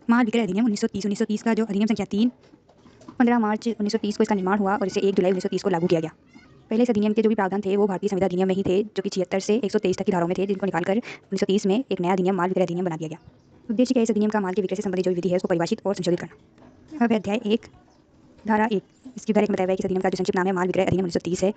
माल विक्रय अधिनियम 1930 का जो अधिनियम संख्या 3 15 मार्च 1930 को इसका निर्माण हुआ और इसे 1 जुलाई 1930 को लागू किया गया। पहले इस अधिनियम के जो भी प्रावधान थे वो भारतीय संविदा अधिनियम में ही थे, जो कि 76 से 123 तक की धाराओं में थे, जिनको निकालकर 1930 में एक नया अधिनियम माल विक्रय अधिनियम बना दिया गया। उद्देश्य क्या है इस अधिनियम का? माल के विक्रय से संबंधित जो विधि है उसको परिभाषित और संशोधित करना। अब अध्याय 1 धारा 1 इसकी धारा 1 बताया गया है कि इस अधिनियम का जो संक्षिप्त नाम है माल विक्रय अधिनियम 1930 है।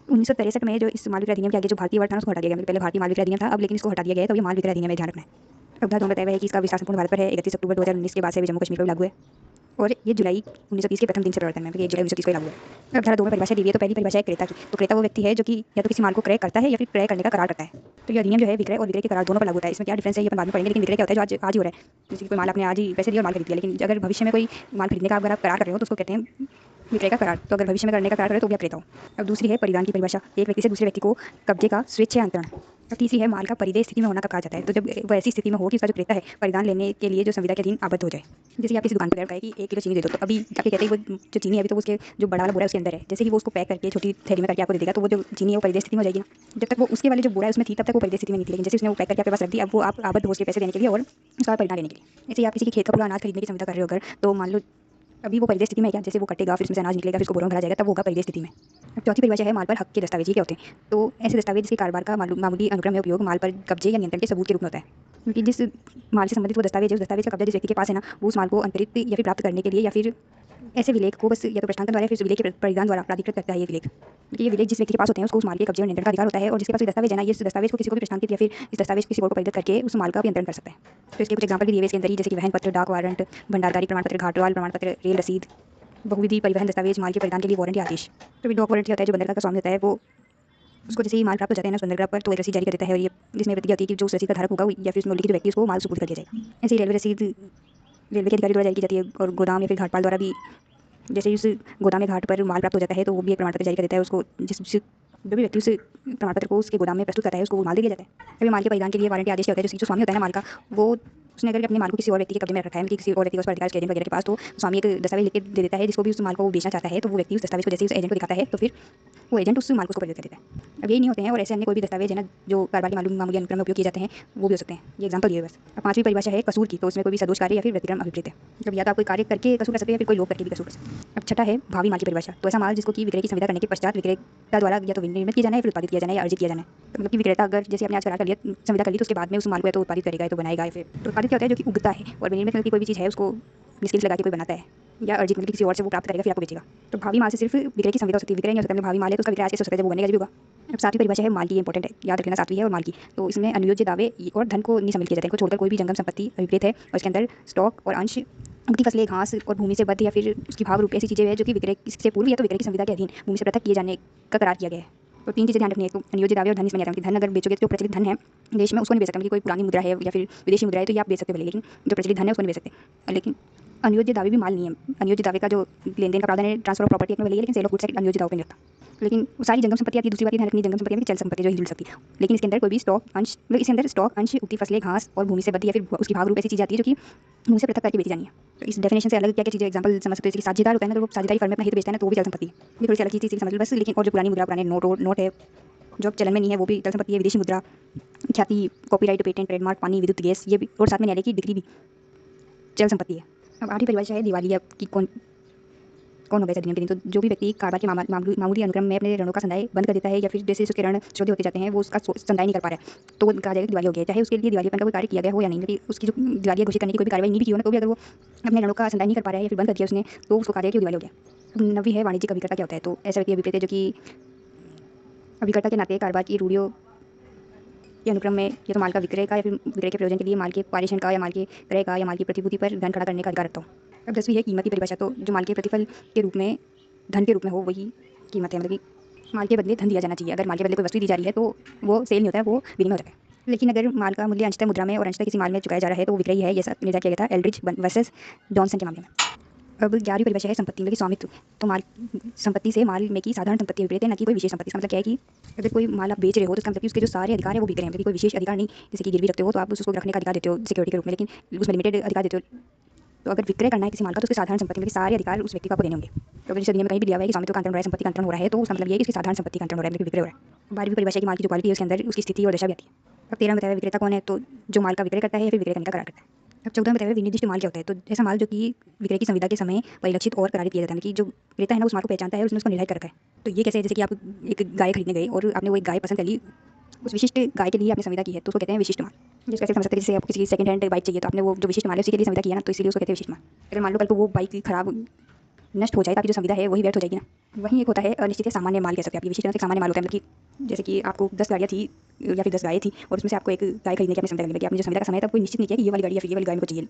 1963 में जो इस माल विक्रय अधिनियम के आगे जो भारतीय वर्ड था उसको हटा दिया गया। पहले भारतीय माल विक्रय अधिनियम था, अब लेकिन इसको हटा दिया गया है, तो ये माल विक्रय अधिनियम में ध्यान रखना है। अब धारा 2 बताया गया है कि इसका विस्तार संपूर्ण भारत पर है। 31 अक्टूबर 2019 के बाद से जम्मू कश्मीर पर लागू है और ये जुलाई 1930 के प्रथम दिन से प्रवर्तन में, ये जुलाई 1930 को लागू है। अब धारा 2 में परिभाषा दी गई है, तो पहली परिभाषा है क्रेता की। तो क्रेता वो व्यक्ति है जो कि या तो किसी माल को क्रय करता है या फिर क्रय करने का करार करता है। तो ये अधिनियम जो है विक्रय और विक्रय के करार दोनों पर लागू होता है। इसमें क्या डिफरेंस है ये अपन बाद में पढ़ेंगे, लेकिन विक्रय क्या होता है जो आज ही हो रहा है। जैसे कि कोई माल आपने आज ही पैसे दिए और माल खरीद लिया, लेकिन अगर भविष्य में कोई माल खरीदने का अगर आप करार कर रहे हो तो उसको कहते हैं विक्रय का करार। तो अगर भविष्य में करने का करार करें तो भी आप क्रेता हो। अब दूसरी है परिधान की परिभाषा, एक व्यक्ति से दूसरे व्यक्ति को कब्जे का स्वेच्छा अंतरण। अब तीसरी है माल का परिदेय स्थिति में होना कब कहा जाता है, तो जब वो ऐसी स्थिति में हो कि उसका जो क्रेता है परिधान लेने के लिए जो संविदा के अधीन आबद्ध हो जाए। जैसे आप किसी दुकान पर गए कि 1 किलो चीनी दे दो, तो अभी आपके कहते हैं वो जो चीनी है अभी तो उसके जो बड़ा वाला बोरा है उसके अंदर है, जैसे ही वो उसको पैक करके छोटी थैली में करके आपको दे देगा तो वो जो चीनी है वो परिदेय स्थिति में हो जाएगी ना। जब तक वो उसके वाले जो बोरा है उसमें थी तब तक वो परिदेय स्थिति में नहीं थी, लेकिन जैसे उसने वो पैक करके आपके पास रख दी, अब वो आप आबद्ध हो उसके पैसे देने के लिए और उसका परिधान लेने के लिए। ऐसे ही आप किसी के खेत का पूरा अनाज खरीदने की संविदा कर रहे हो अगर, तो मान लो अभी वो परिदेय स्थिति में है क्या, जैसे वो कटेगा फिर उसमें से अनाज निकलेगा फिर उसको बोरों में भरा जाएगा, तब वो होगा परिदेय स्थिति में। अब चौथी परिभाषा है माल पर हक के दस्तावेज। ये क्या होते हैं? तो ऐसे दस्तावेज जिसके कारोबार का मामूली अनुक्रम में उपयोग माल पर कब्जे या नियंत्रण के सबूत के रूप में होता है। क्योंकि जिस माल से संबंधित वो दस्तावेज है उस दस्तावेज का कब्जा जिस व्यक्ति के पास है ना, वो उस माल को अंतरित या फिर प्राप्त करने के लिए या फिर ऐसे विलेख को बस या तो प्रशांतन द्वारा या फिर विलेख के परिधान द्वारा प्राधिकृत करता है ये विलेख। क्योंकि ये विलेख जिस व्यक्ति के पास होते हैं उसको उस माल के कब्जे और नियंत्रण का अधिकार होता है, और जिसके पास ये दस्तावेज है ना, ये इस दस्तावेज को किसी को भी प्रशांतित या फिर इस दस्तावेज किसी और को परिवर्तित करके उस माल का भी अंतरण कर सकता है। तो इसके कुछ एग्जाम्पल भी दिए हुए इसके अंदर ही, जैसे कि वहन पत्र, डाक वारंट, भंडारकारी प्रमाण पत्र, घाटवाल प्रमाण पत्र, रेल रसीद, बहुविधि परिवहन दस्तावेज, माल के परिधान के लिए वारंट या आदेश। तो भी डॉक वारंट क्या होता है? जो बंदरगाह का स्वामी होता है वो उसको जैसे ही माल प्राप्त हो जाता है ना उस बंदरगाह पर, तो एक रसीद जारी कर देता है, और ये जिसमें प्रतिज्ञा होती है कि जो उस रसीद का धारक होगा या फिर उसमें उल्लिखित व्यक्ति उसको माल सुपुर्द कर दिया जाएगा। ऐसे ही रेलवे रसीद रेलवे के अधिकारी द्वारा जारी की जाती है, और गोदाम या फिर घाटपाल द्वारा भी जैसे ही उस गोदाम या घाट पर माल प्राप्त हो जाता है तो वो भी एक प्रमाण पत्र जारी कर देता है उसको, जिस जो भी व्यक्ति उस प्रमाण पत्र को उसके गोदाम में प्रस्तुत करता है उसको वो माल दे दिया जाता है। अभी माल के परिधान के लिए वारंटी आदेश होता है, जो स्वामी होता है ना माल का, वो उसने अगर अपने माल को किसी और व्यक्ति के कब्जे में रखा है, कि किसी और व्यक्ति को उस पर अधिकार उसके एजेंट वगैरह के पास, तो स्वामी एक दस्तावेज लिख के दे देता है जिसको भी उस माल को वो बेचना चाहता है, तो वो व्यक्ति उस दस्तावेज को जैसे उस एजेंट को दिखाता है तो फिर वो एजेंट उस माल को उसको परिवर्तित कर देता है। अब यही नहीं होते हैं, और ऐसे अन्य कोई भी दस्तावेज है ना जो कारोबार के मामूली अनुक्रम में उपयोग किए जाते हैं वो भी हो सकते हैं। ये एग्जांपल दिए बस। अब पांचवी परिभाषा है कसूर की, तो उसमें कोई भी सदोष कार्य या फिर व्यतिक्रम अभिप्रेत है। जब या तो आप कोई कार्य करके कसूर कर सकते हैं या फिर कोई लोग करके भी कसूर कर सकते हैं। अब छठा है भावी माल की परिभाषा, तो ऐसा माल जिसको कि विक्रय की संविदा करने के पश्चात विक्रेता द्वारा या तो विनिर्मित किया जाना है, फिर उत्पादित किया जाना है या अर्जित किया जाना है। तो मतलब कि विक्रेता अगर जैसे आपने आज करार कर लिया, संविदा कर ली, तो उसके बाद में उस माल को या तो उत्पादित करेगा या तो बनाएगा, या फिर तो उत्पादित क्या होता है जो कि उगता है, और विनिर्मित मतलब की कोई भी चीज़ है उसको स्किल्स लगा के कोई बनाता है, या अर्जित मतलब किसी और से वो प्राप्त करेगा फिर आपको बेचेगा। तो भावी माल से सिर्फ विक्रय की संविदा हो सकती है, विक्रय नहीं हो सकता। भावी माल है तो उसका विक्रय ऐसे हो सकता है जब वो बनेगा जब भी होगा। अब सातवीं परिभाषा है माल की, इंपॉर्टेंट है, याद रखना, सातवीं है और माल की। तो इसमें अनुयोज्य दावे और धन को नहीं सम्मिलित किया जाता है, इनको छोड़कर कोई भी जंगम संपत्ति अभिप्रेत है, और इसके अंदर स्टॉक और अंश, उगती फसलें, घास और भूमि से बद्ध या फिर उसकी भाग रूप ऐसी चीज़ें हैं जो कि विक्रय से पूर्व या तो विक्रय की संविदा के अधीन भूमि से पृथक किए जाने का करार किया गया है। तो तीन चीज़ें ध्यान रखनी है, तो अनुयोज्य दावे और धन इसमें नहीं आता है। धन अगर बेचोगे तो जो प्रचलित धन है देश में उसको नहीं बेच सकते, मतलब कोई पुरानी मुद्रा है या फिर विदेशी मुद्रा है तो ये आप बेच सकते हो भले, लेकिन जो प्रचलित धन है उसको नहीं बेच सकते। लेकिन अनुयोज्य दावे भी माल नहीं है। अनुयोज्य दावे का जो लेन देन का प्रावधान है ट्रांसफर ऑफ प्रॉपर्टी में भले ही, लेकिन सेल ऑफ गुड्स अनुयोज्य दावे पे नहीं लगता। लेकिन वो सारी जंगम संपत्ति आती है। दूसरी बात ध्यान रखनी, जंगम संपत्ति चल संपत्ति जो हिल सकती है, लेकिन इसके अंदर कोई भी स्टॉक अंश, मतलब इसके अंदर स्टॉक अंश, उगती फसलें, घास और भूमि से बद्ध या फिर उसकी भाग रूप ऐसी चीज़ आती है जो कि भूमि से पृथक करके बेची जानी है। तो इस डेफिनेशन से अलग क्या क्या चीज़ें एग्जांपल समझ सकते हो, जैसे साझेदार होता है ना, तो वो साझेदारी फर्म में अपना हित बेचता है ना, तो वो भी चल संपत्ति है। ये थोड़ी सी अलग चीज़ समझ लो बस। लेकिन और जो पुरानी मुद्रा, पुराने नोट है जो अब चलन में नहीं है, वो भी चल संपत्ति है। विदेशी मुद्रा, ख्याति, कॉपीराइट, पेटेंट, ट्रेडमार्क, पानी, विद्युत, गैस, ये भी, और साथ में न्यायालय की डिग्री भी चल संपत्ति है। अब आठवीं परिभाषा है दिवालिया की। कौन होगा इस अधिनियम के दिन? तो जो भी व्यक्ति कारोबार के मामूली अनुक्रम में अपने ऋणों का संदाय बंद कर देता है, या फिर जैसे उसके ऋण चौधे होते जाते हैं वो उसका संदाय नहीं कर पा रहा है, तो वो कहा जाएगा दिवालिया हो गया, चाहे उसके लिए दिवालियापन का कोई कार्य किया गया हो या नहीं। क्योंकि उसकी जो दिवालिया घोषित करने की कोई भी कार्रवाई नहीं भी की हो ना, तो भी अगर वो अपने ऋणों का संदाय नहीं कर पा रहा है या फिर बंद कर दिया उसने, तो उसको कहा जाएगा कि दिवालिया हो गया। नवी है वाणिज्यिक अभिकर्ता। क्या होता है? तो ऐसा व्यक्ति अभिप्रेत है जो कि अभिकर्ता के नाते कारोबार की रूढ़ियों के अनुक्रम में या तो माल का विक्रय का या फिर विक्रय के प्रयोजन के लिए माल के पारेषण का या माल के क्रय का या माल की प्रतिभूति पर धन खड़ा करने का अधिकार रखता हूँ। अब 10वीं है कीमत की परिभाषा। तो जो माल के प्रतिफल के रूप में धन के रूप में हो वही कीमत है, मतलब कि माल के बदले धन दिया जाना चाहिए। अगर माल के बदले कोई वस्तु दी जा रही है तो वो सेल नहीं होता है, वो विनिमय होता है। लेकिन अगर माल का मूल्य अंशतः मुद्रा में और अंशतः किसी माल में चुकाया जा रहा है तो वो विक्रय है। ये निर्धारित किया गया था एल्ड्रिच वर्सेस जॉनसन के मामले में। अब 11वीं परिभाषा है संपत्ति, मतलब कि स्वामित्व। तो माल संपत्ति से माल में की साधारण संपत्ति विपरीत है, न कि कोई विशेष संपत्ति। इसका मतलब क्या है कि अगर कोई माल आप बेच रहे हो तो इसका मतलब कि उसके जो सारे अधिकार है वो बिक रहे हैं, मतलब कोई विशेष अधिकार नहीं। जैसे कि गिरवी रखते हो तो आप उसको रखने का अधिकार देते हो सिक्योरिटी के रूप में, लेकिन उसमें लिमिटेड अधिकार देते हो। तो अगर विक्रय करना है किसी माल का तो उसके साधारण संपत्ति में सारे अधिकार उस व्यक्ति को आपको देने होंगे। तो अगर जिस अधिनियम में कहीं भी दिया हुआ है कि स्वामित्व का अंतरण हो रहा है, संपत्ति का अंतरण हो रहा है, तो उसका मतलब ये है कि उसकी साधारण संपत्ति का अंतरण हो रहा है, मतलब विक्रय हो रहा है। 12वीं परिभाषा की माल की जो क्वालिटी है उसके अंदर उसकी स्थिति और दशा भी आती है। अब 13 में बताया विक्रेता कौन है? तो जो माल का विक्रय करता है या फिर विक्रय करने का करार करता है। अब 14 में बताया हुआ विनिर्दिष्ट माल क्या होता है। तो ऐसा माल जो कि विक्रय की संविदा के समय परिलक्षित और प्रकारित किया जाता है, कि जो क्रेता है ना उस माल को पहचानता है और उसने उसको निर्धारित कर रखा है। तो ये कैसे है, जैसे कि आप एक गाय खरीदने गए और आपने वो एक गाय पसंद कर ली, उस विशिष्ट गाय के लिए आपने संविदा की है, तो उसको कहते हैं विशिष्ट माल। जिसको ऐसे समझ सकते हैं, जैसे आपको किसी सेकंड हैंड बाइक चाहिए तो आपने वो जो विशिष्ट माल है उसी के लिए संविदा किया ना, तो इसलिए उसको कहते हैं विशिष्ट माल। अगर मान लो कल को वो बाइक खराब नष्ट हो जाए तो आपकी जो संविदा है वही व्यर्थ हो जाएगी ना। वहीं एक होता है अनिश्चित या सामान्य माल कह सकते हैं आप। ये विशिष्ट सामान्य माल होता है, मतलब कि जैसे कि आपको 10 गाड़ियाँ थी या फिर 10 गायें थी और उसमें से आपको एक गाय खरीदने की आपने संविदा कर ली, कि आपने जो संविदा का समय था कोई निश्चित नहीं किया कि ये वाली गाड़ी या फिर ये वाली गाय मेरे को चाहिए,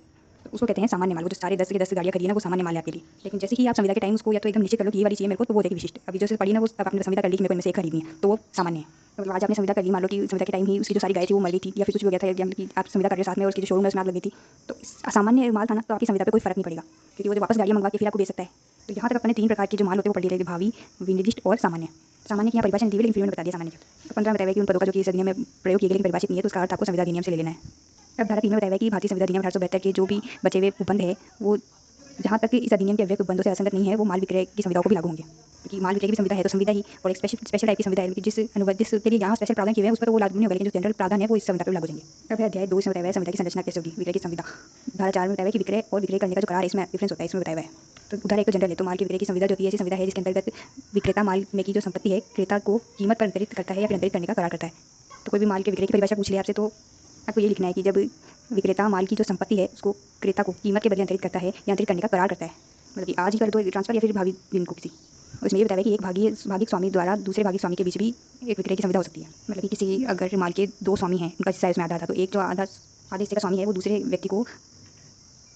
तो उसको कहते हैं सामान्य माल। वो जो सारे 10 के 10 गाड़ियाँ खरीदी ना वो सामान्य माल है आपके लिए। लेकिन जैसे कि आप संविदा के टाइम उसको या तो एकदम निश्चित कर लो कि ये वाली चाहिए मेरे को, तो वो देखिए विशिष्ट। अभी जैसे पड़ी ना वो अब आपने संविदा कर ली कि मेरे को इनमें से एक खरीदनी है, तो वो सामान्य है। मतलब आज आपने संविदा कर ली, मान लो कि संविदा के टाइम ही उसकी जो सारी गाय थी वो मर गई थी या फिर कुछ भी हो गया था, या मतलब कि आप संविदा कर रहे हो साथ में और उसकी जो शोरूम है उसमें आग लग गई थी, तो सामान्य माल था ना, तो आपकी संविदा पे कोई फर्क नहीं पड़ेगा, क्योंकि वो जो वापस गाड़ियाँ मंगवा के फिर आपको दे सकता है। तो यहाँ तक अपने 3 प्रकार के जो माल होते हैं वो पढ़ लिए थे, भावी, विनिर्दिष्ट और सामान्य। सामान्य की यहाँ परिभाषा नहीं दी हुई, लेकिन फिर मैंने बता दिया सामान्य क्या। तो 15 में बताया हुआ कि उन पदों का जो कि इस अधिनियम में प्रयोग किए गए लेकिन परिभाषित नहीं है, तो उसका अर्थ आपको संविदा अधिनियम से ले लेना है। अब धारा 3 में बताया हुआ है कि भारतीय संविदा अधिनियम 1872 के जो भी बचे हुए उपबंध है वो जहाँ तक इस अधिनियम के अव्यय उपबंधों से असंगत नहीं है, वो माल विक्रय की संविधाओं को भी लागू होंगे। क्योंकि माल विक्रय की भी संविदा है तो संविदा ही, और एक स्पेशल टाइप की संविधा है, लेकिन जिस अनुबंध जिसके लिए यहाँ स्पेशल प्रावधान किए हुए हैं उस पर वो लागू नहीं होगा, लेकिन जो जनरल प्रावधान है वो इस संविधा पर लागू होंगे। अब है अध्याय 2 से बताया हुआ है संविधा की संरचना कैसे होगी, विक्रय की संविधा। धारा 4 में बताया हुआ है कि विक्रय और विक्रय करने का जो करार है इसमें डिफरेंस होता है, इसमें बताया हुआ है। तो उधार एक तो जनरल है, तो माल के विक्रय की संविधा जो होती है ऐसी संविधा है जिसके अंतर्गत विक्रेता माल में की जो संपत्ति है क्रेता को कीमत पर अंतरित करता है या फिर अंतरित करने का करार करता है। तो कोई भी माल के विक्रय की परिभाषा पूछ ले आपसे, तो आपको ये लिखना है कि जब विक्रेता माल की जो संपत्ति है उसको क्रेता को कीमत के बदले अंतरित करता है या अंतरित करने का करार करता है, मतलब कि आज ही कर दो ट्रांसफर या फिर भावी दिन को किसी। उसमें ये बताया है कि एक भागिक स्वामी द्वारा दूसरे भागिक स्वामी के बीच भी एक विक्रय की संविधा हो सकती है। मतलब कि किसी अगर माल के 2 स्वामी हैं, उनका हिस्सा इसमें आधा था, तो एक जो आधे हिस्से का स्वामी है वो दूसरे व्यक्ति को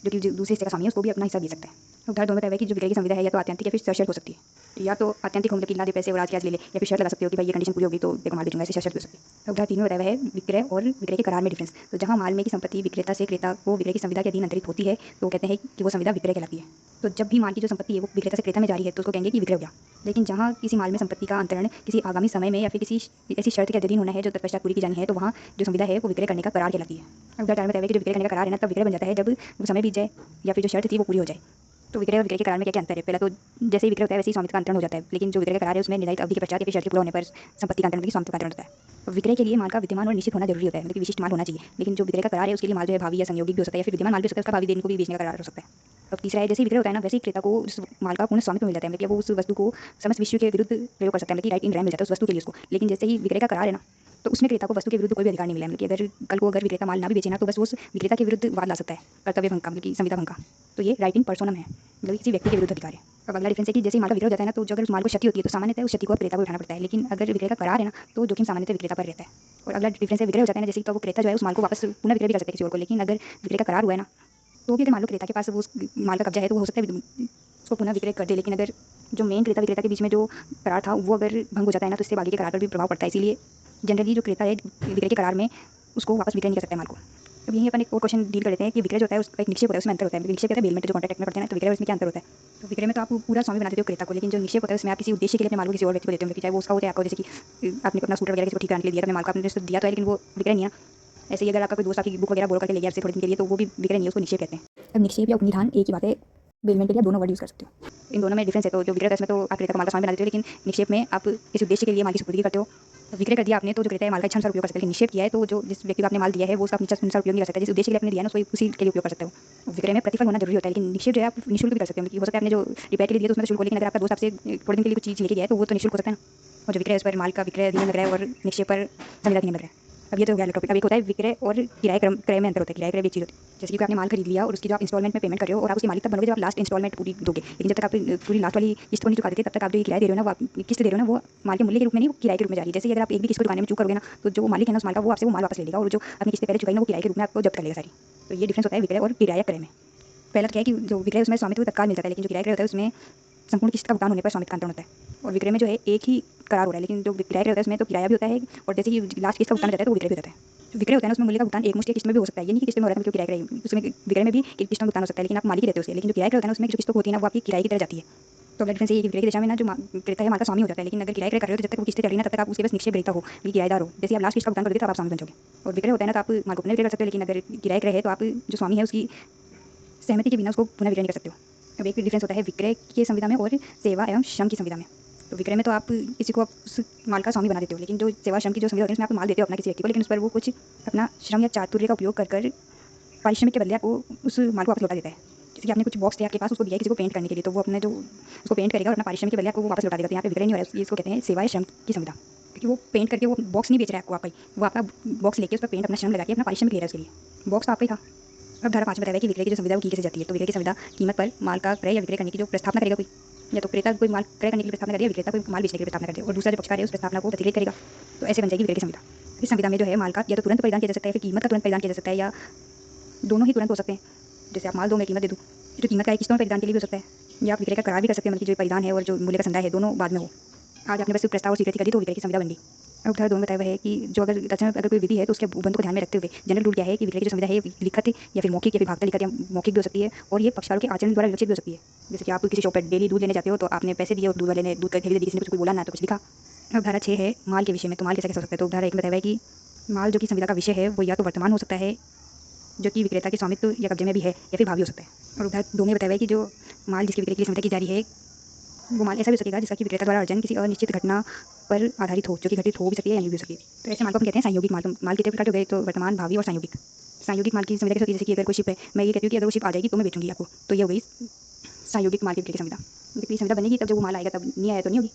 जो कि दूसरे हिस्से का स्वामी है उसको भी अपना हिस्सा दे सकता है। उधार 2 में बताया है कि जो विक्रय की संविधा है या तो आत्यंतिक या फिर सशर्त हो सकती है। या तो आत्यंतिक हो, मतलब कि ला दे पैसे और आज के आज ले ले, या फिर शर्त लगा सकते हो कि भाई ये कंडीशन पूरी होगी तो तेरे को माल बेचूंगा, ऐसी शर्त भी हो सकती है। उधार 3 में बताया है विक्रय और विक्रय के करार में डिफरेंस। तो जहाँ माल में की संपत्ति विक्रेता से क्रेता को विक्रय की संविधा के अधीन अंतरित होती है तो कहते हैं कि वो संविधा विक्रय कहलाती है। तो जब भी माल की जो संपत्ति है वो विक्रेता से क्रेता में जा रही है तो उसको कहेंगे कि विक्रय हो गया। लेकिन जहाँ किसी माल में संपत्ति का अंतरण किसी आगामी समय में या फिर किसी ऐसी शर्त के अधीन होना है जो तत्पश्चात पूरी की जानी है, तो वहाँ जो संविधा है वो विक्रय करने का करार कहलाती है। उधार 4 में बताया है कि जो विक्रय करने का करार है ना तब विक्रय बन जाता है जब वो समय बीत जाए या फिर जो शर्त थी वो पूरी हो जाए। तो विक्रय और विक्रय के करार में क्या क्या अंतर है? पहला तो जैसे ही विक्रय होता है वैसे ही स्वामित्व का अंतरण हो जाता है, लेकिन जो विक्रय का करार है उसमें निर्धारित अवधि के पश्चात या फिर शर्त के पूरा होने पर संपत्ति का अंतरण की स्वामित्व का अंतरण होता है। तो विक्रय के लिए माल का विद्यमान और निश्चित होना जरूरी होता है, मतलब कि विशिष्ट माल होना चाहिए। लेकिन जो विक्रय का करार है उसके लिए माल जो है भावी या संयोगिक भी हो सकता है, या फिर विद्यमान माल भी हो सकता है, उसका भावी दिन को भी बेचने का करार हो सकता है। और तीसरा है जैसे ही विक्रय होता है ना वैसे ही क्रेता को उस माल का पूर्ण स्वामित्व मिल जाता है, मतलब कि वो उस वस्तु को समस्त विश्व के विरुद्ध प्रयोग कर सकता है, मतलब कि राइट इन रैम मिल जाता है उस वस्तु के लिए उसको। लेकिन जैसे ही विक्रय का करार है ना तो उसमें क्रेता को वस्तु के विरुद्ध कोई भी अधिकार नहीं मिला है, मतलब कि अगर कल को अगर विक्रेता माल ना भी बेचे ना तो बस वो उस विक्रेता के विरुद्ध वाद ला सकता है, कर्तव्य भंग का, मतलब कि संविदा भंग का। तो ये राइट इन पर्सोनम है, मतलब किसी व्यक्ति के विरुद्ध अधिकार है। अब अगला डिफरेंस है कि जैसे ही माल का विक्रय हो जाता है ना तो जो अगर उस माल को क्षति होती है तो सामान्यतः उस क्षति को क्रेता को उठाना पड़ता है, लेकिन अगर विक्रय का करार है ना तो जोखिम सामान्यतः विक्रेता पर रहता है। और अगला डिफरेंस है विक्रय हो जाता है ना जैसे तो वो क्रेता जो है उस माल को वापस पुनः विक्रय भी कर सकता है किसी और को, लेकिन अगर विक्रय का करार हुआ है ना तो भी अगर मान लो क्रेता के पास वो उस माल का कब्जा है तो वो हो सकता है उसको पुनः विक्रय कर दे, लेकिन अगर जो मेन क्रेता विक्रेता के बीच में जो करार था वो अगर भंग हो जाता है ना तो इससे बाकी के करार पर भी प्रभाव पड़ता है। इसीलिए जनरली जो क्रेता है विक्रय के करार में उसको वापस विक्रय नहीं कर सकता है माल को। अब यही अपन एक और क्वेश्चन डील कर लेते हैं कि विक्रय जो होता है उसका एक निक्षेप होता है उसमें अंतर होता है। निक्षेप कहते हैं बेलमेंट जो कॉन्ट्रैक्ट में पड़ते हैं, तो विक्रय उसमें क्या अंतर होता है? तो विक्रय में तो आप पूरा स्वामी बना देते हो क्रेता को, लेकिन जो निक्षेप होता है उसमें आप किसी उद्देश्य के लिए अपने माल को किसी और व्यक्ति को देते हो, चाहे वो उसका होता है आपका, जैसे कि आपने अपना स्कूटर वगैरह किसी को ठीक कराने के लिए दिया तो अपने माल को आपने दिया तो है, लेकिन वो विक्रय नहीं है। ऐसे ही अगर आपका कोई दोस्त आपकी बुक वगैरह बोल करके ले गया आपसे थोड़े दिन के लिए तो वो भी विक्रय नहीं है, उसको निक्षेप कहते हैं। अब निक्षेप या उपनिधान एक ही बात है, बेलमेंट के लिए दोनों वर्ड यूज़ कर सकते हो। इन दोनों में डिफरेंस है। तो जो विक्रय है उसमें तो आप क्रेता का माल का स्वामी बना देते हो, लेकिन निक्षेप में आप किसी उद्देश्य के लिए माल की सुपुर्दगी करते हो। विक्रय कर दिया आपने तो जो क्रेता है माल का इच्छा अनुसार उपयोग कर सकता है, लेकिन निक्षेप किया है तो जो जिस व्यक्ति को आपने माल दिया है वो उसका इच्छा अनुसार उपयोग नहीं कर सकता, जिस उद्देश्य के लिए आपने दिया ना उसी के लिए उपयोग कर सकते हो। विक्रय में प्रतिफल होना जरूरी होता है, लेकिन निक्षेप जो है आप निःशुल्क भी कर सकते हो, कि हो सकता है आपने जो रिपेयर के लिए दिया तो उसमें शुल्क हो, लेकिन अगर आपका दोस्त आपसे थोड़े दिन के लिए कुछ चीज़ लेके गया है तो वो तो निःशुल्क हो सकता है ना। और जो विक्रय है उस पर माल का विक्रय अधिनियम लग रहा है और निक्षेप पर संविदा अधिनियम लग रहा है। अब ये तो हो गया टॉपिक। अब एक होता है विक्रय और किराए क्रय में अंतर होता है। किराए क्रय भी एक चीज़ होती है, जैसे कि आपने माल खरीद लिया और उसकी जो आप इंस्टॉलमेंट में पेमेंट कर रहे हो और आप उसकी मालिक तब बनोगे जब आप लास्ट इंस्टॉलमेंट पूरी दोगे, लेकिन जब तक आप पूरी लास्ट वाली किस्त को नहीं चुका देते तब तक आप जो किराया दे रहे हो ना वो आप किस्त दे रहे हो ना वो माल के मूल्य के रूप में नहीं, वो किराए के रूप में जा रही है। जैसे अगर आप एक भी किस्त को चुकाने में चूक करोगे ना तो जो मालिक है ना उस माल का वो आपसे वो माल वापस ले लेगा, और जो आपने किस्तें पहले चुकाई ना वो किराए के रूप में आपको जब्त कर लेगा सारी। तो ये डिफरेंस होता है विक्रय और किराया क्रय में। पहला तो क्या है कि जो विक्रय उसमें स्वामित्व तत्काल मिल जाता है, लेकिन जो किराया क्रय होता है उसमें संपूर्ण किस्त का भुगतान होने पर स्वामित्व का अंतरण होता है। और विक्रय में जो है एक ही करार हो रहा है, लेकिन जो किराया क्रय होता है उसमें तो किराया भी होता है और जैसे ही लास्ट किस्त का भुगतान हो जाता है तो विक्रय भी होता है। जो विक्रय होता है ना उसमें मूल्य का भुगतान एक मुश्त किस्त में भी हो सकता है, ये नहीं कि किस्त में हो रहा है मतलब किराया क्रय उसमें विक्रय में भी किस्त में भुगतान हो सकता है, लेकिन आप मालिक ही रहते हो उसके। लेकिन जो किराया क्रय होता है ना उसमें जो किस्त होती है ना वो आपकी किराए की तरह जाती है। तो अगला डिफरेंस ये है कि विक्रय की दिशा में ना जो क्रेता है माल का स्वामी हो जाता है, लेकिन अगर किराया क्रय कर रहे हो तो जब तक वो किस्तें चल रही ना तब तक आप उसके बस निक्षेप ग्रहीता हो, भी किराएदार हो। जैसे आप लास्ट किस्त का भुगतान कर देते हो तब आप स्वामी बन जाओगे। और विक्रय होता है ना तो आप माल को पुनः विक्रय कर सकते हो, लेकिन अगर किराया क्रय है तो आप जो स्वामी है उसकी सहमति के बिना उसको पुनः विक्रय नहीं कर सकते हो। अब एक डिफरेंस होता है विक्रय की संविदा में और सेवा एवं श्रम की संविदा में। तो विक्रय में तो आप किसी को उस माल का स्वामी बना देते हो, लेकिन जो सेवा श्रम की जो संविदा होती है उसमें आप माल देते हो अपना किसी व्यक्ति को, लेकिन उस पर वो कुछ अपना श्रम या चातुर्य का उपयोग कर पारिश्रमिक के बदले आपको उस माल को वापस लौटा देता है। जैसे कि आपने कुछ बॉक्स थे आपके पास, उसको दिया है किसी को पेंट करने के लिए, तो वो अपने जो उसको पेंट करेगा और अपना पारिश्रमिक के बदले आपको वो वापस लौटा देगा। तो यहाँ पे विक्रय नहीं हो रहा है, इसको कहते हैं सेवा या श्रम की संविदा। क्योंकि वो पेंट करके वो बॉक्स नहीं बेच रहा है आपको, आपका ही वो आपका बॉक्स लेके उस पर पेंट अपना श्रम लगा के अपना पारिश्रमिक ले रहा है उसके लिए। बॉक्स तो आपका ही था। अब धारा 5 में बताया है कि विक्रय की जो संविधा वो की कैसे जाती है। तो विक्रय की संविधा कीमत पर माल का क्रय या विक्रय करने की जो प्रस्तावना करेगा कोई, या तो क्रेता कोई माल क्रय करने की प्रस्तावना करे, विक्रेता कोई माल बेचने की प्रस्तावना करे और दूसरा जो पक्षकार है उस प्रस्तावना को प्रतिक्रिया करेगा। तो ऐसे बन जाएगी विक्रय की संविधा। इस संविधा में जो है माल का या तो तुरंत परिधान किया जा सकता है, फिर कीमत का तुरंत परिधान किया जा सकता है, या दोनों ही तुरंत हो सकते हैं। जैसे आप माल दो मैं कीमत दे दूँ, जो कीमत का है किस्तों में परिधान के लिए भी हो सकता है, या आप विक्रय का करार भी कर सकते हैं, मतलब जो परिधान है और जो मूल्य का संदाय है दोनों बाद में हो। आज आपने बस सिर्फ प्रस्ताव और स्वीकृति कर दी तो विक्रय की संविधा बन गई। अब धारा 2 में बताया हुआ है कि जो अगर रचना अगर कोई विधि है तो उसके उपबंध को ध्यान में रखते हुए जनरल रूल क्या है कि विक्रय की जो संविधा है लिखित या फिर मौखिक या फिर भागता लिखित या मौखिक भी हो सकती है, और ये पक्षकारों के आचरण द्वारा विकसित भी हो सकती है। जैसे कि आप किसी शॉप पर डेली दूध लेने जाते हो तो आपने पैसे दिए और दूध वाले ने दूध का थैली दे दी, किसी ने कुछ बोला ना तो कुछ लिखा। अब धारा 6 है माल के विषय में, तो माल कैसे हो सकता है। तो धारा 1 में बताया हुआ है कि माल जो कि संविधा का विषय है वो या तो वर्तमान हो सकता है जो कि विक्रेता के स्वामित्व या कब्जे में भी है, या फिर भावी हो सकता है। और उदाहरण 2 में बताया हुआ है कि जो माल जिसकी विक्री के लिए संविधा की जा रही है वो माल ऐसा भी हो सकेगा जिसका कि विक्रेता द्वारा अर्जन किसी अनिश्चित घटना पर आधारित हो, जो कि घटित हो भी सकती है या नहीं भी हो सकती है। तो ऐसे माल को हम कहते हैं संयोगिक माल। तो माल के प्रकार हो गए तो वर्तमान, भावी और संयोगिक। संयोगिक माल की संविधा कैसे होती है, जैसे कि अगर कोई शिप है, मैं ये कहती हूँ कि अगर वो शिप आ जाएगी तो मैं बेचूंगी आपको, तो ये हो गई संयोगिक माल की विक्री की संविधा। विक्री संविधा बनेगी तब जब वो माल आएगा, तब नहीं आया तो नहीं होगी।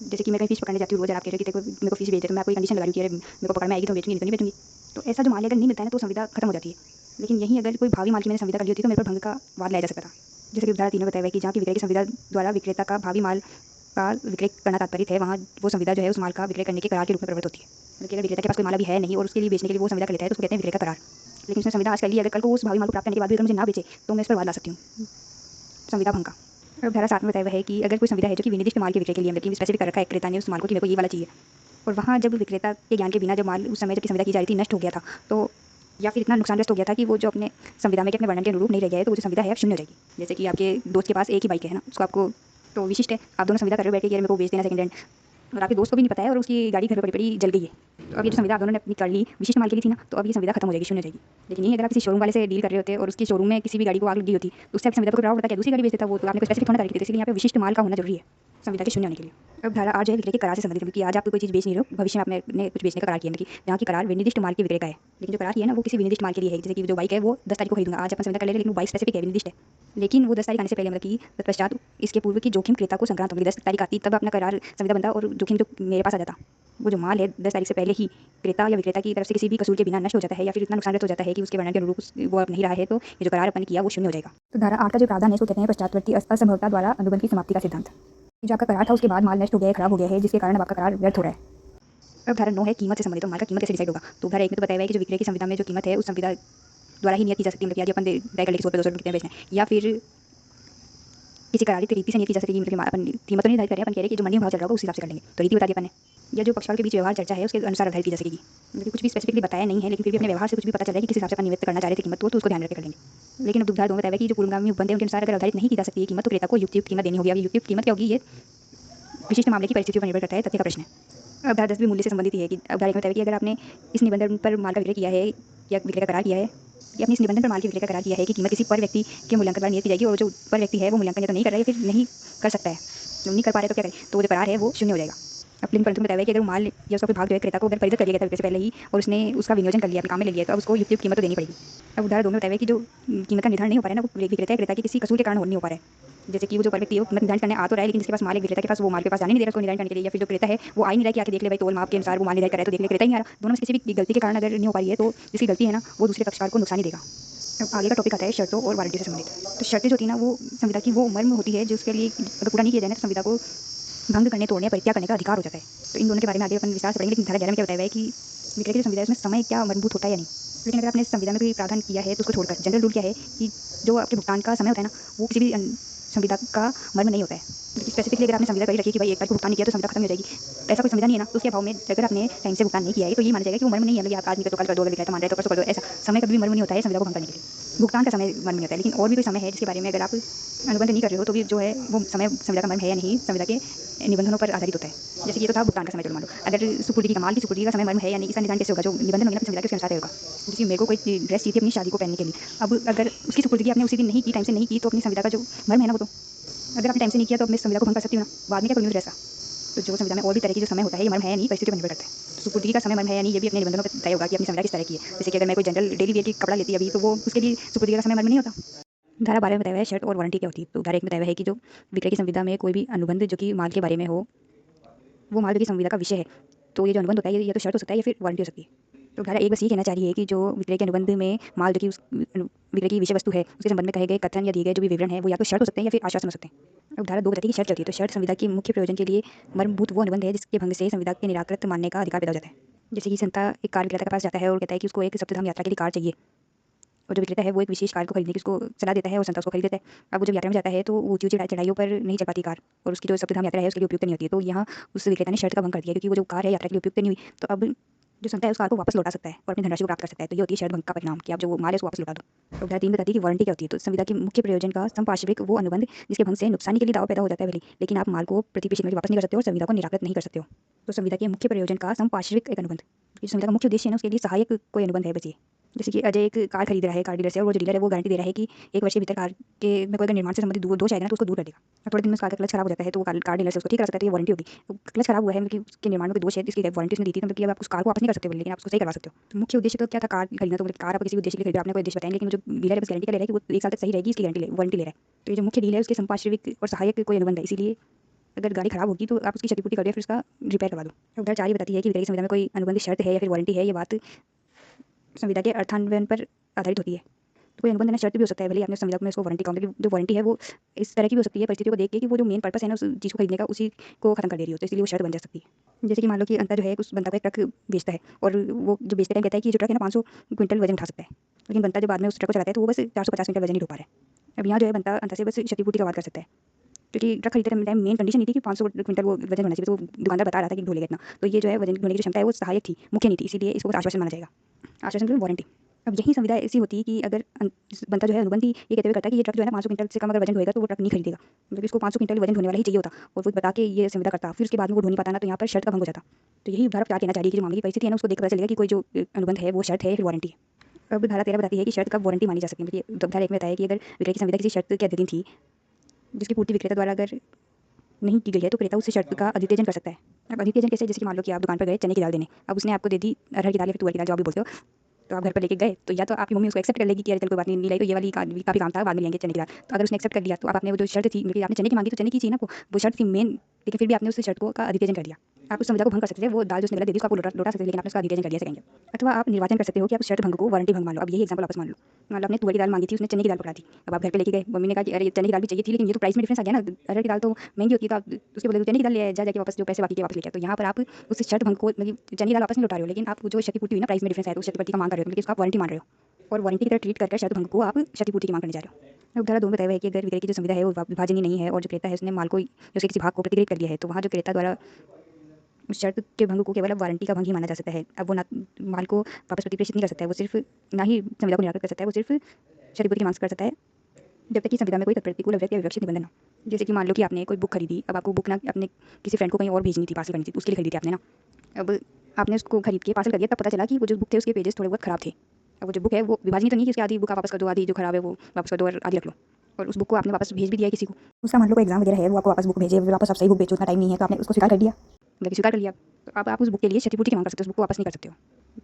जैसे कि मैं कहीं फिश पकड़ने जाती हूँ रोज, आप कह रहे हो कि देखो मेरे को फिश बेच दे, तो मैं कोई कंडीशन लगा रही हूँ कि मेरे को पकड़ में आएगी तो बेचूंगी, नहीं तो नहीं बेचूंगी। तो ऐसा जो माल अगर नहीं मिलता है ना तो संविधा खत्म हो जाती है। लेकिन यहीं अगर कोई भावी माल की मैंने संविधा कर ली होती तो मेरे पर भंग का वाद लाया जा सकता था। जैसे कि धारा 3 में बताया हुआ है कि जहाँ की विक्रय की संविधा द्वारा विक्रेता का भावी माल का विक्रय करना तात्पर्य है, वहाँ वो संविधा जो है उस माल का विक्रय करने के करार के रूप में प्रवृत्त होती है। मतलब अगर विक्रेता के पास कोई माल अभी है नहीं और उसके लिए बेचने के लिए वो संविधा कर लेता है तो उसको कहते हैं विक्रय का करार। लेकिन उसने संविधा आज कर ली, अगर कल को उस भावी माल को प्राप्त करने के बाद भी अगर मुझे ना बेचे तो मैं इस पर वाद ला सकती हूँ, संविधा भंग का। और धारा 7 में बताया हुआ है कि अगर कोई संविधा है जो कि विनिर्दिष्ट माल के विक्रय के लिए, मतलब स्पेसिफिक कर रखा है क्रेता ने उस माल को कि मेरे को ये वाला चाहिए, और वहाँ जब विक्रेता के ज्ञान के बिना जब माल उस समय जबकि संविधा की जा रही थी नष्ट हो गया था, तो या फिर इतना नुकसानग्रस्त हो गया था कि वो जो अपने संविधा में के अपने वर्णन के अनुरूप नहीं रह गया है, तो वो जो संविधा है अब शून्य हो जाएगी। जैसे कि आपके दोस्त के पास एक ही बाइक है ना, उसको आपको तो विशिष्ट है, आप दोनों संविधा कर रहे हो बैठ के मेरे को बेच देना सेकंड हैंड, और आपके दोस्त को भी नहीं पता है और उसकी गाड़ी घर पर पड़ी पड़ी जल गई है। तो अब ये जो संविधा आप दोनों ने अपनी कर ली विशिष्ट माल के लिए थी ना, तो अब ये संविधा खत्म हो जाएगी, शून्य हो जाएगी। लेकिन ये अगर आप किसी शोरूम वाले से डील कर रहे होते और उसकी शोरूम में किसी भी गाड़ी को आग लगी होती तो उससे आप संविधा को करार पड़ता, क्या दूसरी गाड़ी बेच देता, वो तो आपने कोई स्पेसिफिक थोड़ा कर, इसलिए यहाँ पे विशिष्ट माल का होना जरूरी है संविधा के शून्य होने के लिए। अब धारा 8 जो है विक्रय के करार से संबंधित, क्योंकि आज आप कोई चीज़ बेच नहीं रहे हो, भविष्य में आपने कुछ बेचने का करार किया, जहाँ की करार विनिर्दिष्ट माल के विक्रय का है, लेकिन जो करार किया है ना वो किसी विनिर्दिष्ट माल के लिए है। जैसे कि जो बाइक है वो 10 तारीख को खरीदूंगा, आज अपन संविधा कर लेंगे, लेकिन वो बाइक स्पेसिफिक है, विनिर्दिष्ट है। लेकिन वो 10 तारीख आने से पहले, मतलब कि तत्पश्चात इसके पूर्व की जोखिम क्रेता को संक्रांत होगी, 10 तारीख आती तब अपना करार संविधा बनता और जोखिम जो मेरे पास आ जाता, वो जो माल है 10 तारीख से पहले ही क्रेता या विक्रेता की तरफ से किसी भी कसूर के बिना नष्ट हो जाता है, या फिर इतना नुकसानग्रस्त हो जाता है कि उसके वर्णन के अनुरूप वो अब नहीं रहा है, तो ये जो करार अपन किया वो शून्य हो जाएगा। तो धारा 8 का जो प्रावधान है इसको कहते हैं पश्चातवर्ती असंभवता द्वारा अनुबंध की समाप्ति का सिद्धांत। जो आपका करार था उसके बाद माल नष्ट हो गया है, खराब हो गया है, जिसके कारण अब आपका करार व्यर्थ हो रहा है। अब धारा 9 है कीमत से संबंधित, तो माल का कीमत कैसे डिसाइड होगा। तो धारा 1 में तो बताया हुआ है कि जो विक्रय की संविधा में जो कीमत है उस संविधा द्वारा ही नियत की जा सकती है, मतलब कि अपन तय कर लेंगे 100 रुपये कितने बेचना है, या फिर किसी करारित रीति से नियत की जा सकती है, मतलब अपन कीमत तो नहीं निर्धारित करें, अपन कह रहे हैं कि जो मंडी में भाव चल रहा होगा उस हिसाब से कर लेंगे, तो रीति बता दी अपन ने। या जो पक्षकारों के बीच व्यवहार चर्चा है उसके अनुसार आधारित की जा सकेगी, मतलब कि कुछ भी स्पेसिफिकली बताया नहीं है, लेकिन फिर भी अपने व्यवहार से कुछ भी पता चल रहा है कि किस हिसाब से अपन नियत करना चाह रहे थे कीमत, तो उसको ध्यान रख कर लेंगे। लेकिन अब दुग्धा 2 में बताया कि जो पूर्वगामी उपबंध है उनके अनुसार अगर आधारित नहीं की जा सकती है कीमत, तो क्रेता को युक्त कीमत देनी होगी। अब युक्त कीमत क्या होगी, ये विशिष्ट मामले की परिस्थितियों पर निर्भर करता है, तथ्य का प्रश्न है। अब धारा 10 भी मूल्य से संबंधित ही है कि अब धारा 1 में बताया कि अगर आपने इस निबंधन पर माल का विक्रय किया है या विक्रय का करार किया है, या अपने इस निबंधन पर माल के विक्रय का करार किया है कि कीमत किसी पर व्यक्ति के मूल्यांकन द्वारा नियत की जाएगी, और जो पर व्यक्ति है वो मूल्यांकन या तो नहीं कर रहा है या फिर नहीं कर सकता है, जो नहीं कर पा रहे तो क्या करें, तो वो जो करार है वो शून्य हो जाएगा। अब लेकिन परंतु बताया है कि अगर माल या उसका कोई भाग जो है क्रेता को अगर परिचित कर लिया गया था विक्रय से पहले ही और उसने उसका विनियोजन कर लिया, अपने काम में ले लिया, तो अब उसको युक्त कीमत तो देनी पड़ेगी। अब उदाहरण 2 में बताया है कि जो कीमत का निर्धारण नहीं हो पा रहा है ना, वो विक्रेता क्रेता के किसी कसूर के कारण नहीं हो पा रहा है। जैसे कि वो जो पर व्यक्ति है वो कीमत निर्धारण करने आ तो रहा है, लेकिन जिसके पास माल है विक्रेता के पास वो माल के पास जाने नहीं दे रहा उसको निर्धारण करने के लिए, या फिर जो क्रेता है वो आ ही नहीं रहा कि आके देख ले भाई तोल माप के अनुसार वो माल निर्धारण कर रहा है, तो देख ले क्रेता ही नहीं आ रहा। दोनों में से किसी भी गलती के कारण अगर नहीं हो पा रही है तो जिसकी गलती है ना वो दूसरे पक्षकार को नुकसान ही देगा। अब आगे का टॉपिक आता है शर्तों और वारंटी से संबंधित। तो शर्तें जो होती है ना वो संविधा की वो मर्म होती है जिसके लिए अगर पूरा नहीं किया जाए ना तो संविधा को भंग करने, तोड़ने, परित्याग करने का अधिकार हो जाता है। तो इन दोनों के बारे में आगे अपन विस्तार से पढ़ेंगे, लेकिन धारा 11 में क्या बताया हुआ है कि विक्रय की जो संविधा है उसमें समय क्या मर्मभूत होता है या नहीं। लेकिन अगर आपने संविधा में कोई प्रावधान किया है तो उसको छोड़कर जनरल रूल क्या है कि जो आपके भुगतान का समय होता है ना वो किसी भी संविधा का मर्म नहीं होता है। स्पेसिफिकली अगर आपने संविधा कही रखी कि भाई एक बार को भुगतान नहीं किया तो संविधा खत्म हो जाएगी, ऐसा कोई संविधा नहीं है ना, तो उसके अभाव में अगर आपने टाइम से भुगतान नहीं किया है तो ये माना जाएगा कि वो मर्म नहीं है, मतलब आप आज नहीं कर तो कल कर दो, अगर विक्रेता मान रहे तो परसों कर दो, ऐसा समय कभी भी मर्म नहीं होता है संविधा को भंग करने के लिए। भुगतान का समय मर्म नहीं होता है, लेकिन और भी कोई समय है जिसके बारे में अगर आप अनुबंध नहीं कर रहे हो तो भी जो है वो समय संविधा का मर्म है या नहीं संविधा के निबंधनों पर आधारित होता है। जैसे कि ये तो था भुगतान का समय, चलो मान लो अगर सुपुर्दगी का माल की सुपुर्दगी का समय मर्म है या नहीं इसका निदान कैसे होगा, जो निबंधन होंगे ना संविधा के उसके अनुसार होगा। जैसे मेरे को कोई ड्रेस चाहिए थी अपनी शादी को पहनने के लिए, अब अगर उसकी सुपुर्दगी आपने उसी दिन नहीं की, टाइम से नहीं की, तो अपनी संविधा का जो मर्म है ना वो तो अगर आपने टाइम से नहीं किया तो अपनी संविधा को भंग कर सकती हो ना, बाद में क्या करूँगी ड्रेस का। तो जो संविधा में और भी तरह की जो समय होता है ये मर्म है या नहीं परिस्थिति पर निर्भर करता है। सुपुर्दगी का समय मर्म है या नहीं, ये भी अपने निबंधनों पर तय होगा कि अपनी संविदा किस तरह की है। जैसे कि अगर मैं कोई जनरल डेली वेयर की कपड़ा लेती है अभी, तो वो उसके लिए सुपुर्दगी का समय मर्म नहीं होता। धारा 12 में बताया हुआ है शर्त और वारंटी क्या होती है। तो धारा 1 में बताया हुआ है कि जो विक्रय की संविदा में कोई भी अनुबंध जो कि माल के बारे में हो, वो माल जो कि संविदा का विषय है, तो ये जो अनुबंध होता है ये या तो शर्त हो सकता है या फिर वारंटी हो सकती है। तो धारा 1 बस ये कहना चाह रही है कि जो विक्रय के अनुबंध में माल जो कि उस विक्रय की विषय वस्तु है, उसके संबंध में कहे गए कथन या दिए गए जो भी विवरण है, वो या तो शर्त हो सकते हैं या फिर आश्वासन हो सकते हैं। अब धारा 2 बताती है कि शर्त क्या होती है। तो शर्त संविदा के मुख्य प्रयोजन के लिए मर्मभूत वो अनुबंध है जिसके भंग से संविदा के निराकृत मानने का अधिकार पैदा हो जाता है। जैसे कि संता एक कार विक्रेता के पास जाता है और कहता है कि उसको एक सप्ताह यात्रा के लिए कार चाहिए, और जो विक्रेता है वो एक विशेष कार को खरीदने की उसको सलाह देता है और संता उसको खरीद लेता है। अब वो जब यात्रा में जाता है तो ऊँची ऊँची चढ़ाइयों पर नहीं चल पाती कार, और उसकी जो सप्तधाम यात्रा है उसके लिए उपयुक्त नहीं होती है। तो यहाँ उस विक्रेता ने शर्त का भंग कर दिया, क्योंकि वो जो कार है यात्रा के लिए उपयुक्त नहीं हुई। तो अब जो संता है उस कार को वापस लौटा सकता है और अपनी धनराशि को प्राप्त कर सकता है। तो ये होती है शर्त भंग का परिणाम, कि आप जो वो माल है उसको वापस लौटा दो। तो धारा 3 बताती है कि वारंटी क्या होती है। तो संविदा के मुख्य प्रयोजन का संपार्श्विक वो अनुबंध जिसके भंग से नुकसानी के लिए दावा पैदा हो जाता है भले, लेकिन आप माल को प्रतिपेशी में वापस नहीं कर सकते हो और संविदा को निराकृत नहीं कर सकते हो। तो संविदा के मुख्य प्रयोजन का संपार्श्विक एक अनुबंध, जो संविदा का मुख्य उद्देश्य है ना, उसके लिए सहायक कोई अनुबंध है बस ये। जैसे कि अजय एक कार खरीद रहा है कार डीलर से, और वो जो डीलर है वो गारंटी दे रहा है कि 1 वर्ष के भीतर कार के में कोई अगर निर्माण से संबंधित दोष आएगा ना तो उसको दूर कर देगा। और थोड़े दिन में उसका क्लच खराब हो जाता है, तो वो कार डीलर से उसको ठीक करा सकता है, तो ये वारंटी होगी। तो क्लच खराब हुआ है, मतलब कि उसके निर्माण में कोई दोष है, इसकी वारंटी उसने दी थी, मतलब कि अब आप उस कार को वापस नहीं कर सकते, लेकिन आप उसको सही करवा सकते हो। तो मुख्य उद्देश्य तो क्या था, कार खरीदना। तो कार आप किसी उद्देश्य के लिए खरीदो, आपने कोई उद्देश्य बताया, लेकिन जो डीलर है बस गारंटी का ले रहा है कि वो 1 साल तक सही रहेगी, इसकी वारंटी ले रहा है। तो ये जो मुख्य डील है उसके संपार्श्विक और सहायक कोई अनुबंध है, इसीलिए अगर गाड़ी खराब होगी तो आप उसकी क्षतिपूर्ति कर दो, फिर उसका रिपेयर करवा दो। उधर 4 ये बताती है कि विक्रय की संविदा में कोई अनुबंध शर्त है या फिर वारंटी है, ये बात संविदा के अर्थान्वयन पर आधारित होती है। तो कोई अनुबंध है ना शर्त भी हो सकता है, भले ही आपने संविदा में उसको वारंटी कहूँ, लेकिन जो वारंटी है वो इस तरह की भी हो सकती है परिस्थितियों को देख के कि वो जो मेन पर्पस है ना उस चीज़ को खरीदने का, उसी को खत्म कर दे रही हो, तो इसलिए वो शर्त बन जा सकती है। जैसे कि मान लो कि अंता जो है उस बंदा को एक ट्रक बेचता है, और वो जो बेचते टाइम कहता है कि जो ट्रक है ना 500 क्विंटल वजन उठा सकता है, लेकिन बंता जो बाद में उस ट्रक को चलाता है तो वो बस 450 क्विंटल वजन ही उठा पा रहा है। अब यहाँ जो है बंता अंता से बस क्षतिपूर्ति का वाद कर सकता है, क्योंकि ट्रक खरीदते टाइम मेन कंडीशन नहीं थी कि 500 क्विंटल वो वजन होना चाहिए, तो वो दुकानदार बता रहा था कि ढोलेगा इतना, तो ये जो है वजन ढोने की जो क्षमता है वो सहायक थी, मुख्य नहीं थी, इसीलिए इसको आश्वासन माना जाएगा। आश्वासन की वारंटी। अब यही संविदा ऐसी होती है कि अगर बनता जो है अनुबंधी ये कहते हुए करता है कि ये ट्रक जो है ना 500 क्विंटल से कम अगर वजन ढोएगा तो वो ट्रक नहीं खरीदेगा, मतलब इसको 500 क्विंटल वजन ढोने वाला ही चाहिए होता, और वो बता के ये संविदा करता, फिर उसके बाद में वो ढो नहीं पाता ना, तो यहाँ पर शर्त का भंग हो जाता। तो यही धारा 4 कहना चाह रही है कि जो मामले की परिस्थिति है ना उसको देख पता चलेगा कि कोई जो अनुबंध है वो शर्त है या फिर वारंटी है। अब धारा 13 बताती है कि शर्त कब वारंटी मानी जा सकती है। मतलब धारा 1 में बताया कि अगर विक्रय की संविदा किसी शर्त के अधीन थी जिसकी पूर्ति विक्रेता द्वारा अगर नहीं की गई है, तो क्रेता उस शर्त का अधित्यजन कर सकता है। अब अधित्यजन कैसे, जैसे कि मान लो कि आप दुकान पर गए चने की दाल देने, अब उसने आपको दे दी अरहर की दाल या फिर तुअर की दाल जो आप भी बोलते हो, तो आप घर पर लेके गए, तो या तो आपकी मम्मी उसको एक्सेप्ट कर लेगी कि अरे चल कोई बात नहीं लाई, तो ये वाली काफ़ी काम था, बाद में लेंगे चने की दाल। तो अगर उसने एक्सेप्ट कर लिया तो आप आपने वो जो शर्त थी, क्योंकि आपने चने की मांगी तो चने की चाहिए ना आपको, वो शर्त थी मेन, लेकिन फिर भी आपने उस शर्त को का अधित्यजन कर दिया। आप उस संविदा को भंग कर सकते थे, वो दाल जो उसने गलत दे दी उसको आप लौटा सकते थे, लेकिन आपने उसका अधित्यजन कर दिया कहेंगे। अथवा आप निर्वाचन कर सकते हो कि आप उस शर्त भंग को वारंटी भंग मान लो। अब यही एग्जाम्पल वापस मान लो आपने तुअर की दाल मांगी थी, उसने चने की दाल पकड़ा दी, अब आप घर पे लेके गए, मम्मी ने कहा कि अरे चने की दाल भी चाहिए थी, लेकिन ये तो प्राइस में डिफरेंस आ गया ना, अरहर की दाल तो महंगी होती है, तो आप उसके बदले चने की दाल ले आए, जाके वापस जो पैसे बाकी के वापस लेके आए। तो यहाँ पर आप उस शर्त भंग को, मतलब चने की दाल वापस नहीं लौटा रहे हो, लेकिन आप जो क्षतिपूर्ति हुई ना प्राइस में डिफरेंस है तो उस क्षतिपूर्ति का मांग कर रहे हो, लेकिन उसको आप वारंटी मान रहे हो, और वारंटी की तरह ट्रीट करके शर्त भंग को आप क्षतिपूर्ति की मांग करने जा रहे हो। अब धारा 2 में बताया हुआ है कि अगर विक्रय की जो संविदा है वो विभाजनीय नहीं है और जो क्रेता है उसने माल को उसके किसी भाग को प्रतिग्रहित कर लिया है, तो वहाँ जो क्रेता द्वारा उस शर्त के भंग को केवल वारंटी का भंग ही माना जा सकता है। अब वो ना माल को वापस प्रतिप्रेषित नहीं कर सकता है, वो सिर्फ ना ही संविदा को निराकृत कर सकता है, वो सिर्फ क्षतिपूर्ति की मांग कर सकता है जब तक कि संविदा में कोई प्रतिकूल अभिव्यक्ति या विवक्षित निबंधन हो। जैसे कि मान लो कि आपने कोई बुक खरीदी, अब आपको बुक ना अपने किसी फ्रेंड को कहीं और भेजनी थी, पार्सल करनी थी, उसके लिए खरीदी थी आपने ना। अब आपने उसको खरीद के पार्सल कर दिया, तब पता चला कि वो जो बुक थे उसके पेजेस थोड़े बहुत खराब थे। अब वो जो बुक है वो विभाजनीय तो नहीं है कि उसकी आधी बुक आप वापस कर दो, आधी जो खराब है वो वापस कर दो और आधी रख लो, और उस बुक को आपने वापस भेज भी दिया है किसी को। उसका मान लो कोई एग्जाम वगैरह है, वो आपको वापस बुक भेजे, वापस आप सही बुक बेचो, उतना टाइम नहीं है, तो आपने उसको स्वीकार कर दिया, मतलब स्वीकार कर लिया, तो अब आप उस बुक के लिए क्षतिपूर्ति की मांग कर सकते हो, उस बुक को वापस नहीं कर सकते हो।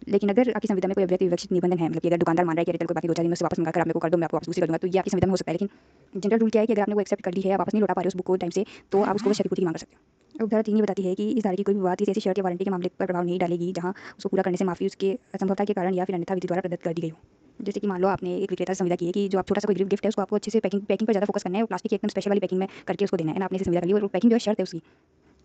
लेकिन अगर आपकी संविदा में कोई अव्यक्त विवक्षित निबंधन है, मतलब कि अगर दुकानदार मान रहा है कि अरे चल कोई बाकी 2-4 दिन में उससे वापस मंगा कर आप मेरे को कर दो, मैं आपको वापस उसी कर दूंगा, तो ये आपकी संविदा में हो सकता है। लेकिन जनरल रूल क्या है कि अगर आपने वो एक्सेप्ट कर ली है, आप वापस नहीं लौटा पा रहे हो उस बुक को टाइम से, तो आप उसको क्षतिपूर्ति की मांग कर सकते हो। अब धारा 3 ये बताती है कि इस धारा की कोई भी बात किसी ऐसी शर्त या वारंटी के मामले पर प्रभाव नहीं डालेगी जहां उसको पूरा करने से माफी उसके असंभवता के कारण या फिर अन्यथा विधि द्वारा प्रदत्त कर दी गई हो। जैसे कि मान लो आपने एक विक्रेता से संविदा की है कि जो आप छोटा सा कोई गिफ्ट है उसको आपको अच्छे से पैकिंग पर ज़्यादा फोकस करना है और प्लास्टिक की एकदम स्पेशल वाली पैकिंग में करके उसको देना है ना, आपने इसे संविदा कर ली और पैकिंग जो है शर्त है उसकी,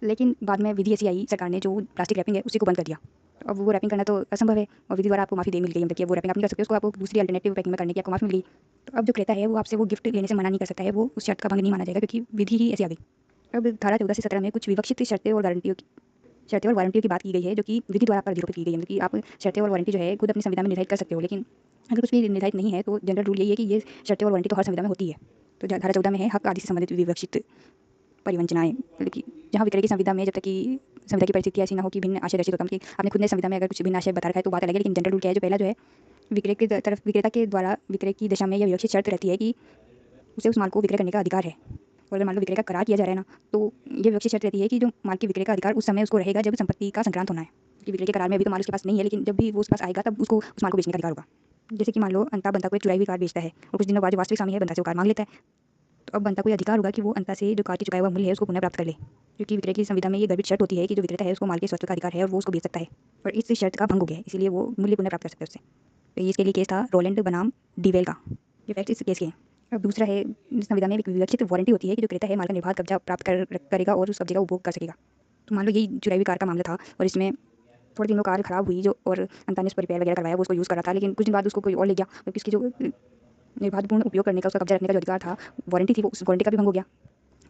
लेकिन बाद में विधि ऐसी आई सरकार ने जो प्लास्टिक रैपिंग है उसी को बंद कर दिया। तो अब वो रैपिंग करना तो असंभव है और विधि द्वारा आपको माफी दे मिल गई, मतलब कि वो रैपिंग आप नहीं कर सकते, उसको आपको दूसरी अल्टरनेटिव पैकिंग में करने की आपको माफी मिल गई। तो अब जो क्रेता है वो आपसे वो गिफ्ट लेने से मना नहीं कर सकता है, वो उस शर्त का भंग नहीं माना जाएगा क्योंकि विधि ही ऐसी आ गई। अब धारा 14 से 17 में कुछ विवक्षित शर्तें और वारंटियों की बात की गई है जो कि विधि द्वारा पर निरूपित की गई है, मतलब कि आप शर्तें और वारंटी जो है खुद अपनी संविधा में निर्धारित कर सकते हो, लेकिन अगर कुछ भी निर्धारित नहीं है तो जनरल रूल यही है कि ये शर्तें और वारंटी तो हर संविधा में होती है। तो धारा 14 में है हक आदि से संबंधित विवक्षित परिवंचनाएं, मतलब कि जहाँ विक्रय की संविदा में जब तक कि संविदा की परिस्थिति ऐसी ना हो कि भिन्न आशय रचित होता, मतलब कि आपने खुद ने संविदा में अगर कुछ भिन्न आशय बता रखा है तो बात अलग है, लेकिन जनरल रूल क्या है, जो पहला जो है विक्रय की तरफ विक्रेता के द्वारा विक्रय की दशा में यह विवक्षित शर्त रहती है कि उसे उस माल को विक्रय करने का अधिकार है, और अगर मान लो विक्रय का करार किया जा रहा है ना, तो ये विवक्षित शर्त रहती है कि जो माल के विक्रय का अधिकार उस समय उसको रहेगा जब संपत्ति का संक्रांत होना है। कि विक्रय के करार में अभी तो माल उसके पास नहीं है, लेकिन जब भी वो उसके पास आएगा तब उसको उस माल को बेचने का अधिकार होगा। जैसे कि मान लो अंता बंता को एक चुराई हुई कार बेचता है और कुछ दिनों बाद जो वास्तविक स्वामी है बंता से वो कार मांग लेता है, तो अब बंता को ये अधिकार होगा कि वो अंता से जो कार की चुकाया हुआ मूल्य है उसको पुनः प्राप्त कर ले, क्योंकि विक्रय की संविधा में ये गर्भित शर्त होती है कि जो विक्रेता है उसको माल के स्वत्व का अधिकार है और वो उसको बेच सकता है, और इस शर्त का भंग हो गया है, इसलिए वो मूल्य पुनः प्राप्त कर सकता है उससे। तो इसके लिए केस था रोलैंड बनाम डीवेल का। ये फैक्ट इस केस के हैं। अब दूसरा है, संविधा में एक विवक्षित वारंटी होती है कि जो क्रेता है माल का निर्बाध कब्जा प्राप्त करेगा और उस कब्जे का उपभोग कर सकेगा। तो मान लो यही चुराई हुई कार का मामला था और इसमें थोड़े दिनों कार खराब हुई जो, और अंता ने उस पर रिपेयर वगैरह करवाया, वो उसको यूज़ कर रहा था, लेकिन कुछ दिन बाद उसको कोई और ले गया, क्योंकि इसकी जो निर्बाधपूर्ण उपयोग करने का, उसका कब्जा रखने का जो अधिकार था, वारंटी थी, वो उस वारंटी का भी भंग हो गया।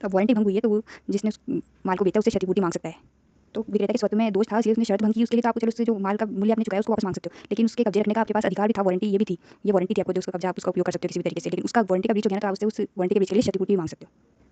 तो अब वारंटी भंग हुई है तो वो जिसने उस माल को बेचा उससे क्षतिपूर्ति मांग सकता है। तो विक्रेता के स्वत्व में दोष था, इसलिए उसने शर्त भंग की, उसके लिए तो आप चलो उससे जो माल का मूल्य आपने चुकाया उसको वापस मांग सकते हो, लेकिन उसके कब्जे रखने का आपके पास अधिकार भी था, वारंटी ये भी थी, ये वारंटी थी आपको, जो उसका कब्जा आप उसका उपयोग कर सकते हो किसी भी तरीके से, लेकिन उसका वारंटी का ब्रीच हो गया ना, तो आप उससे उस वारंटी के ब्रीच के लिए क्षतिपूर्ति भी मांग सकते हो।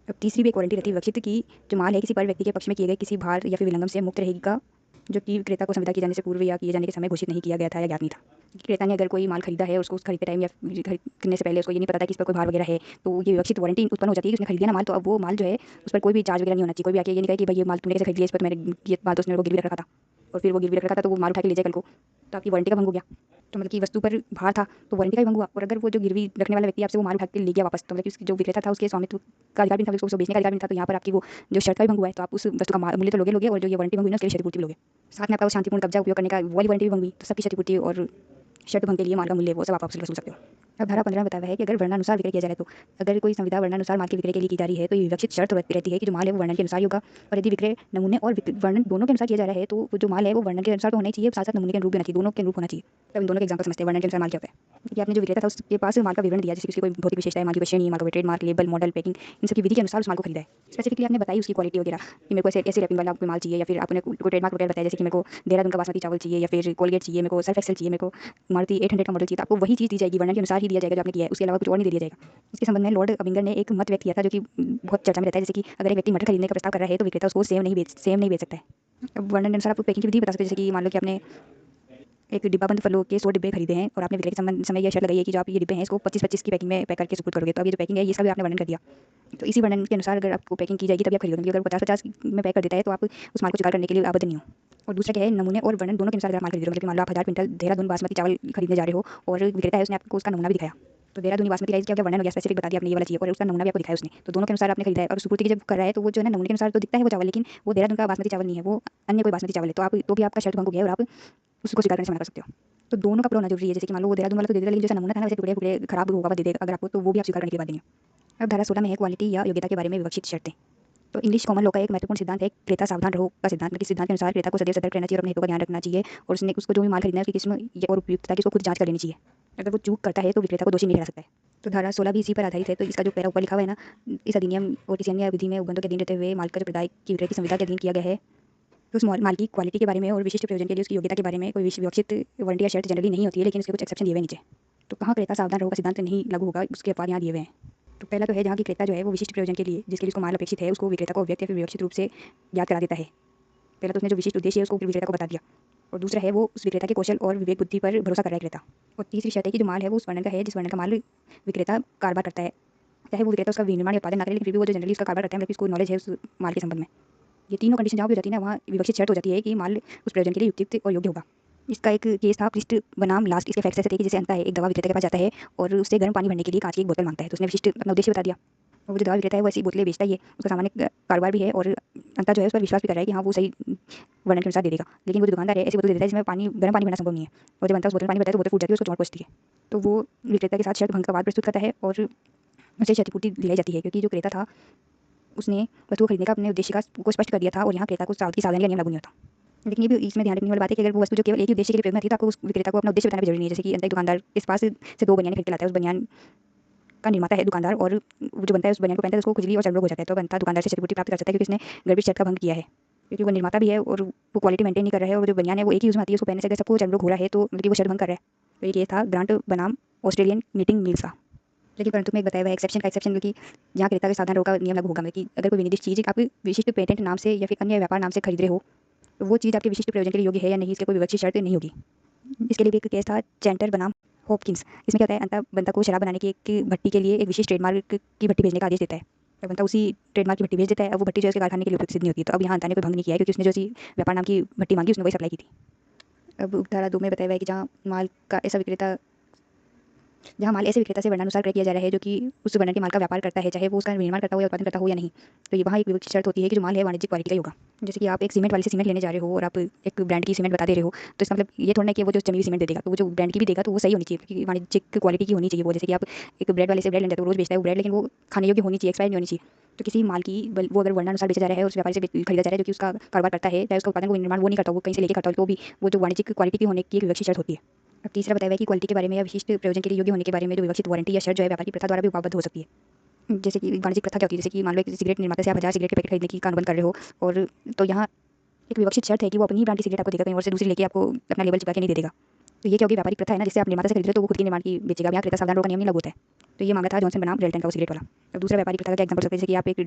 अब तीसरी भी एक वारंटी रहती है विवक्षित की जो माल है किसी पर व्यक्ति के पक्ष में किए गए किसी भार या फिर विलंघन से मुक्त रहेगा, जो कि विक्रेता को संविदा किए जाने से पूर्व या किए जाने के समय घोषित नहीं किया गया था या ज्ञात नहीं था। क्रेता ने अगर कोई माल खरीदा है, उसको खरीदते टाइम या खरीदने से पहले उसको ये नहीं पता था कि इस पर कोई भार वगैरह है, तो ये विवक्षित वारंटी उत्पन्न हो जाती है कि उसने खरीद लिया ना माल, तो अब वो माल जो है उस पर कोई भी चार्ज वगैरह नहीं होना चाहिए। कोई भी आके ये नहीं कहे कि भाई ये माल तूने कैसे खरीद लिया, इस पर तो मैंने ये माल तो उसने वो गिरवी रख रखा था, और फिर वो गिरवी रख रखा था तो वो माल उठा के ले जाए कल को, तो आपकी वारंटी का भंग हो गया। तो मतलब कि वस्तु पर भार था तो वारंटी का भी भंग हुआ, और अगर वो जो गिरवी रखने वाला व्यक्ति आपसे वो माल उठा के ले गया वापस, तो मतलब कि उसकी जो विक्रेता था उसके स्वामित्व का अधिकार भी था, उसको बेचने का अधिकार भी था, तो यहाँ पर आपकी वो जो शर्त का भी भंग हुआ है, तो आप उस वस्तु का मूल्य तो लोगे और जो ये वारंटी भंग हुई ना उसके लिए क्षतिपूर्ति भी लोगे। साथ में आपका शांतिपूर्ण कब्जा उपयोग करने का वाली वारंटी भी भंग हुई, तो सबकी क्षतिपूर्ति और शर्त भंग के लिए माल का मूल्य वो सब आप आपसे वसूल सकते हो। अब धारा 15 में बताया है कि अगर वर्णानुसार विक्रय किया जा रहा है, तो अगर कोई संविदा वर्णानुसार माल के विक्रय के लिए की जा रही है तो ये विवक्षित शर्त रहती है कि जो माल है वो वर्णन के अनुसार ही होगा, और यदि विक्रय नमूने और वर्णन दोनों के अनुसार किया जा रहा है तो जो माल है वो वर्णन के अनुसार तो होना ही चाहिए, साथ साथ नमूने के अनुरूप भी होना चाहिए, दोनों के अनुरूप होना चाहिए। तब इन दोनों के एग्जांपल समझते हैं वर्णन के अनुसार माल क्या होता है कि आपने जो विक्रेता था उसके पास माल का विवरण दिया, जैसे उसकी कोई भौतिक विशेषता है, माल की श्रेणी, माल का ट्रेडमार्क, लेबल, मॉडल, पैकिंग, इन सब की विधि के अनुसार उस माल को खरीदा है। स्पेसिफिकली आपने बताई उसकी क्वालिटी वगैरह कि मेरे को ऐसे रैपिंग वाला कोई माल चाहिए, या फिर आपने कोई ट्रेडमार्क वगैरह बताया, जैसे कि मेरे को देहरादून का बासमती चावल चाहिए, या फिर कोलगेट चाहिए, मेरे को सर्फ एक्सेल चाहिए, मेरे को मारुति 800 का मॉडल चाहिए, तो आपको वही चीज़ दी जाएगी, वर्णन के अनुसार ही दिया जाएगा जो आपने किया है, उसके अलावा कुछ और नहीं दिया जाएगा। इसके संबंध में लॉर्ड अबिंगर ने एक मत व्यक्त किया था जो कि बहुत चर्चा में रहता है, जैसे कि अगर एक व्यक्ति मटर खरीदने का प्रस्ताव कर रहा है तो विक्रेता उसको सेम नहीं बेच सकता है। अब वर्णन के अनुसार आपको पैकिंग की विधि बता सकते हैं, जैसे कि मान लो कि आपने एक डिब्बाबंद फलों के 100 डिब्बे खरीदे हैं और आपने विक्रय के संबंध समय यह शर्त लगाई है कि जो आप ये डिब्बे हैं इसको 25-25 की पैकिंग में पैक करके सुपुर्द करोगे, तो अब ये जो पैकिंग है इसका भी आपने वर्णन कर दिया। तो इसी वर्णन के अनुसार अगर आपको पैकिंग की जाएगी तभी आप खरीदोगे, अगर 50-50 में पैक कर देता है तो आप उस माल को स्वीकार करने के लिए आबद्ध नहीं हो। और दूसरा क्या है, नमूने और वर्णन दोनों के अनुसार अगर आप माल खरीद रहे हो, मतलब कि मान लो आप 1000 क्विंटल देहरादून बासमती चावल खरीदने जा रहे हो और विक्रेता है उसने आपको उसका नमूना भी दिखाया, तो देहरादूनी बासमती राइस क्या वर्णन हो गया, स्पेसिफिक बता दिया आपने ये वाला चाहिए और उसका नमूना भी आपको दिखाया उसने, तो दोनों के अनुसार आपने खरीदा है। और सुपुर्द की जब कर रहा है तो वो जो है ना नमूने के अनुसार तो दिखता है वो चावल, लेकिन वो देहरादून का बासमती चावल नहीं है, वो अन्य कोई बासमती चावल है, तो आप तो भी आपका शर्त भंग हो गया और आप उसको स्वीकार करने से मना कर सकते हो। तो दोनों का पूरा होना जरूरी है, जैसे कि मान लो वो देहरादून वाला तो दे देगा, लेकिन जैसा नमूना था ना वैसे टुकड़े टुकड़े खराब होगा दे देगा अगर आपको, तो वो भी आप स्वीकार करने के बाद देंगे। अब धारा 16 में है क्वालिटी या योग्यता के बारे में विवक्षित शर्तें। तो इंग्लिश कॉमन लॉ का एक महत्वपूर्ण सिद्धांत है क्रेता सावधान रहो का सिद्धांत, कि सिद्धांत के अनुसार क्रेता को सदैव सतर्क रहना चाहिए और अपने हितों का ध्यान रखना चाहिए, और उसने उसको जो भी माल खरीदना है उसकी किस्म और उपयुक्तता की उसको खुद जांच कर लेनी चाहिए। अगर वो चूक करता है तो विक्रेता को दोषी नहीं ठहरा सकता है। तो धारा 16 भी इसी पर आधारित है। तो इसका जो पैरा ऊपर लिखा हुआ है ना, इस अधिनियम और किसी अन्य विधि में उपबंधों के अधीन रहते हुए माल का जो प्रदाय की विक्रय की संविदा के अधीन किया गया है, तो उस माल की क्वालिटी के बारे में और विशिष्ट प्रयोजन के लिए उसकी योग्यता के बारे में कोई विवक्षित वारंटी या शर्त जनरली नहीं होती है, लेकिन उसके कुछ एक्सेप्शन दिए हुए नीचे। तो कहाँ क्रेता सावधान रहो का सिद्धांत नहीं लागू होगा, उसके अपवाद यहाँ दिए हुए हैं। तो पहला तो है जहाँ की क्रेता जो है वो विशिष्ट प्रयोजन के लिए जिसके लिए उसको माल अपेक्षित है उसको विक्रेता को अव्यक्त या फिर विवक्षित रूप से ज्ञात करा देता है। पहला तो उसने जो विशिष्ट उद्देश्य है उसको विक्रेता को बता दिया, और दूसरा है वो उस विक्रेता के कौशल और विवेक बुद्धि पर भरोसा कर रहा है क्रेता। और तीसरी शर्त है कि जो माल है वो उस वर्णन का है जिस वर्णन का माल विक्रेता कारोबार करता है, चाहे वो विक्रेता उसका विनिर्माण या उत्पादन ना करे, लेकिन फिर भी वो जो जनरली उसका कारोबार करता है, मतलब उसको नॉलेज है उस माल के संबंध में। ये तीनों कंडीशन जहाँ भी हो जाती है ना वहाँ विवक्षित शर्त हो जाती है कि माल उस प्रयोजन के लिए युक्त और योग्य होगा। इसका एक केस था पृष्ठ बनाम लास्ट। इसके फैक्ट्स ऐसे थे कि जैसे अंता है एक दवा विक्रेता के पास जाता है और उससे गर्म पानी भरने के लिए कांच की एक बोतल मांगता है, तो उसने विशिष्ट अपना उद्देश्य बता दिया। और वो जो दवा विक्रेता है वो ऐसी बोतलें बेचता ही है, उसका सामान्य कारोबार भी है, और अंता जो है उस पर विश्वास भी कर रहा है कि हाँ वो सही वर्णन के अनुसार दे देगा। लेकिन वो जो दुकानदार है ऐसी बोतल दे देता है जिसमें गर्म पानी भरना संभव नहीं है, और जब अंता उस बोतल में पानी भरता है तो बोतल फूट जाती है, उसको चोट पहुंचती है। तो वो विक्रेता के साथ शर्त भंग का वाद प्रस्तुत करता है और उसे क्षतिपूर्ति दिलाई जाती है, क्योंकि जो क्रेता था उसने वस्तु खरीदने का अपने उद्देश्य को स्पष्ट कर दिया था, और यहाँ क्रेता को सावधानी का नियम लागू नहीं होता। लेकिन ये भी इसमें ध्यान रखने वाली बात है कि अगर वो वस्तु जो केवल एक ही उद्देश्य के लिए प्रयोग में थी तो आपको उस विक्रेता को अपना उद्देश्य बताना भी जरूरी नहीं है। जैसे कि अंत दुकानदार के पास से 2 बनियान खरीद के लाता है, उस बनियान का निर्माता है दुकानदार, और वो जो बनता है उस बनियान को पहनता है उसको खुजली और चर्म रोग हो जाता है, तो बनता दुकानदार से क्षतिपूर्ति प्राप्त कर सकता है क्योंकि इसने गर्भित शर्त का भंग किया है, क्योंकि वो निर्माता भी है और वो क्वालिटी मेंटेन नहीं कर रहा है, और जो बनियान है वो एक ही यूज में आती है, उसको पहनने से अगर सबको चर्म रोग हो रहा है तो मतलब वो शर्त भंग कर रहा है। तो ये केस था ग्रांट बनाम ऑस्ट्रेलियन मीटिंग मिल्स का। लेकिन परंतु में एक बताया हुआ एक्सेप्शन कि जहाँ क्रेता के सावधान रोग का नियम लागू होगा, कि अगर कोई विनिर्दिष्ट चीज़ आप विशिष्ट पेटेंट नाम से या फिर अन्य व्यापार नाम से खरीद रहे हो तो वो चीज़ आपके विशिष्ट प्रयोजन के लिए योग्य है या नहीं, इसके कोई विवक्षित शर्त नहीं होगी। इसके लिए भी एक केस था चैंटर बनाम हॉपकिंस। इसमें क्या होता है, अंता बनता को शराब बनाने की एक भट्टी के लिए एक विशिष्ट ट्रेडमार्क की भट्टी भेजने का आदेश देता है, और बनता उसी ट्रेडमार्क की भट्टी भेज देता है। अब वो भट्टी जो है उसके कारखाने के लिए उपयुक्त सिद्ध नहीं होती, तो अब यहाँ अंता ने कोई भंग नहीं किया है क्योंकि उसने जो सी व्यापार नाम की भट्टी मांगी उसने वही सप्लाई की थी। अब धारा 2 में बताया हुआ है कि जहाँ माल ऐसे विक्रेता से वर्णानुसार क्रय किया जा रहा है जो कि उस वर्णन के माल का व्यापार करता है, चाहे वो उसका निर्माण करता हो या उत्पादन करता हो या नहीं, तो ये वहाँ एक विवक्षित शर्त होती है कि जो माल है वाणिज्यिक क्वालिटी का ही होगा। जैसे कि आप एक सीमेंट वाले से सीमेंट लेने जा रहे हो और आप एक ब्रांड की सीमेंट बता दे रहे हो, तो इसका मतलब ये थोड़ा ना कि वो जो जमी हुई सीमेंट दे देगा, तो वो जो ब्रांड की भी देगा तो वो सही होनी चाहिए, क्योंकि वाणिज्यिक क्वालिटी की होनी चाहिए वो। जैसे कि आप एक ब्रेड वाले से ब्रेड लेने जाते हो, रोज बेचता है वो ब्रेड, लेकिन वो खाने योग्य होनी चाहिए, एक्सपायर नहीं होनी चाहिए। तो किसी माल की वो अगर वर्णानुसार बेचा जा रहा है, उस व्यापारी से खरीदा जा रहा है जो कि उसका कारोबार करता है, चाहे उसका उत्पादन, वो निर्माण वो नहीं करता, वो कहीं से लेके करता हो, तो भी वो जो वाणिज्यिक क्वालिटी की होने की एक विवक्षित शर्त होती है। अब तीसरा बताया हुआ है कि क्वालिटी के बारे में या विशिष्ट प्रयोजन के लिए योग्य होने के बारे में जो विवक्षित वारंटी या शर्त जो है व्यापार की प्रथा द्वारा भी उपलब्ध हो सकती है। जैसे कि वाणिज्यिक प्रथा क्या होती है, जैसे कि मान लो एक सिगरेट निर्माता से आप 1000 सिगरेट के पैकेट खरीदने की का अनुबंध कर रहे हो, और तो यहाँ एक विवक्षित शर्त है कि वो अपनी ब्रांड की सिगरेट आपको देगा, कहीं और से दूसरी लेके आपको अपना लेबल चिपका के नहीं दे देगा। तो ये क्या होगी, व्यापारिक प्रथा है ना, जिससे आप निर्माता से खरीद रहे हो तो वो खुद के निर्माण की बेचेगा। अब यहाँ क्रेता सावधान रोग का नियम नहीं लागू होता है। तो ये मामला था जॉनसन बनाम रेल्टन का, वो सिगरेट वाला। अब दूसरा व्यापारिक प्रथा का क्या एग्जांपल सकते हैं, जैसे कि आप एक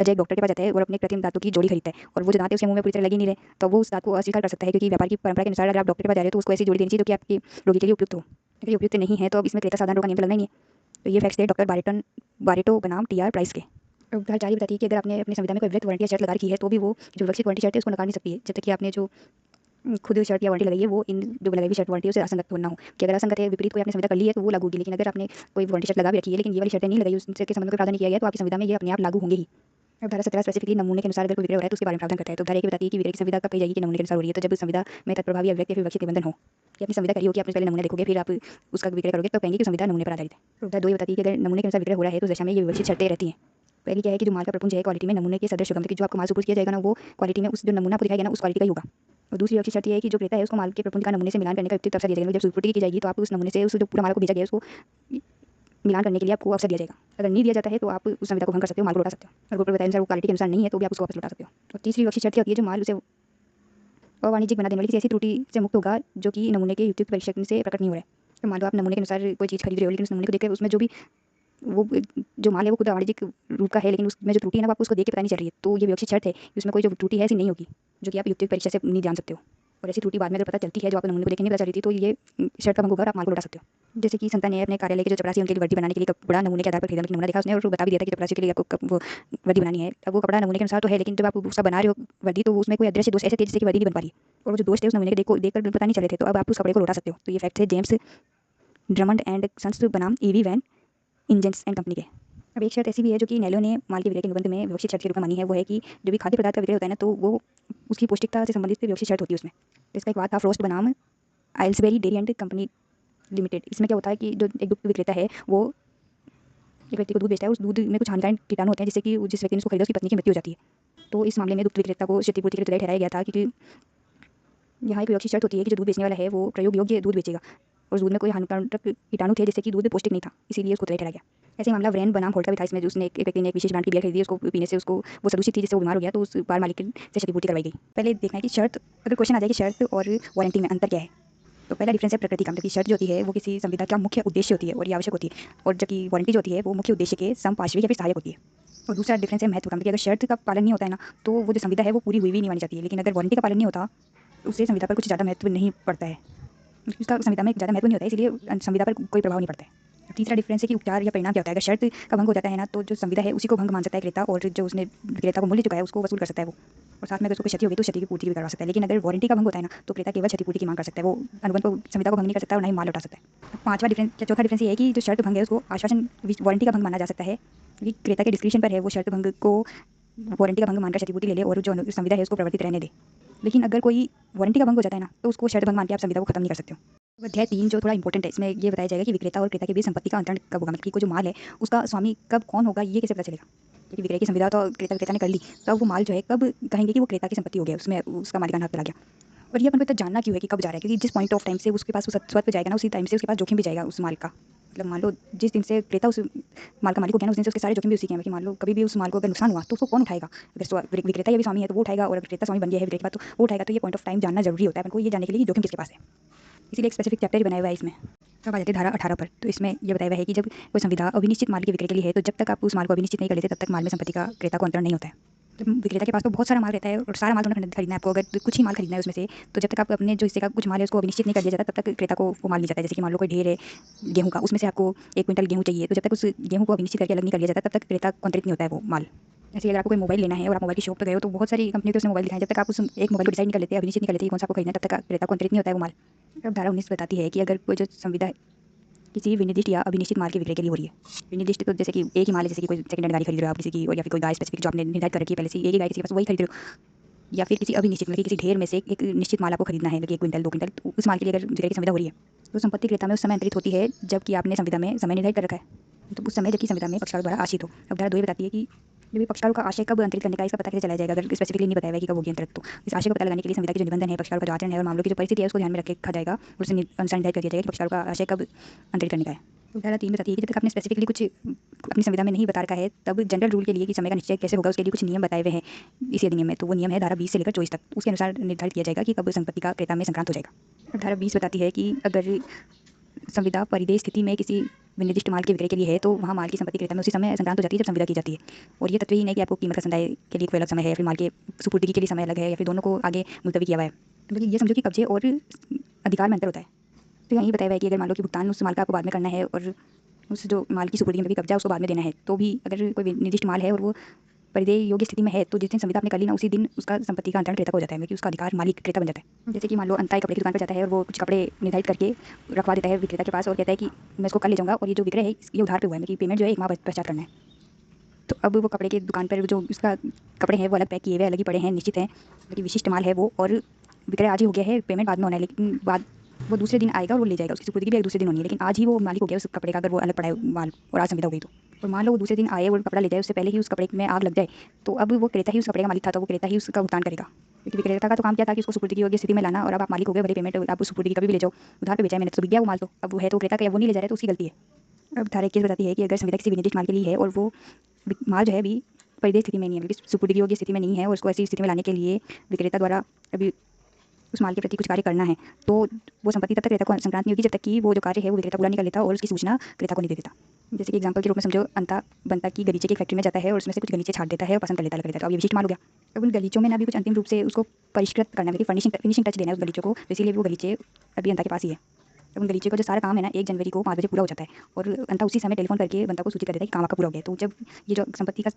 अजय एक डॉक्टर के पास जाता है और अपने कृत्रिम दांतों की जोड़ी खरीदता है, और वो जो दांत है उसके मुंह में पूरी तरह लगी नहीं रहे, तो वो उस दांत को अस्वीकार कर सकता है, क्योंकि व्यापार की परंपरा के अनुसार अगर आप डॉक्टर के पास जा रहे हो तो उसको ऐसी जोड़ी देनी चाहिए जो कि आपके रोगी के लिए उपयुक्त हो। अगर ये उपयुक्त नहीं है तो अब इसमें क्रेता सावधान रोग का नियम तो लगना ही है। तो ये फैक्ट्स थे डॉक्टर बारेटो बनाम टी आर प्राइस के। अब उदाहरण 4 ये बताती है कि अगर आपने अपनी संविधा में कोई विवक्षित वारंटी या शर्त लगा रखी है, तो भी वो जो विवक्षित वारंटी शर्त है उसको नकार नहीं सकती है, जब तक कि आपने जो खुद शर्त या वारंटी लगाई है वो इन जो लगाई हुई शर्त वारंटी से असंगत ना हो। कि अगर असंगत है, विपरीत कोई आपने संविदा कर ली है तो वो लागू होगी, लेकिन अगर आपने कोई वारंटी शर्त लगा भी रखी है लेकिन ये वाली शर्तें नहीं लगाई, उसके संबंध में प्रावधान नहीं किया गया, तो आपकी संविदा में ये अपने आप लागू होंगे ही। अब धारा 17 स्पेसिफिकली नमूने के अनुसार अगर कोई विक्रय हो रहा है तो उसके बारे में प्रावधान करता है। तो धारा 1 बताती है कि विक्रय की संविदा कब कही जाएगी कि नमूने के अनुसार हो रही है, तो जब संविदा में तत्प्रभावी अभिव्यक्ति या फिर विवक्षित निबंधन हो, कि अपनी संविदा करी हो कि आपने पहले नमूने देखोगे फिर आप उसका विक्रय करोगे, तो कहेंगे कि संविदा नमूने पर आधारित है। तो धारा 2 ये बताती है कि अगर नमूने के अनुसार विक्रय हो रहा है तो उस दशा में ये विवक्षित शर्तें रहती हैं। पहली क्या है कि जो माल का प्रपुंज है क्वालिटी में नमूने के सदृश होगा, मतलब कि जो आपको माल सुपुर्द किया जाएगा ना वो क्वालिटी में उस जो नमूना आपको दिखाया गया ना उस क्वालिटी का ही होगा। और दूसरी विवक्षित शर्त ये है कि जो क्रेता है उसको माल के प्रपुंज का नमूने से मिलान करने का युक्तियुक्त अवसर दिया जाएगा। जब सुपुर्दी की जाएगी तो आप उस नमूने से उस जो पूरा माल को भेजा गया है उसको मिलान करने के लिए आपको अवसर दिया जाएगा। अगर नहीं दिया जाता है तो आप उस संविदा को भंग कर सकते हो, माल को लौटा सकते हो, और ऊपर बताया अनुसार वो क्वालिटी के अनुसार नहीं है तो भी आप उसको वापस लौटा सकते हो। और तीसरी विवक्षित शर्त होती है जो माल उसे अवाणिज्यिक बना देने वाली किसी ऐसी त्रुटि से मुक्त होगा जो कि नमूने के युक्तियुक्त परीक्षण से प्रकट नहीं हो रहा है। तो मान लो आप नमूने के अनुसार कोई चीज़ खरीद रहे हो, लेकिन उस नमूने को देखकर उसमें जो भी वो जो माल है वो खुद वाणिज्यिक रूप का है, लेकिन उसमें जो त्रुटि है ना वो आपको उसको देख के पता नहीं चल रही है, तो ये विवक्षित शर्त है कि उसमें कोई जो त्रुटि है ऐसी नहीं होगी जो कि आप युक्तियुक्त परीक्षा से नहीं जान सकते हो। और ऐसी त्रुटि बाद में अगर पता चलती है जो आपको नमूने को देख के नहीं पता चल रही थी, तो ये शर्त का भंग होगा और आप माल को लौटा सकते हो। जैसे कि संता ने अपने कार्यालय के जो चपरासी उनके लिए वर्दी बनाने के लिए कपड़ा नमूने के आधार पर खरीदा, मतलब नमूना देखा उसने और बता भी दिया था कि चपरासी के लिए आपको वो वर्दी बनानी है। अब वो कपड़ा नमूने के अनुसार तो है, लेकिन जब आप उसका बना रहे हो वर्दी तो उसमें कोई अदृश्य दोष ऐसे थे जिससे कि वर्दी नहीं बन पा रही, और वो जो दोष थे उस नमूने के देखकर पता नहीं चले थे, तो अब आप उस कपड़े को लौटा सकते हो। तो ये फैक्ट है जेम्स ड्रमंड एंड सन्स बनाम EV Van Ingen and company के। अब एक शर्त ऐसी भी है जो कि नेलो ने माल के विक्रय के निबंध में विवक्षित शर्त के रूप में मानी है, वो है कि जो भी खाद्य पदार्थ का विक्रय होता है ना तो वो उसकी पौष्टिकता से संबंधित विवक्षित शर्त होती है उसमें। इसका एक बात था फ्रोस्ट बनाम आइल्सबेरी डेयरी एंड कंपनी लिमिटेड। इसमें क्या होता है कि जो एक दुग्ध विक्रेता है वो एक व्यक्ति को दूध बेचता है, उस दूध में कुछ हानिकारक कीटाणु होते हैं जिससे कि जिस व्यक्ति ने उसको खरीदा उसकी पत्नी की मृत्यु हो जाती है। तो इस मामले में दुग्ध विक्रेता को क्षतिपूर्ति के लिए ठहराया गया था, क्योंकि यहाँ एक विवक्षित शर्त होती है कि जो दूध बेचने वाला है वो प्रयोग योग्य दूध बेचेगा, और दूध में कोई हानिकारक कीटाणु थे जिससे कि दूध पौष्टिक नहीं था, इसीलिए उसको ठहराया गया। ऐसे मामला व्रेन बनाम होल्ट का भी था। इसमें उसने एक व्यक्ति ने एक विशेष ब्रांड की बियर खरीदी, उसको पीने से उसको वो सदूषित थी जिससे वो बीमार हो गया, तो उस बार मालिक से क्षतिपूर्ति करवाई गई। पहले देखना है कि शर्त, अगर क्वेश्चन आ जाए कि शर्त और वारंटी में अंतर क्या है, तो पहला डिफरेंस है प्रकृति का, मतलब कि शर्त जो होती है वो किसी संविदा का मुख्य उद्देश्य होती है और ये आवश्यक होती है, और जबकि वारंटी जो होती है वो मुख्य उद्देश्य के समपार्श्विक या फिर सहायक होती है। और दूसरा डिफरेंस है महत्व का, मतलब कि अगर शर्त का पालन नहीं होता है ना तो वो जो संविदा है वो पूरी हुई भी नहीं मानी जाती है, लेकिन अगर वारंटी का पालन नहीं होता तो उससे संविदा पर कुछ ज़्यादा महत्व नहीं पड़ता है, उसका संविदा में ज़्यादा महत्व नहीं होता है, इसलिए संविदा पर कोई प्रभाव नहीं पड़ता है। तीसरा डिफरेंस है कि उपचार या परिणाम क्या होता है। अगर शर्त का भंग हो जाता है ना तो जो संविदा है उसी को भंग मान सकता है क्रेता, और जो उसने विक्रेता को मूल्य चुकाया है उसको वसूल कर सकता है वो, और साथ में अगर उसको क्षति होगी तो क्षति की पूर्ति भी करवा सकता है। लेकिन अगर वारंटी का भंग होता है ना तो क्रेता केवल क्षतिपूर्ति की मांग कर सकता है, वो अनुबंध को संविदा को भंग नहीं कर सकता और ना ही माल लौटा सकता है। चौथा डिफरेंस ये है कि जो शर्त भंग है उसको आश्वासन वारंटी का भंग माना जा सकता है, क्योंकि क्रेता के डिस्क्रिप्शन पर है वो शर्त भंग को वारंटी का भंग मानकर क्षतिपूर्ति ले ले और जो संविदा है उसको प्रवर्तित रहने दे। लेकिन अगर कोई वारंटी का भंग हो जाता है ना तो उसको शर्त भंग मान के आप संविदा को खत्म नहीं कर सकते हो। अध्याय 3 जो थोड़ा इंपॉर्टेंट है, इसमें ये बताया जाएगा कि विक्रेता और क्रेता के बीच संपत्ति का अंतरण कब होगा, मतलब कि कोई जो माल है उसका स्वामी कब कौन होगा ये कैसे पता चलेगा, क्योंकि विक्रय की संविदा तो क्रेता ने कर ली, तो अब वो माल जो है कब कहेंगे कि वो क्रेता की संपत्ति हो गया, उसमें उसका मालिकाना हक चला गया। और ये अपन को इतना जानना क्यों है कि कब जा रहा है, क्योंकि जिस पॉइंट ऑफ टाइम से उसके पास स्वत्व जाएगा ना उसी टाइम से उसके पास जोखिम भी जाएगा उस माल का। मतलब मान लो जिस दिन से क्रेता उस माल का मालिक हो गया ना उस दिन से उसके सारे जोखिम भी उसी के हैं, कि मान लो कभी भी उस माल को अगर नुकसान हुआ तो उसको कौन उठाएगा, अगर विक्रेता या भी स्वामी है तो वो उठाएगा, और अगर क्रेता स्वामी बन गया है विक्रेता तो वो उठाएगा। तो ये पॉइंट ऑफ टाइम जानना जरूरी होता है अपन को, ये जानने के लिए जोखिम किसके पास है, इसीलिए एक स्पेसिफिक चैप्टर बनाया हुआ है इसमें। अब आ जाते हैं धारा 18 पर। तो इसमें यह बताया हुआ है कि जब कोई संविदा अविनिश्चित माल के विक्रय के लिए है तो जब तक आप उस माल को अविनिश्चित नहीं कर लेते तब तक माल में संपत्ति का क्रेता को अंतरण नहीं होता है। तो विक्रेता के पास तो बहुत सारा माल रहता है और सारा माल तो खरीदना है आपको, अगर कुछ ही माल खरीदना है उसमें से, तो जब तक आप अपने जो हिस्से का कुछ माल है उसको अविनिश्चित नहीं कर दिया जाता तब तक क्रेता को वो माल मिल जाता है। जैसे कि मान लो कोई ढेर है गेहूँ का, उसमें से आपको 1 क्विंटल गेहूँ चाहिए, तो जब तक उस गेहूँ को अविनिश्चित करके अलग नहीं कर दिया जाता तब तक क्रेता को अंतरित नहीं होता है वो माल। जैसे अगर आपको कोई मोबाइल लेना है और आप मोबाइल की शॉप पे गए हो तो बहुत सारी कंपनी के उसने मोबाइल दिखाए, जब तक आप उस एक मोबाइल को डिसाइड नहीं कर लेते, अभिनिश्चित नहीं कर लेते कि कौन सा आपको खरीदना है, तब तक क्रेता को अंतरित नहीं होता है वो माल। अब धारा 19 बताती है कि अगर कोई जो संविदा किसी विनिर्दिष्ट या अभिनिश्चित माल के विक्रय के लिए हो रही है। विनिर्दिष्ट तो जैसे कि एक ही माल है, जैसे कि कोई सेकंड हैंड गाड़ी खरीद रहे हो आप किसी की, और या फिर कोई गाय स्पेसिफिक जो आपने निर्धारित कर रखी है पहले से, एक ही गाय किसी के पास वही खरीद रहे हो। या फिर किसी अभिनिश्चित मतलब कि किसी ढेर में से एक निश्चित माल आपको खरीदना है, मतलब 1 क्विंटल 2 क्विंटल, तो उस माल के लिए अगर विक्रय की संविदा हो रही है तो संपत्ति क्रेता में उस समय अंतरित होती है जबकि आपने संविदा में समय निर्धारित कर रखा है। तो उस समय जबकि संविदा में पक्षकारों द्वारा आशित हो। अब धारा 2 ये बताती है कि जब ये पक्षकारों का आशय कब अंतरित करने का इसका पता कैसे चला जाएगा, अगर स्पेसिफिकली नहीं बताया हुआ है कि कब होगी अंतरित। तो इस आशय को पता लगाने के लिए संविदा के जो निबंधन है, पक्षकारों का जो आचरण है और मामलों की जो परिस्थिति है उसको ध्यान में रखा जाएगा और उससे अनुसार निर्धारित कर दिया जाएगा कि पक्षकारों का आशय कब अंतरित करने का है। तो धारा 3 बताती है कि जब तक आपने स्पेसिफिकली कुछ अपनी संविदा में नहीं बता रखा है तब जनरल रूल के लिए कि समय का निश्चय कैसे होगा उसके लिए कुछ नियम बताए हुए हैं इसी अधिनियम में। तो वो नियम है धारा 20 से लेकर 24 तक, उसके अनुसार निर्धारित किया जाएगा कि कब संपत्ति का क्रेता में संक्रांत हो जाएगा। धारा 20 बताती है कि अगर संविदा परिदेय स्थिति में किसी विनिर्दिष्ट माल के विक्रय के लिए है तो वहाँ माल की संपत्ति क्रेता में उसी समय संक्रांत हो जाती है जब संविदा की जाती है। और ये तथ्य ही नहीं कि आपको कीमत का संदाय के लिए कोई अलग समय है या फिर माल के सुपुर्दगी के लिए समय अलग है या फिर दोनों को आगे मुलतवी किया हुआ है। मतलब ये समझो कि कब्जे और अधिकार में अंतर होता है। तो यही बताया हुआ है कि अगर मान लो कि भुगतान उस माल का आपको बाद में करना है और उस जो माल की सुपुर्दगी में कब्जा उसको बाद में देना है, तो भी अगर कोई निर्दिष्ट माल है और वो परिदेय योग्य स्थिति में है तो जिस दिन संविदा आपने कर ली ना उसी दिन उसका संपत्ति का अंतरण क्रेता को हो जाता है, क्योंकि उसका अधिकार मालिक क्रेता बन जाता है। जैसे कि मान लो अंता एक कपड़े की दुकान पर जाता है और वो कुछ कपड़े निर्धारित करके रखवा देता है विक्रेता के पास और कहता है कि मैं इसको कल ले जाऊंगा और ये जो विक्रय है ये उधार पे हुआ है, मेरी पेमेंट जो है 1 माह पश्चात करना है। तो अब वो कपड़े की दुकान पर जो उसका कपड़े हैं वो अलग पैक किए हुए अलग ही पड़े हैं, निश्चित है, लेकिन विशिष्ट माल है वो, और विक्रय आज ही हो गया है, पेमेंट बाद में होना है, लेकिन बाद वो दूसरे दिन आएगा और वो ले जाएगा, उसकी सुपुर्दगी भी एक दूसरे दिन होनी है, लेकिन आज ही वो मालिक हो गया उस कपड़े का अगर वो अलग पड़ा है माल और आज संविदा हो गई तो। और मान लो वो दूसरे दिन आए और कपड़ा ले जाए, उससे पहले ही उस कपड़े में आग लग जाए तो अब वो क्रेता ही उस कपड़े का मालिक था तो वो क्रेता ही उसका भुगतान करेगा, क्योंकि विक्रेता का तो काम क्या था कि उसको सुपुर्दगी योग्य स्थिति में लाना, और अब आप मालिक हो गए, भले पेमेंट आप उस सुपुर्दगी कभी भी ले जाओ, उधार पे बेचा है मैंने तो बिक गया वो माल, तो अब वो है तो क्रेता का, वो नहीं ले जा रहा है तो उसकी गलती है। अब धारा 21 बताती है कि अगर संविदा किसी विनिर्दिष्ट माल के लिए है और वो माल जो है अभी परिदेय स्थिति में नहीं है, बल्कि सुपुर्दगी योग्य स्थिति में नहीं है और उसको ऐसी स्थिति में लाने के लिए विक्रेता द्वारा अभी उस माल के प्रति कुछ कार्य करना है, तो वो संपत्ति तब तक क्रेता को संक्रांत नहीं होगी जब तक कि वो जो कार्य है वो विक्रेता पूरा नहीं कर लेता और उसकी सूचना क्रेता को नहीं दे देता। जैसे कि एग्जांपल के रूप में समझो अंता बनता की गलीचे की फैक्ट्री में जाता है और उसमें से कुछ गलीचे छाट देता है और पसंद कर लेता है, तो अब ये विशिष्ट माल हो गया। अब उन गलीचों में ना भी कुछ अंतिम रूप से उसको परिष्कृत करना है, फिनिशिंग टच देना है उस गलीचों को, इसीलिए वो गलीचे अभी अंता के पास ही है। अब उन गलीचे का जो सारा काम है ना 1 जनवरी को 5 बजे पूरा हो जाता है और अंता उसी समय टेलीफोन करके बनता को सूचित कर देता है कि काम आपका पूरा हो गया है। तो जब ये जो संपत्ति का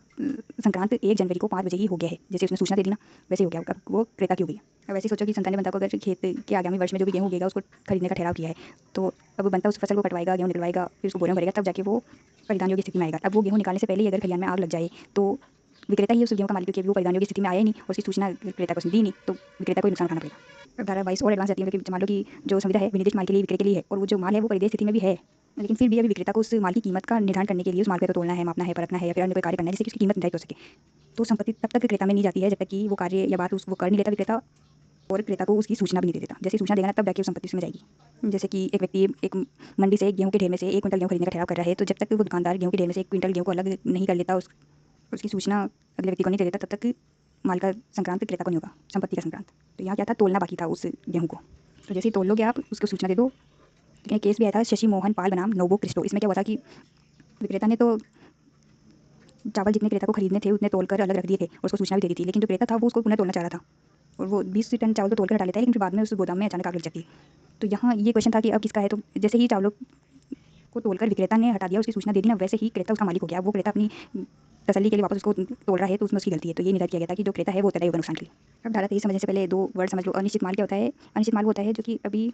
संक्रांत 1 जनवरी को 5 बजे ही हो गया है, जैसे उसने सूचना दे दी ना वैसे हो गया, अब वो क्रेता की हो गई। अब ऐसे सोचो कि संता ने बनता को अगर खेत के आगामी वर्ष में जो भी गेहूँ उगेगा उसको खरीदने का ठहराव किया है, तो अब बनता उस फसल को कटवाएगा, गेहूँ निकलवाएगा, फिर उसको बोरे में भरेगा, तब जाके वो परिधान योग्य स्थिति में आएगा। अब वो गेहूँ निकालने से पहले ही अगर खलिहान में आग लग जाए तो विक्रेता ही उस गेहूँ का मालिक, क्योंकि वो परिधान योग्य स्थिति में आया ही नहीं और उसकी सूचना विक्रेता को उसने दी नहीं, तो विक्रेता को ही नुकसान उठाना पड़ेगा। धारा 22 और एडवांस आती है कि मान लो कि जो संविदा है विनिर्दिष्ट माल के लिए विक्रय के लिए है और वो जो माल है वो परिदेय स्थिति में भी है, लेकिन फिर भी अभी विक्रेता को उस माल की कीमत का निर्धारण करने के लिए उस माल को तो तोलना है, मापना है, परखना है या फिर अन्य कोई कार्य करना है जिससे कि उसकी कीमत निर्धारित हो सके, तो संपत्ति तब तक क्रेता में नहीं जाती है जब तक कि वो कार्य या बात वो कर नहीं लेता विक्रेता और क्रेता को उसकी सूचना भी नहीं दे देता। जैसे सूचना देगा ना तब जाके वो संपत्ति उसमें जाएगी। जैसे कि एक व्यक्ति एक मंडी से गेहूँ के ढेर में से 1 क्विंटल गेहूँ खरीदने का ठहराव कर रहा है, तो जब तक वो दुकानदार गेहूँ के ढेर में से 1 क्विंटल गेहूँ को अलग नहीं कर लेता, उसकी सूचना अगले व्यक्ति को नहीं दे देता, तब तक माल का संक्रांत क्रेता को नहीं होगा, संपत्ति का संक्रांत। तो यहाँ क्या था, तोलना बाकी था उस गेहूँ को, तो जैसे ही तोल लोगे आप उसको सूचना दे दो। एक केस भी आया था शशि मोहन पाल बनाम नोबो क्रिस्टो, इसमें क्या हुआ था कि विक्रेता ने तो चावल जितने क्रेता को खरीदने थे उतने तोलकर अलग रख दिए थे और उसको सूचना भी दे दी थी, लेकिन जो क्रेता था वो उसको पुनः तोलना चाह रहा था और वो 20 टन चावल तो तोल कर हटा लेता है, लेकिन फिर बाद में उस गोदाम में अचानक आग लग जाती है। तो यहाँ ये क्वेश्चन था कि अब किसका है, तो जैसे ही चावलों को तोलकर विक्रेता ने हटा दिया, उसकी सूचना दे दी ना, वैसे ही क्रेता उसका मालिक हो गया। वो क्रेता अपनी तसल्ली के लिए वापस उसको तोल रहा है तो उसमें उसकी गलती है, तो ये निर्धारित किया गया था कि जो क्रेता है वो उत्तरदायी होगा नुकसान के लिए। अब धारा 23 समझने से पहले 2 वर्ड समझ लो। अनिश्चित माल क्या होता है? अनिश्चित माल वो होता है जो कि अभी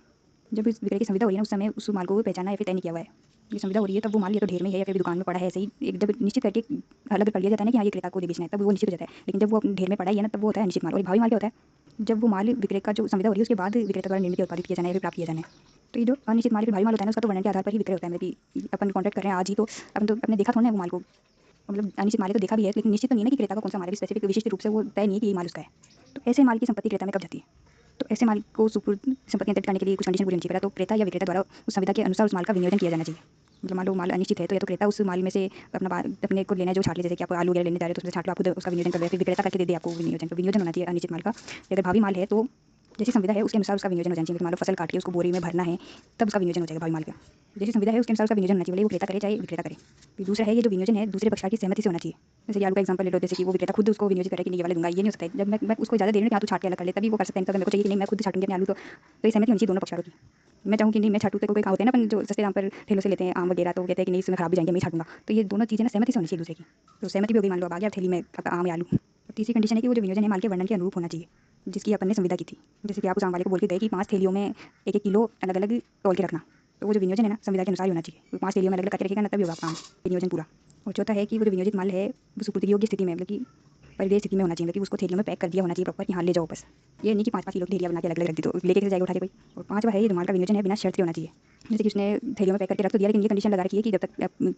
जब इस विक्रय की संविदा हो रही है ना उस समय उस माल को पहचाना या फिर तय नहीं किया हुआ है। ये संविदा हो रही है तब वो माल या तो ढेर में है या फिर दुकान में पड़ा है, ऐसे ही एक जब निश्चित करके अलग कर लिया जाता है ना कि हाँ ये क्रेता को दे बेचना है, तब वो निश्चित हो जाता है। लेकिन जब वो अपने ढेर में पड़ा ही है ना तब वो होता है अनिश्चित माल। और भावी माल क्या होता है? जब वो माल विक्रय का जो संविदा हो रही है उसके बाद विक्रेता द्वारा निर्मित या उत्पादित किया जाना है या फिर प्राप्त किया जाना है। तो ये जो अनिश्चित माल फिर भावी माल होता है ना उसका तो वर्णन के आधार पर ही विक्रय होता है, मतलब कि अपन कॉन्ट्रैक्ट कर रहे हैं आज ही तो अपन तो अपने देखा थोड़ा ना है वो माल को, मतलब अनिश्चित माल है तो देखा भी है लेकिन निश्चित तो नहीं है ना कि क्रेता का कौन सा माल है, स्पेसिफिक विशिष्ट रूप से वो तय नहीं है कि ये माल उसका है। तो ऐसे माल की संपत्ति क्रेता में कब जाती है? तो ऐसे माल को सुपुर्द संपत्ति अंतरित करने के लिए कुछ कंडीशन पूरी होनी चाहिए। पहला तो क्रेता या विक्रेता द्वारा उस संविदा के अनुसार उस माल का विनियोजन किया जाना चाहिए। मतलब मान लो माल अनिश्चित है तो या तो क्रेता उस माल में से अपने को लेना है जो छाट ले, जैसे कि आप आलू वगैरह लेने जा रहे हो तो उसमें छाट लो, आप खुद उसका विनियोजन कर लो, फिर विक्रेता करके दे दे आपको विनियोजन। तो विनियोजन होना चाहिए अनिश्चित माल का। अगर भावी माल है तो जैसी संविदा है उसके अनुसार उसका विनियोजन हो जाना चाहिए। मान लो फसल काट के उसको बोरी में भरना है तब उसका विनियोजन हो जाएगा भावी माल का। जैसी संविदा है उसके अनुसार उसका विनियोजन होना चाहिए, भले वो क्रेता करे चाहे विक्रेता करे। फिर दूसरा है ये जो विनियोजन है दूसरे पक्ष की सहमति से होना चाहिए। जैसे कि आलू का एग्जांपल ले लो, जैसे कि वो विक्रेता खुद उसको विनियोजित करे कि नहीं ये वाला दूंगा, ये नहीं हो सकता है। जब मैं उसको ज़्यादा दे रही हूँ कि हाँ तू छाट के अलग कर ले, तभी वो कर सकते हैं। तो मेरे को चाहिए कि नहीं मैं खुद छाटूंगी अपने आलू, तो ये सहमति होनी चाहिए दोनों पक्षों की। मैं चाहूँ कि नहीं मैं छाटूँ, तो कोई होते हैं ना अपन जो सस्ते दाम पर ठेलों से लेते हैं आम वगैरह, तो कहते हैं कि नहीं इसमें खराब भी जाएंगे मैं ही छाटूंगा, तो ये दोनों चीज़ें ना सहमति से होनी चाहिए दूसरे की। तो सहमति भी हो गई, मान लो अब आ गया थैली में आपका आम या आलू। अब तीसरी कंडीशन है कि वो जो विनियोजन है माल के वर्णन के अनुरूप होना चाहिए, जिसकी अपन ने संविदा की थी। जैसे कि आप उस आम वाले को बोल के गए कि 5 थैलियों में 1-1 किलो अलग अलग तौल के रखना, तो वो जो विनियोजन है ना संविदा के अनुसार ही होना चाहिए। वो 5 थैलियों में अलग अलग करके रखेगा ना, तभी होगा आपका आम विनियोजन पूरा। और चौथा है कि वो जो विनियोजित माल है वो सुपूर्ति योग्य स्थिति में, मतलब कि परिदेय स्थिति में होना चाहिए, मतलब कि उसको थैलियों में पैक कर दिया होना चाहिए प्रॉपर कि हाँ ले जाओ बस। ये नहीं कि 5-5 किलो की थैलियाँ बना के अलग अलग रख दी तो लेके कैसे जाएगा उठा के कोई। और पाँचवा है ये जो माल का विनियोजन है बिना शर्त के होना चाहिए। जैसे कि उसने थैलियों में पैक करके रख तो दिया, लेकिन ये कंडीशन लगा रखी है कि जब तक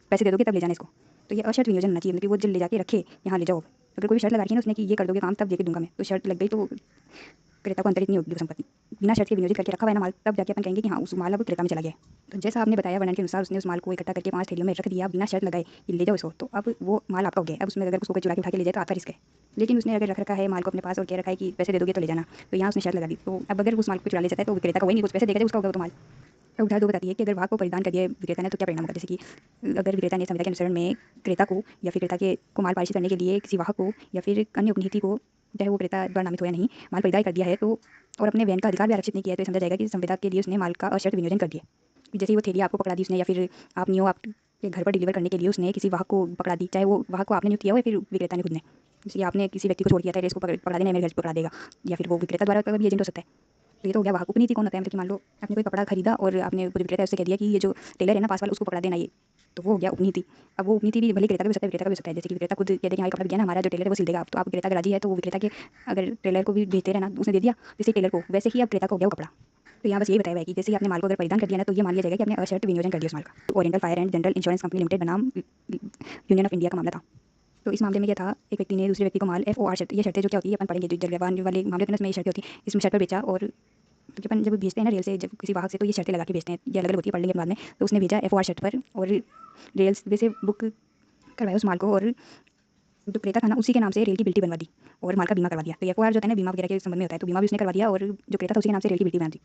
पैसे दे दोगे तब ले जाना इसको। तो ये अशर्त विनियोजन होना चाहिए, मतलब कि वो जब ले जाके रखे यहाँ ले जाओ। अगर कोई शर्त लगा रखी है ना उसने कि ये कर दोगे काम तब देके दूंगा मैं, तो शर्त लग गई तो क्रेता को अंतरित नहीं होगी वो संपत्ति। बिना शर्त के विनियोजित करके रखा हुआ है ना माल, तब जाके अपन कहेंगे कि हाँ उस माल अब क्रेता में चला गया। तो जैसा आपने बताया वर्णन के अनुसार उसने उस माल को इकट्ठा करके 5 थैलियों में रख दिया बिना शर्त लगाए कि ले जाओ इसको, तो अब वो माल आपका हो गया। अब उसमें अगर उसको कोई चुरा के उठा के ले जाए तो आपका रिस्क है। लेकिन उसने अगर रख रखा है माल को अपने पास और कह रखा है कि पैसे दे दोगे तो ले जाना, तो यहाँ उसने शर्त लगा दी, तो अब अगर उस माल को चुरा ले जाता है तो विक्रेता का वही नहीं, कुछ पैसे देगा उसका होगा तो माल। तो उदाहरण 2 बताती है कि अगर भाग को परिधान कर दिया विक्रेता ने तो क्या परिणाम होगा। जैसे कि अगर विक्रेता ने संविदा के अनुसरण में क्रेता को या फिर क्रेता के को माल पारित करने के लिए किसी वाहक को या फिर अन्य उपनीति को, चाहे वो क्रेता द्वारा नामित हो या नहीं, माल परिदाय कर दिया है तो और अपने वहन का अधिकार भी आरक्षित नहीं किया है, तो ये समझा जाएगा कि संविदा के लिए उसने माल का अशर्त विनियोजन कर दिया। जैसे ही वो थैली आपको पकड़ा दी उसने, या फिर आप नियो आपके घर पर डिलीवर करने के लिए उसने किसी वाहक को पकड़ा दी, चाहे वो वाहक को आपने नियुक्त किया हो या फिर विक्रेता ने खुद ने। जैसे आपने किसी व्यक्ति को छोड़ दिया था इसको पकड़ा देना, मेरे घर से पकड़ा देगा, या फिर वो विक्रेता द्वारा का भी एजेंट हो सकता है। तो ये तो हो गया वाहक। उपनीति कौन होता है, मतलब कि मान लो आपने कोई कपड़ा खरीदा और आपने विक्रेता उससे कह दिया कि ये जो टेलर है ना पास वाला उसको पकड़ा देना ये, तो वो हो गया उपनीति। अब वो उपनीति भी भले क्रेता का भी हो सकता है विक्रेता का भी हो सकता है। जैसे कि विक्रेता खुद कहते हैं कि हाँ कपड़ा गया ना हमारा जो टेलर है वो सिल देगा, अब तो आप विक्रेता का राजी है तो वो विक्रेता के अगर टेलर को भी भेजते रहना, उसने दे दिया जैसे टेलर को, वैसे ही अब क्रेता को हो गया वो कपड़ा। तो यहाँ बस ये बताया हुआ है कि जैसे ही आपने माल को अगर परिधान कर दिया ना तो ये मान लिया जाएगा कि आपने अशर्त विनियोजन कर दिया उस माल का। Oriental fire and general insurance company limited बनाम यूनियन ऑफ इंडिया का मामला था। तो इस मामले में क्या था, एक व्यक्ति ने दूसरे व्यक्ति को माल FOR शर्त, ये शर्तें जो क्या होती है अपन पढ़ेंगे, जो जलवान वाले मामले में ये शर्तें होती है, इसमें शर्त पर बेचा। और क्योंकि अपन जब भेजते हैं ना रेल से, जब किसी वाहक से, तो ये शर्तें लगा के भेजते हैं, ये अलग अलग होती है, पढ़ लेंगे बाद में। तो उसने भेजा FOR शर्त पर और रेल से बुक करवाया उस माल को, और जो क्रेता था ना उसी के नाम से रेल की बिल्टी बनवा दी और माल का बीमा करवा दिया। तो FOR जो है ना बीमा वगैरह के संबंध में होता है, तो बीमा भी उसने करवा दिया और जो क्रेता था उसी के नाम से रेल की बिल्टी बना दी।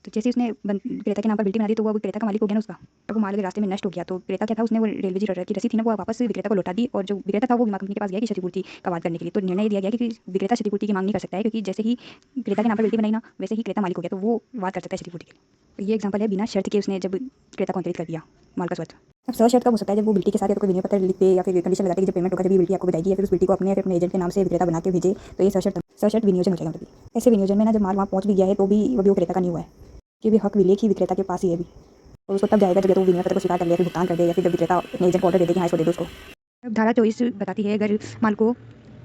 तो जैसे उसने क्रेता के नाम पर बिल्टी बना दी तो वो अब क्रेता का मालिक हो गया ना उसका। अब वो माल के रास्ते में नष्ट हो गया, तो क्रेता क्या था, उसने वो रेलवे की रसीद थी ना वो वापस विक्रेता को लौटा दी, और जो विक्रेता था वो बीमा कंपनी के पास गया कि क्षतिपूर्ति का वाद करने के लिए। तो निर्णय दिया गया कि विक्रेता क्षतिपूर्ति की मांग नहीं कर सकता है, क्योंकि जैसे ही क्रेता के नाम पर बिल्टी बनाई ना वैसे ही क्रेता मालिक हो गया, तो वो वाद कर सकता है क्षतिपूर्ति के लिए। तो ये एग्जाम्पल है बिना शर्त के उसने जब क्रेता को अंतरित कर दिया माल का स्वत। अब सशर्त कब हो सकता है, जब वो बिल्टी के साथ या तो कोई विनिमय पत्र लिख दे या फिर कंडीशन लगाते कि जब पेमेंट होगा जब बिल्टी आपको बताएगी, या फिर उस बिल्टी को अपने या फिर अपने एजेंट के नाम से विक्रेता बना के भेजे, तो ये सशर्त विनियोजन हो जाएगा। मतलब ऐसे विनियोजन में ना जब माल वहाँ पहुँच भी गया है तो भी वो क्रेता का नहीं हुआ है, कि भी हक विलेख ही विक्रेता के पास ही है अभी, और उसको तब जाएगा जब तो विनिमय पत्र को स्वीकार कर लिया, फिर भुगतान कर दे, या फिर जब विक्रेता अपने एजेंट को ऑर्डर दे दे कि हाँ इसको दे दो उसको। अब धारा 24 बताती है अगर माल को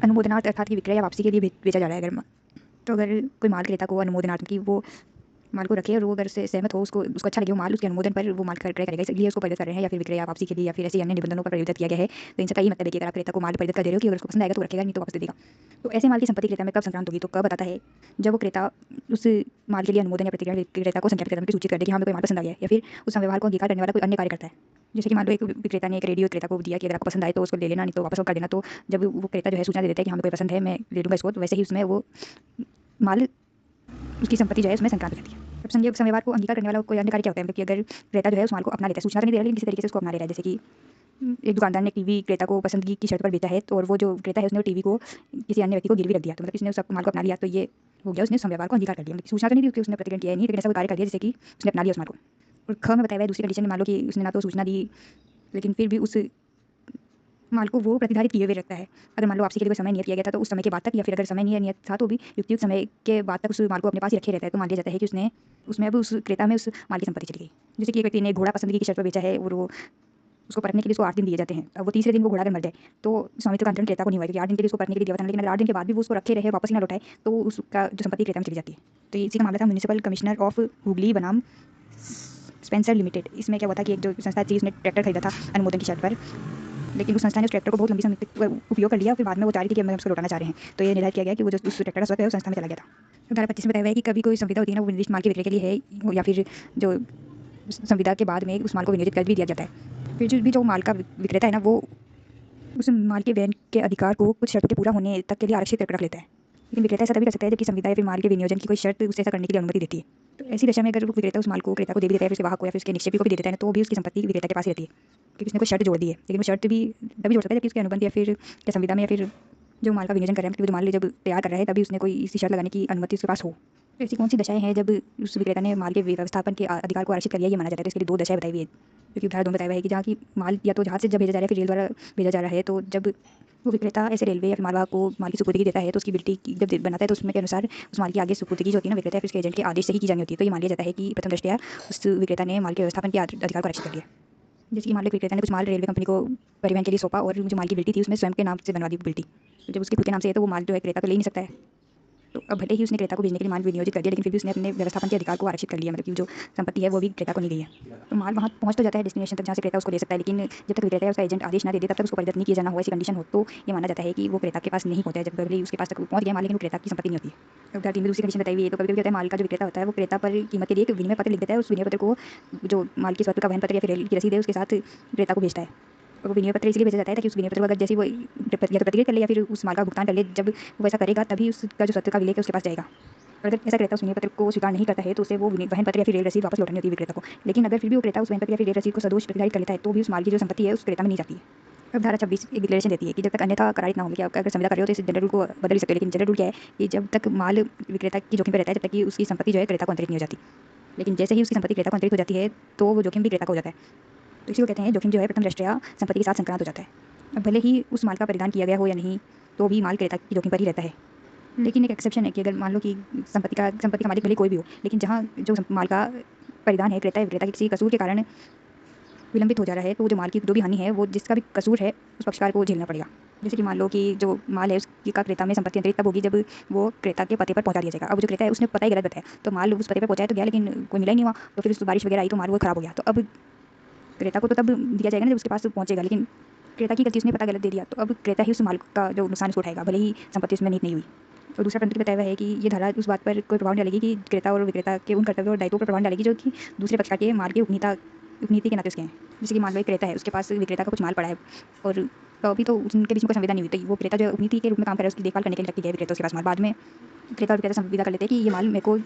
अनुमोदनार्थ अर्थात कि विक्रय या वापसी के लिए बेचा जा रहा है, अगर तो अगर कोई माल क्रेता को अनुमोदनार्थ की वो माल को रखे और वो अगर से सहमत हो, उसको अच्छा लगे वो माल, उसके अनुमोदन पर वो माल क्रय करेगा, इसलिए उसको परिवर्तित कर रहे हैं, या फिर विक्रय या वापसी के लिए या फिर ऐसे अन्य निबंधनों पर परिवर्तित किया गया है। तो इनसे कई मतलब है कि अगर आप क्रेता को माल परिवर्तित कर दे रहे हो कि अगर उसको पसंद आएगा तो रखेगा, नहीं तो वापस दे देगा। तो ऐसे माल की संपत्ति क्रेता में कब संक्रांत होगी, तो कब बताता है, जब वो क्रेता उस माल के लिए अनुमोदन या प्रतिक्रिया क्रेता को संख्या में सूचित कर दे कि हाँ कोई माल पसंद आ गया, या फिर उस व्यवहार को अंगीकार करने वाला कोई अन्य कार्य करता है। जैसे कि मान लो एक विक्रेता ने एक रेडियो क्रेता को दिया कि अगर आपको पसंद आए तो उसको ले लेना, नहीं तो वापस कर देना। तो जब वो क्रेता जो है सूचना दे देता है कि हमें कोई पसंद है मैं ले लूँगा इसको, तो वैसे ही उसमें वो माल उसकी संपत्ति जो है उसमें संक्रांत रहती है। अब संव्यवहार को अंगीकार करने वाला कोई अन्य कार्य क्या होता है, मतलब कि अगर क्रेता जो है उस माल को अपना लेता है, सूचना तो नहीं दे रहा लेकिन किसी तरीके से उसको अपना ले रहा है। जैसे कि एक दुकानदार ने टीवी क्रेता को पसंदगी की शर्त पर बेचा है, तो और वो जो क्रेता है उसने टीवी को किसी अन्य व्यक्ति को गिरवी रख दिया, तो मतलब किसने उस माल को अपना लिया, तो ये हो गया उसने संव्यवहार को अंगीकार कर लिया। मतलब सूचना तो नहीं दी, उसने प्रतिक्रिया किया नहीं, लेकिन ऐसा कोई कार्य कर दिया जैसे कि उसने अपना लिया उस माल को। और ख में बताया हुआ है दूसरी कंडीशन में, मान लो कि उसने ना तो सूचना दी लेकिन फिर भी उस माल को वो प्रतिधारित किए हुए रखता है। अगर मान लो वापसी के लिए कोई समय नियत किया गया था तो उस समय के बाद तक, या फिर अगर समय नहीं नियत था तो भी युक्त समय के बाद तक उस माल को अपने पास ही रखे रहता है, तो मान लिया जाता है कि उसने उसमें अब उस क्रेता में उस माल की संपत्ति चली गई। जैसे कि एक व्यक्ति ने घोड़ा पसंदगी की शर्त पर बेचा है और वो उसको परखने के लिए उसको 8 दिन दिए जाते हैं। अब वो तीसरे दिन वो घोड़ा अगर मर जाए तो स्वामित्व का अंतरण क्रेता को नहीं हुआ, क्योंकि 8 दिन के लिए उसको परखने के लिए दिया था, लेकिन अगर 8 दिन के बाद भी वो उसको रखे रहे वापस ही ना लौटाए तो उसका जो संपत्ति क्रेता में चली जाती है। तो इसी का मामला था म्युनिसिपल कमिश्नर ऑफ हुगली बनाम स्पेंसर लिमिटेड। इसमें क्या हुआ था कि एक जो संस्था थी उसने ट्रैक्टर खरीदा था अनुमोदन की शर्त पर, लेकिन उस संस्था ने उस ट्रैक्टर को बहुत लंबी समय तक उपयोग कर लिया, फिर बाद में वो चाह रही थी कि हम उसको लौटाना चाह रहे हैं। तो ये निर्धारित किया गया कि वो जो उस ट्रैक्टर का स्वत है वो संस्था में चला गया था। तो धारा 25 में बताया हुआ है कि कभी कोई संविदा होती है ना वो निर्दिष्ट माल के विक्रय के लिए है, या फिर जो संविदा के बाद में उस माल को विनियोजित कर भी दिया जाता है। फिर जो माल का विक्रेता है ना वो उस माल के वहन के अधिकार को कुछ शर्तों के पूरा होने तक के लिए आरक्षित रख लेता है। लेकिन विक्रेता ऐसा तभी कर सकता है जबकि संविदा या फिर माल के विनियोजन की कोई शर्त उसे ऐसा करने के लिए अनुमति देती है। तो ऐसी दशा में अगर वो विक्रेता उस माल को क्रेता को दे भी देता है, फिर उसके वाहक को या फिर उसके निक्षेपी को भी दे देता है, तो भी उसकी संपत्ति विक्रेता के पास ही रहती है, क्योंकि उसने कोई शर्त जोड़ दी है। लेकिन वो शर्त भी तभी जोड़ सकता है जबकि उसके अनुबंध या फिर संविदा में या फिर जो माल का विनियोजन कर रहा है, जो माल जब तैयार कर रहा है तभी उसने कोई इसी शर्त लगाने की अनुमति उसके पास हो। ऐसी कौन सी दशाएं हैं जब उस विक्रेता ने माल के व्यवस्थापन के अधिकार को आरक्षित कर लिया, ये माना जाता है। तो इसके लिए दो दशाएं बताई हुई है, क्योंकि उदाहरण दो बताया हुआ है कि जहाँ की माल या तो जहाज से जब भेजा जा रहा है फिर रेल द्वारा भेजा जा रहा है, तो जब वो विक्रेता ऐसे रेलवे या फिर मालवाहक को माल की सुपुर्दगी देता है तो उसकी बिल्टी जब बनाता है तो उसमें के अनुसार उस माल की आगे सुपुर्दगी जो होती है ना विक्रेता या फिर उसके एजेंट के आदेश से ही की जानी होती है। तो ये मान लिया जाता है कि प्रथम दृष्टया उस विक्रेता ने माल के व्यवस्थापन के अधिकार को आरक्षित कर लिया। जैसे कि मान लो विक्रेता ने कुछ माल रेलवे कंपनी को परिवहन के लिए सौंपा और जो माल की बिल्टी थी उसमें स्वयं के नाम से बनवा दी बिल्टी। तो जब उसके खुद के नाम से है तो वो माल जो है क्रेता तो ले नहीं सकता है। तो अब भले ही उसने क्रेता को भेजने के लिए माल विनियोजित कर दिया, लेकिन फिर भी उसने अपने व्यवस्थापन के अधिकार को आरक्षित कर लिया, मतलब कि जो संपत्ति है वो भी क्रेता को नहीं गई है। तो माल वहाँ पहुँच तो जाता है डेस्टिनेशन तक जहाँ से क्रेता उसको ले सकता है, लेकिन जब तक विक्रेता या उसका एजेंट आदेश ना दे दे तब तक उसको परिवर्तन नहीं किया जाना हो, ऐसी कंडीशन हो तो ये माना जाता है कि वो क्रेता के पास नहीं पहुँचा है। जब भले ही उसके पास तक पहुँच गया माल, लेकिन वो क्रेता की संपत्ति नहीं होती है। उदाहरण तीन में दूसरी कंडीशन बताई हुई है। तो कभी कभी होता है माल का जो विक्रेता होता है वो क्रेता पर कीमत के लिए एक विनिमय पत्र लिख देता है, उस विनिमय पत्र को जो माल की स्वत्व का वहन पत्र या फिर रेल की रसीद है उसके साथ क्रेता को भेजता है। और वो विनिमय पत्र इसलिए भेजा जाता है ताकि उस विनिमय पत्र को अगर जैसे वो या तो प्रतिक्रिया कर ले या फिर उस माल का भुगतान कर ले, जब वो ऐसा करेगा तभी उसका जो स्वत्व का विलेख है उसके पास जाएगा। और अगर ऐसा क्रेता उस विनिमय पत्र को स्वीकार नहीं करता है तो उसे वो वहन पत्र या फिर रेल रसीद वापस लौटानी होती है विक्रेता को। लेकिन अगर फिर भी वो क्रेता उस वहन पत्र या फिर रेल रसीद को सदोष प्रतिधारित कर लेता है तो भी उस माल की जो संपत्ति है उस क्रेता में नहीं जाती है। अब धारा 26 एक डिक्लेरेशन देती है कि जब तक अन्यथा करारित ना हो, कि अगर संविदा कर रहे हो तो इस जनरल रूल को बदल ही सकते हो, लेकिन जनरल रूल क्या है कि जब तक माल विक्रेता की जोखिम पर रहता है जब तक कि उसकी संपत्ति जो है क्रेता को अंतरित नहीं हो जाती। लेकिन जैसे ही उसकी संपत्ति क्रेता को अंतरित हो जाती है तो वो जोखिम भी क्रेता को हो जाता है। तो इसी को कहते हैं जोखिम जो है प्रथम दृष्टया संपत्ति के साथ संक्रांत हो जाता है। अब भले ही उस माल का परिधान किया गया हो या नहीं तो भी माल क्रेता की जोखिम पर ही रहता है। लेकिन एक एक्सेप्शन है कि अगर मान लो कि संपत्ति का मालिक भले कोई भी हो, लेकिन जहाँ जो माल का परिधान है क्रेता विक्रेता के किसी कसूर के कारण विलंबित हो जा रहा है तो जो माल की जो भी हानि है वो जिसका भी कसूर है उस पक्षकार को झेलना पड़ेगा। जैसे कि मान लो कि जो माल है उसकी का क्रेता में संपत्ति अंतरित तब होगी जब वो क्रेता के पते पर पहुंचा दिया जाएगा। अब जो क्रेता है उसने पता ही गलत बताया, तो माल उस पते पर पहुंचाया तो गया लेकिन कोई मिला ही नहीं हुआ, तो फिर उस बारिश वगैरह आई तो माल वो खराब हो गया। तो अब क्रेता को तो तब दिया जाएगा ना जब उसके पास पहुंचेगा, लेकिन क्रेता की गलती उसने पता गलत दे दिया तो अब क्रेता ही उस माल का जो नुकसान उसको उठाएगा, भले ही संपत्ति उसमें निहित नहीं हुई। और दूसरा तंत्र बताया हुआ है कि ये धारा उस बात पर कोई प्रभाव नहीं डालेगी कि क्रेता और विक्रेता के उन कर्तव्यों और दायित्वों पर प्रभाव डालेगी जो कि दूसरे पक्षकार के माल के उपनीति के नाते उसके हैं। जैसे कि मान लो एक क्रेता है, उसके पास विक्रेता का कुछ माल पड़ा है और अभी तो उनके बीच में कोई संविदा नहीं हुई, तो वो क्रेता जो है उपनीति के रूप में काम कर रहा है, उसकी देखभाल करने के लिए रखी गई विक्रेता उसके पास माल। बाद में क्रेता और विक्रेता संविदा कर लेते हैं कि ये माल मेरे को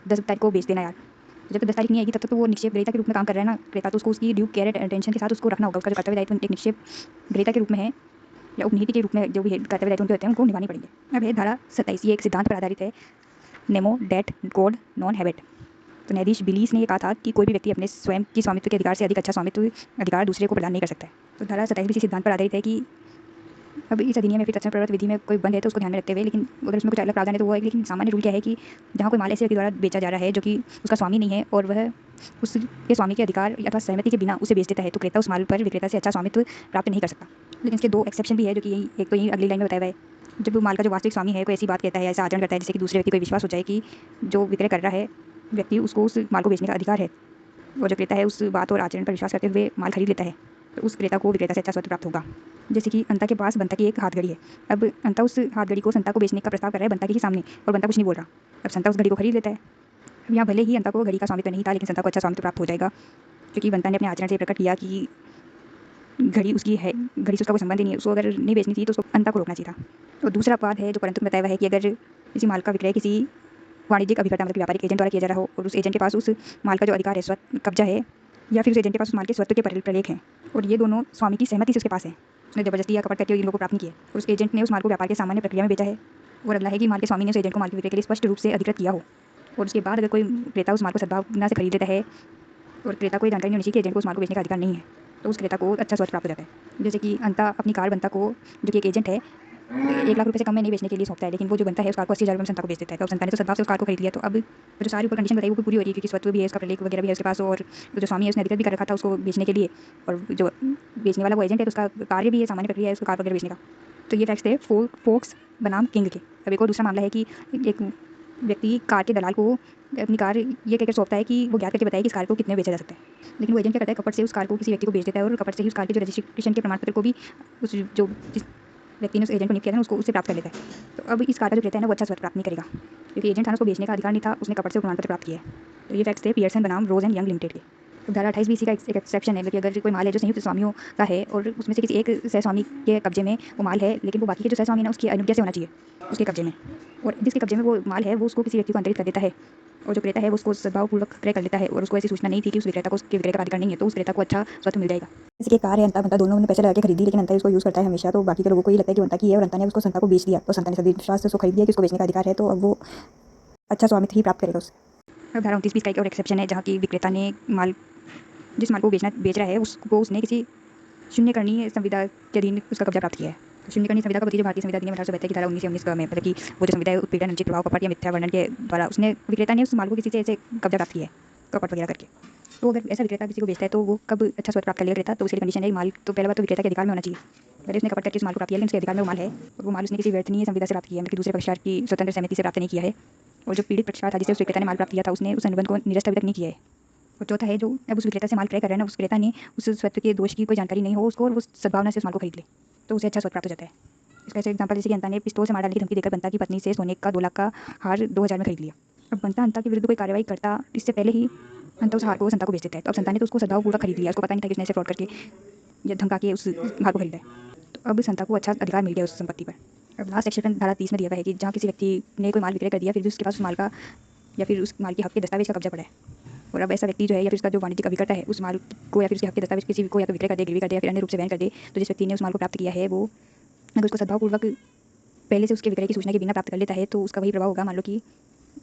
10 तारीख को बेच देना यार। जब तक 10 तारीख नहीं आएगी तब तक तो वो निक्षेप ग्रहीता के रूप में काम कर रहा है ना क्रेता, तो उसको उसकी ड्यू केयर एंड अटेंशन के साथ उसको रखना होगा। उसका जो कर्तव्य दायित्व एक निक्षेप ग्रहीता के रूप में है या उपनीति के रूप में जो भी कर्तव्य दायित्व उनके होते हैं उनको निभाने पड़ेंगे। अब है धारा 27, ये एक सिद्धांत पर आधारित है, nemo dat quod non habet. तो न्यायाधीश बिलीस ने ये कहा था कि कोई भी व्यक्ति अपने स्वयं की स्वामित्व के अधिकार से अधिक अच्छा स्वामित्व अधिकार दूसरे को प्रदान नहीं कर सकता है। तो धारा 27 भी इसी सिद्धांत पर आधारित है कि अब इस अधिनियम में फिर तत्सम प्रवर्त विधि में कोई बंद है तो उसको ध्यान में रखते हुए, लेकिन अगर उसमें कुछ अलग प्रावधान है तो वो है। लेकिन सामान्य रूल क्या है कि जहाँ कोई माल ऐसे व्यक्ति द्वारा बेचा जा रहा है जो कि उसका स्वामी नहीं है और वह उसके स्वामी के अधिकार अथवा सहमति के बिना उसे बेच देता है तो क्रेता उस माल पर विक्रेता से अच्छा स्वामित्व प्राप्त नहीं कर सकता। लेकिन इसके दो एक्सेप्शन भी है, जो कि एक तो यही अगली लाइन में बताया हुआ है। जब माल का जो वास्तविक स्वामी है कोई ऐसी बात कहता है, ऐसा आचरण करता है जिससे कि दूसरे व्यक्ति को विश्वास हो जाए कि जो विक्रय कर रहा है व्यक्ति उसको उस माल को बेचने का अधिकार है, और जो क्रेता है उस बात और आचरण पर विश्वास करते हुए माल खरीद लेता है, तो उस क्रेता को विक्रेता से अच्छा स्वत्व प्राप्त होगा। जैसे कि अंता के पास बंता की एक हाथ घड़ी है। अब अंता उस हाथ घड़ी को संता को बेचने का प्रस्ताव कर रहा है बंता के ही सामने, और बंता कुछ नहीं बोल रहा। अब संता उस घड़ी को खरीद लेता है। अब यहाँ भले ही अंता को घड़ी का स्वामित्व नहीं था, लेकिन संता को अच्छा स्वामित्व प्राप्त हो जाएगा, क्योंकि बंता ने अपने आचरण से प्रकट किया कि घड़ी उसकी है, घड़ी से उसका कोई संबंध ही नहीं है, उसको अगर नहीं बेचनी थी तो उसको अंता को रोकना चाहिए था। और दूसरा अपवाद है जो परंतु में बताया हुआ है कि अगर किसी माल का विक्रय किसी वाणिज्यिक अभिकर्ता मतलब व्यापारिक एजेंट द्वारा किया जा रहा हो और उस एजेंट के पास उस माल का जो अधिकार है स्वतः कब्जा है, या फिर उस एजेंट के पास उस माल के स्वत्व के प्रलेख हैं और ये दोनों स्वामी की सहमति से उसके पास है, उसने जबरदस्ती या कपट करके इन लोगों को प्राप्त नहीं किया, और उस एजेंट ने उस माल को व्यापार के सामान्य प्रक्रिया में बेचा है, और अगला है कि माल के स्वामी ने उस एजेंट को माल के विक्रय के लिए स्पष्ट रूप से अधिकृत किया हो, और उसके बाद अगर कोई क्रेता उस माल को सद्भावना से खरीद लेता है और क्रेता को ये जानकारी नहीं होनी चाहिए कि एजेंट को उस माल को बेचने का अधिकार नहीं है, तो उस क्रेता को अच्छा स्वत्व प्राप्त हो जाता है। जैसे कि अंता अपनी कार बंता को, जो कि एक एजेंट है, 1 लाख रुपये से कम में नहीं बेचने के लिए सौंपता है, लेकिन वो जो बनता है उस कार को 80,000 रुपये में संता को बेच देता है। तो अब संता ने तो सद्भाव से उस कार को खरीद लिया, तो अब जो सारी ऊपर कंडीशन बताई वो पूरी हो रही है, क्योंकि स्वत्व भी है, उसका प्रलेख वगैरह भी है उसके पास, और जो स्वामी है उसने अधिकृत भी कर रखा था उसको बेचने के लिए, और जो बेचने वाला वो एजेंट है तो उसका कार्य भी है, सामान्य प्रक्रिया है उसको कार वगैरह बेचने का। तो ये फैक्ट्स थे फोक्स बनाम किंग के। अब एक और दूसरा मामला है कि एक व्यक्ति कार के दलाल को अपनी कार ये कहकर सौंपता है कि वो ज्ञात करके बताए कि इस कार को कितने में बेचा जा सकता है, लेकिन वो एजेंट क्या करता है कपट से उस कार को किसी व्यक्ति को बेच देता है, और कपट से ही उस कार के जो रजिस्ट्रेशन के प्रमाण पत्र को भी उस जो जिस व्यक्ति ने उस एजेंट को नियुक्त किया था उसको उससे प्राप्त कर लेता है। तो अब इस कार का जो क्रेता है ना वो अच्छा स्वत्व प्राप्त नहीं करेगा, क्योंकि एजेंट था उसको बेचने का अधिकार नहीं था, उसने कपट से प्रमाण पत्र प्राप्त किया है। तो ये फैक्ट्स थे पियर्सन बनाम रोज एंड यंग लिमिटेड के। तो धारा 28 भी इसी का एक एक्सेप्शन है, कि अगर कोई माल है जो संयुक्त स्वामियों का है और उसमें से किसी एक सहस्वामी के कब्जे में वो माल है, लेकिन वो बाकी के जो सहस्वामी ना उसकी अनुज्ञा से होना चाहिए उसके कब्जे में, और जिसके कब्जे में वो माल है वो उसको किसी व्यक्ति को अंतरित कर देता है, और जो क्रेता है वो उसको सद्भावपूर्वक क्रय कर लेता है, और उसको ऐसी सूचना नहीं थी कि उस विक्रेता को उसके विक्रय का अधिकार नहीं है, तो उस क्रेता को अच्छा स्वत्व मिल जाएगा। जैसे कि कार है अंता बंता दोनों ने पैसे लगा के खरीदी, लेकिन अंता उसको यूज़ करता है हमेशा, तो बाकी के लोगों को ये लगता है कि अंता की है, और अंता ने उसको संता को बेच दिया, तो संता ने सभी विश्वास से उसको खरीद दिया कि उसको बेचने का अधिकार है, तो अब वो अच्छा स्वामित्व ही प्राप्त करेगा उससे। अब धारा 29 का एक और एक्सेप्शन है जहाँ की विक्रेता ने माल जिस माल को बेच रहा है उसको उसने किसी शून्यकरणीय संविदा के अधीन उसका कब्जा प्राप्त किया है। तो शून्यकरणीय संविदा का मतलब भारतीय संविदा अधिनियम 1872 की धारा 19 या 19 में मतलब कि वो जो संविदा है उत्पीड़न अनुचित प्रभाव कपट या मिथ्या वर्णन के द्वारा उसने विक्रेता ने उस माल को किसी से ऐसे कब्जा प्राप्त किया है कपट वगैरह करके। तो अगर ऐसा विक्रेता किसी को बेचता है तो वो कब अच्छा स्वाद प्राप्त कर लेगा विक्रेता, तो उसकी कंडीशन है माल तो पहले बात तो विक्रेता के अधिकार में होना चाहिए। पहले उसने कपट करके उस माल को प्राप्त किया लेकिन उसके अधिकार में वो माल है और वो माल उसने किसी व्यर्थनीय संविदा से प्राप्त किया है, मतलब कि दूसरे पक्षकार की स्वतंत्र सहमति से प्राप्त नहीं किया है। और जो पीड़ित पक्षकार था जिसे उस विक्रेता ने माल प्राप्त किया था उसने उस अनुबंध को निरस्त अभी तक नहीं किया है। और चौथा है जो अब उस विक्रेता से माल क्रय कर रहा है ना, उस विक्रेता ने उस स्वत्व के दोष की कोई जानकारी नहीं हो उसको और वो सद्भावना से उस माल को खरीद ले तो उसे अच्छा स्वाद प्राप्त हो जाता है। इसका ऐसे एग्जाम्पल जैसे कि अंता ने पिस्तौल से मार डालने की धमकी देकर बंता की पत्नी से सोने का 2 लाख का हार 2000 में खरीद लिया। अब बंता अंता के विरुद्ध कोई कार्रवाई करता इससे पहले ही अंता उस हार को संता को बेच देता है। तो अब संता ने तो उसको सद्भावपूर्वक खरीद लिया, उसको पता नहीं था कि उसने ऐसे फ्रॉड करके या धमका के उस हार को खरीदा है। तो अब संता को अच्छा अधिकार मिल गया उस संपत्ति पर। अब लास्ट सेक्शन धारा 30 में दिया गया है कि जहाँ किसी व्यक्ति ने कोई माल विक्रय कर दिया फिर भी उसके पास उस माल का या फिर उस माल के हक के दस्तावेज का कब्जा पड़ा है और अब ऐसा व्यक्ति जो है या फिर उसका जो वाणिज्यिक अभिकर्ता है उस माल को या फिर उसके हक के दस्तावेज किसी को या तो विक्रय कर दे, गिरवी कर दे या फिर अन्य रूप से बयान कर दे, तो जिस व्यक्ति ने उस माल को प्राप्त किया है वो अगर उसको सद्भावपूर्वक पहले से उसके विक्रय की सूचना के बिना प्राप्त कर लेता है तो उसका वही प्रभाव होगा। मान लो कि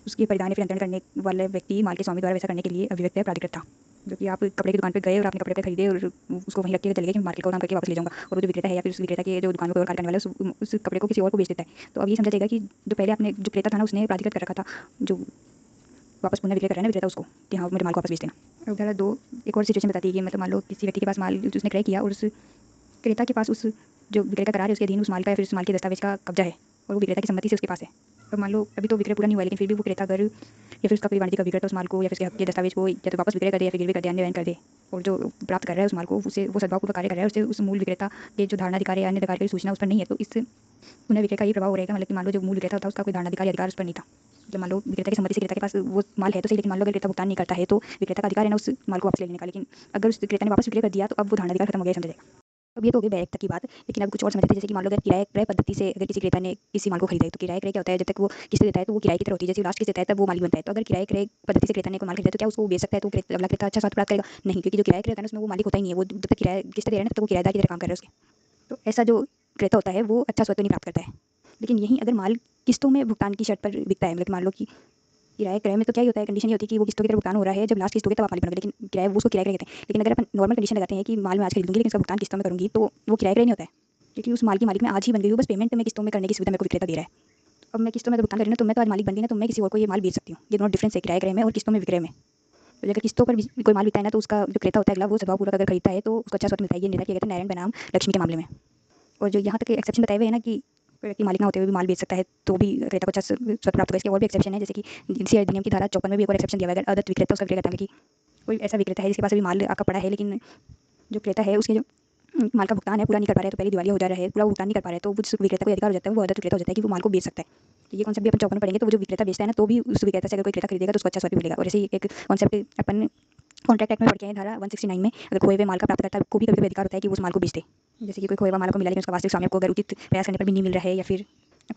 उसके परिधान या फिर अंतरण करने वाले व्यक्ति माल के स्वामी द्वारा वैसा करने के लिए अभिव्यक्त है प्राधिकृत था। जो कि आप कपड़े की दुकान पर गए और आपने कपड़े खरीदे और उसको वहीं रख के चले गए कि मार्केट को काम करके वापस ले जाऊंगा और वो जो विक्रेता है या फिर उस विक्रेता के जो दुकान को कार्य करने वाला है उस कपड़े को किसी और को बेच देता है। तो अब ये समझा जाएगा कि जो पहले आपने जो क्रेता था ना उसने प्राधिकृत कर रखा था जो वापस पुनः विक्रय कर रहा है ना विक्रेता उसको कि हाँ मेरे माल को वापस बेच देना। और धारा 2 एक और सिचुएशन बताती है कि मतलब मान लो किसी व्यक्ति के पास माल उसने क्रय किया और उस क्रेता के पास उस जो विक्रय का करार है उसके अधीन उस माल का या फिर उस माल के दस्तावेज का कब्जा है और वो विक्रेता की सम्मति से उसके पास है। अब मान लो अभी तो विक्रय पूरा नहीं हुआ लेकिन फिर भी वो क्रेता अगर या फिर उसका कोई वाणिज्यिक अभिकर्ता उस माल को या फिर उसके हक के दस्तावेज को या तो वापस विक्रय कर दे या फिर गिरवी कर दे, अन्य बयान कर दे और जो प्राप्त कर रहा है उस माल को उसे वो सद्भावपूर्वक कार्य कर रहा है, उससे उस मूल विक्रेता के जो धारणाधिकार या अन्य अधिकार की सूचना उस पर नहीं है, तो इस पुनः विक्रय का ये प्रभाव रहेगा। मतलब कि मान लो जो मूल विक्रेता था उसका कोई धारणाधिकार या अधिकार उस पर नहीं था। मतलब मान लो विक्रेता की सम्मति से क्रेता के पास वो माल है तो सही, लेकिन मान लो अगर क्रेता भुगतान नहीं करता है तो विक्रेता का अधिकार है ना उस माल को वापस ले लेने का, लेकिन अगर उस क्रेता ने वापस विक्रय कर दिया तो अब वो धारणाधिकार खत्म हो गया समझ जाएगा। अब ये तो हो गई बैक तक की बात, लेकिन अब कुछ और समझते हैं जैसे कि मान लो अगर किराए क्रय पद्धति से अगर किसी क्रेता ने किसी माल को खरीदा है तो किराए क्रय क्या होता है, जब तक वो किस्त देता है तो वो किराए की तरह होती है, जैसे लास्ट किस्त देता है तब वो मालिक बनता है। तो अगर किराए क्रय पद्धति से क्रेता ने कोई माल खरीदा तो क्या उसको बेच सकता है तो अगला क्रेता अच्छा स्वाद प्राप्त करेगा? नहीं, क्योंकि जो किराए क्रय होता है ना उसमें वो मालिक होता ही नहीं है, वो जब तक किराया किस्त दे रहा है ना तब तक वो किराएदार की तरह काम कर रहा है उसके। तो ऐसा जो क्रेता होता है वो अच्छा स्वाद तो नहीं प्राप्त करता है। लेकिन यहीं अगर माल किस्तों में भुगतान की शर्त पर बिकता है, मतलब मान लो कि किराए क्रय में तो क्या ही होता है, कंडीशन ये होती है कि वो किस्तों की तरह भुगतान हो रहा है, जब लास्ट किस्त होगी तब आप मालिक बनोगे, लेकिन किराए वो उसको किराए क्रय कहते हैं। लेकिन अगर अपन नॉर्मल कंडीशन लगाते हैं कि माल मैं आज खरीदूंगी लेकिन इसका भुगतान किस्तों में करूंगी तो वो किराए क्रय नहीं होता है, क्योंकि उस माल की मालिक मैं आज ही बन गई हूँ, बस पेमेंट में किस्तों में करने की सुविधा मेरे को विक्रेता दे रहा है। अब मैं किस्तों में भुगतान कर रही हूँ तो मैं तो आज मालिक बन गई ना, तो मैं किसी और को ये माल बेच सकती हूँ। ये दोनों डिफरेंस है किराए क्रय में और किस्तों में विक्रय में। तो अगर किस्तों पर कोई माल बिकता है ना तो उसका जो क्रेता होता है अगला वो सद्भावपूर्वक अगर खरीदता है तो उसको अच्छा स्वाद मिलता है। ये निर्णय किया गया था नारायण बनाम लक्ष्मी के मामले में। और जो यहाँ तक एक्सेप्शन बताए हुए हैं ना कि कोई व्यक्ति मालिक ना होते हुए भी माल बेच सकता है तो भी क्रेता को अच्छा स्वाद प्राप्त होगा, इसके और भी एक्सेप्शन है। जैसे कि इसी अधिनियम की धारा 54 में भी एक और एक्सेप्शन दिया हुआ है, अगर आदत विक्रेता उसका विक्रय करता है कि कोई ऐसा विक्रेता है जिसके पास अभी माल आपका पड़ा है लेकिन जो क्रेता है उसके जो माल का भुगतान है पूरा नहीं कर पा रहा है, तो पहली दिवालिया हो जा रहा है, पूरा भुगतान नहीं कर पा रहा है, तो उस विक्रेता को अधिकार हो जाता है, वो आदत विक्रेता हो जाता है कि वो माल को बेच सकता है। तो ये कॉन्सेप्ट भी अपन चौपन में पढ़ेंगे। तो वो जो विक्रेता बेचता है ना तो भी उस विक्रेता से अगर कोई क्रेता खरीदेगा तो उसको अच्छा स्वाद मिलेगा। और ऐसे ही एक कॉन्सेप्ट अपन कॉन्ट्रैक्ट एक्ट में पढ़ के हैं धारा 169 में, अगर खोए हुए माल का प्राप्तकर्ता को भी कभी अधिकार होता है कि वो उस माल को बेच दे। जैसे कि कोई खोए हुआ माल को मिला लेकिन उसका वास्तविक स्वामी को अगर उचित प्रयास करने पर भी नहीं मिल रहा है, या फिर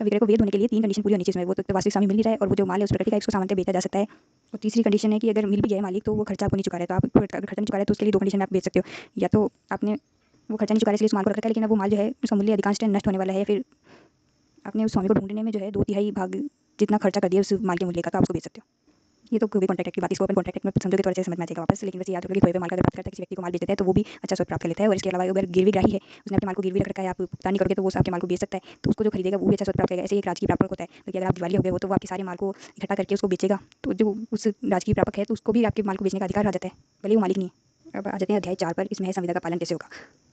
विक्रय को वैध होने के लिए 3 कंडीशन पूरी होनी चाहिए इसमें, वो तो वास्तविक स्वामी मिल नहीं रहा है और वो जो माल है उस प्रकृति का उसको सामान्य बेचा जा सकता है। और तीसरी कंडीशन है कि अगर मिल भी जाए मालिक तो वो खर्चा आपको नहीं चुका रहा है, तो आप अगर खर्चा नहीं चुका रहे तो उसके लिए 2 कंडीशन में आप बेच सकते हो। या तो आपने वो खर्चा नहीं चुका रहे इसलिए उस माल को रखा है, लेकिन अब वो माल जो है उसका मूल्य अधिकांश टाइम नष्ट होने वाला है, फिर आपने उस स्वामी को ढूंढने में जो है 2/3 भाग जितना खर्चा कर दिया उस माल के मूल्य का, तो आप उसको बेच सकते हो। ये तो कोई कॉन्ट्रैक्ट की बात, इसको अपन कॉन्ट्रैक्ट में समझोगे तो अच्छे से समझ में आ जाएगा वापस। लेकिन बस याद रखो कि कोई भी माल का अगर प्राप्त करता है किसी व्यक्ति को माल बेच देता है तो वो भी अच्छा स्वाद प्राप्त कर लेता है। और इसके अलावा अगर गिरवीग्राही है, उसने अपने माल को गिरवी रख रखा है, आप भुगतान नहीं करोगे तो वो आपके माल को बेच सकता है, तो उसको जो खरीदेगा वो भी अच्छा स्वाद प्राप्त करेगा। ऐसे ही एक राजकीय प्रापक होता है, क्योंकि अगर आप दिवालिया हो गए हो तो वो आपके सारे माल को इकट्ठा करके उसको बेचेगा, तो जो उस राजकीय प्रापक है तो उसको भी आपके माल को बेचने का अधिकार आ जाता है, भले ही वो मालिक नहीं है। अब आ जाते हैं अध्याय 4 पर, इसमें है संविदा का पालन कैसे होगा।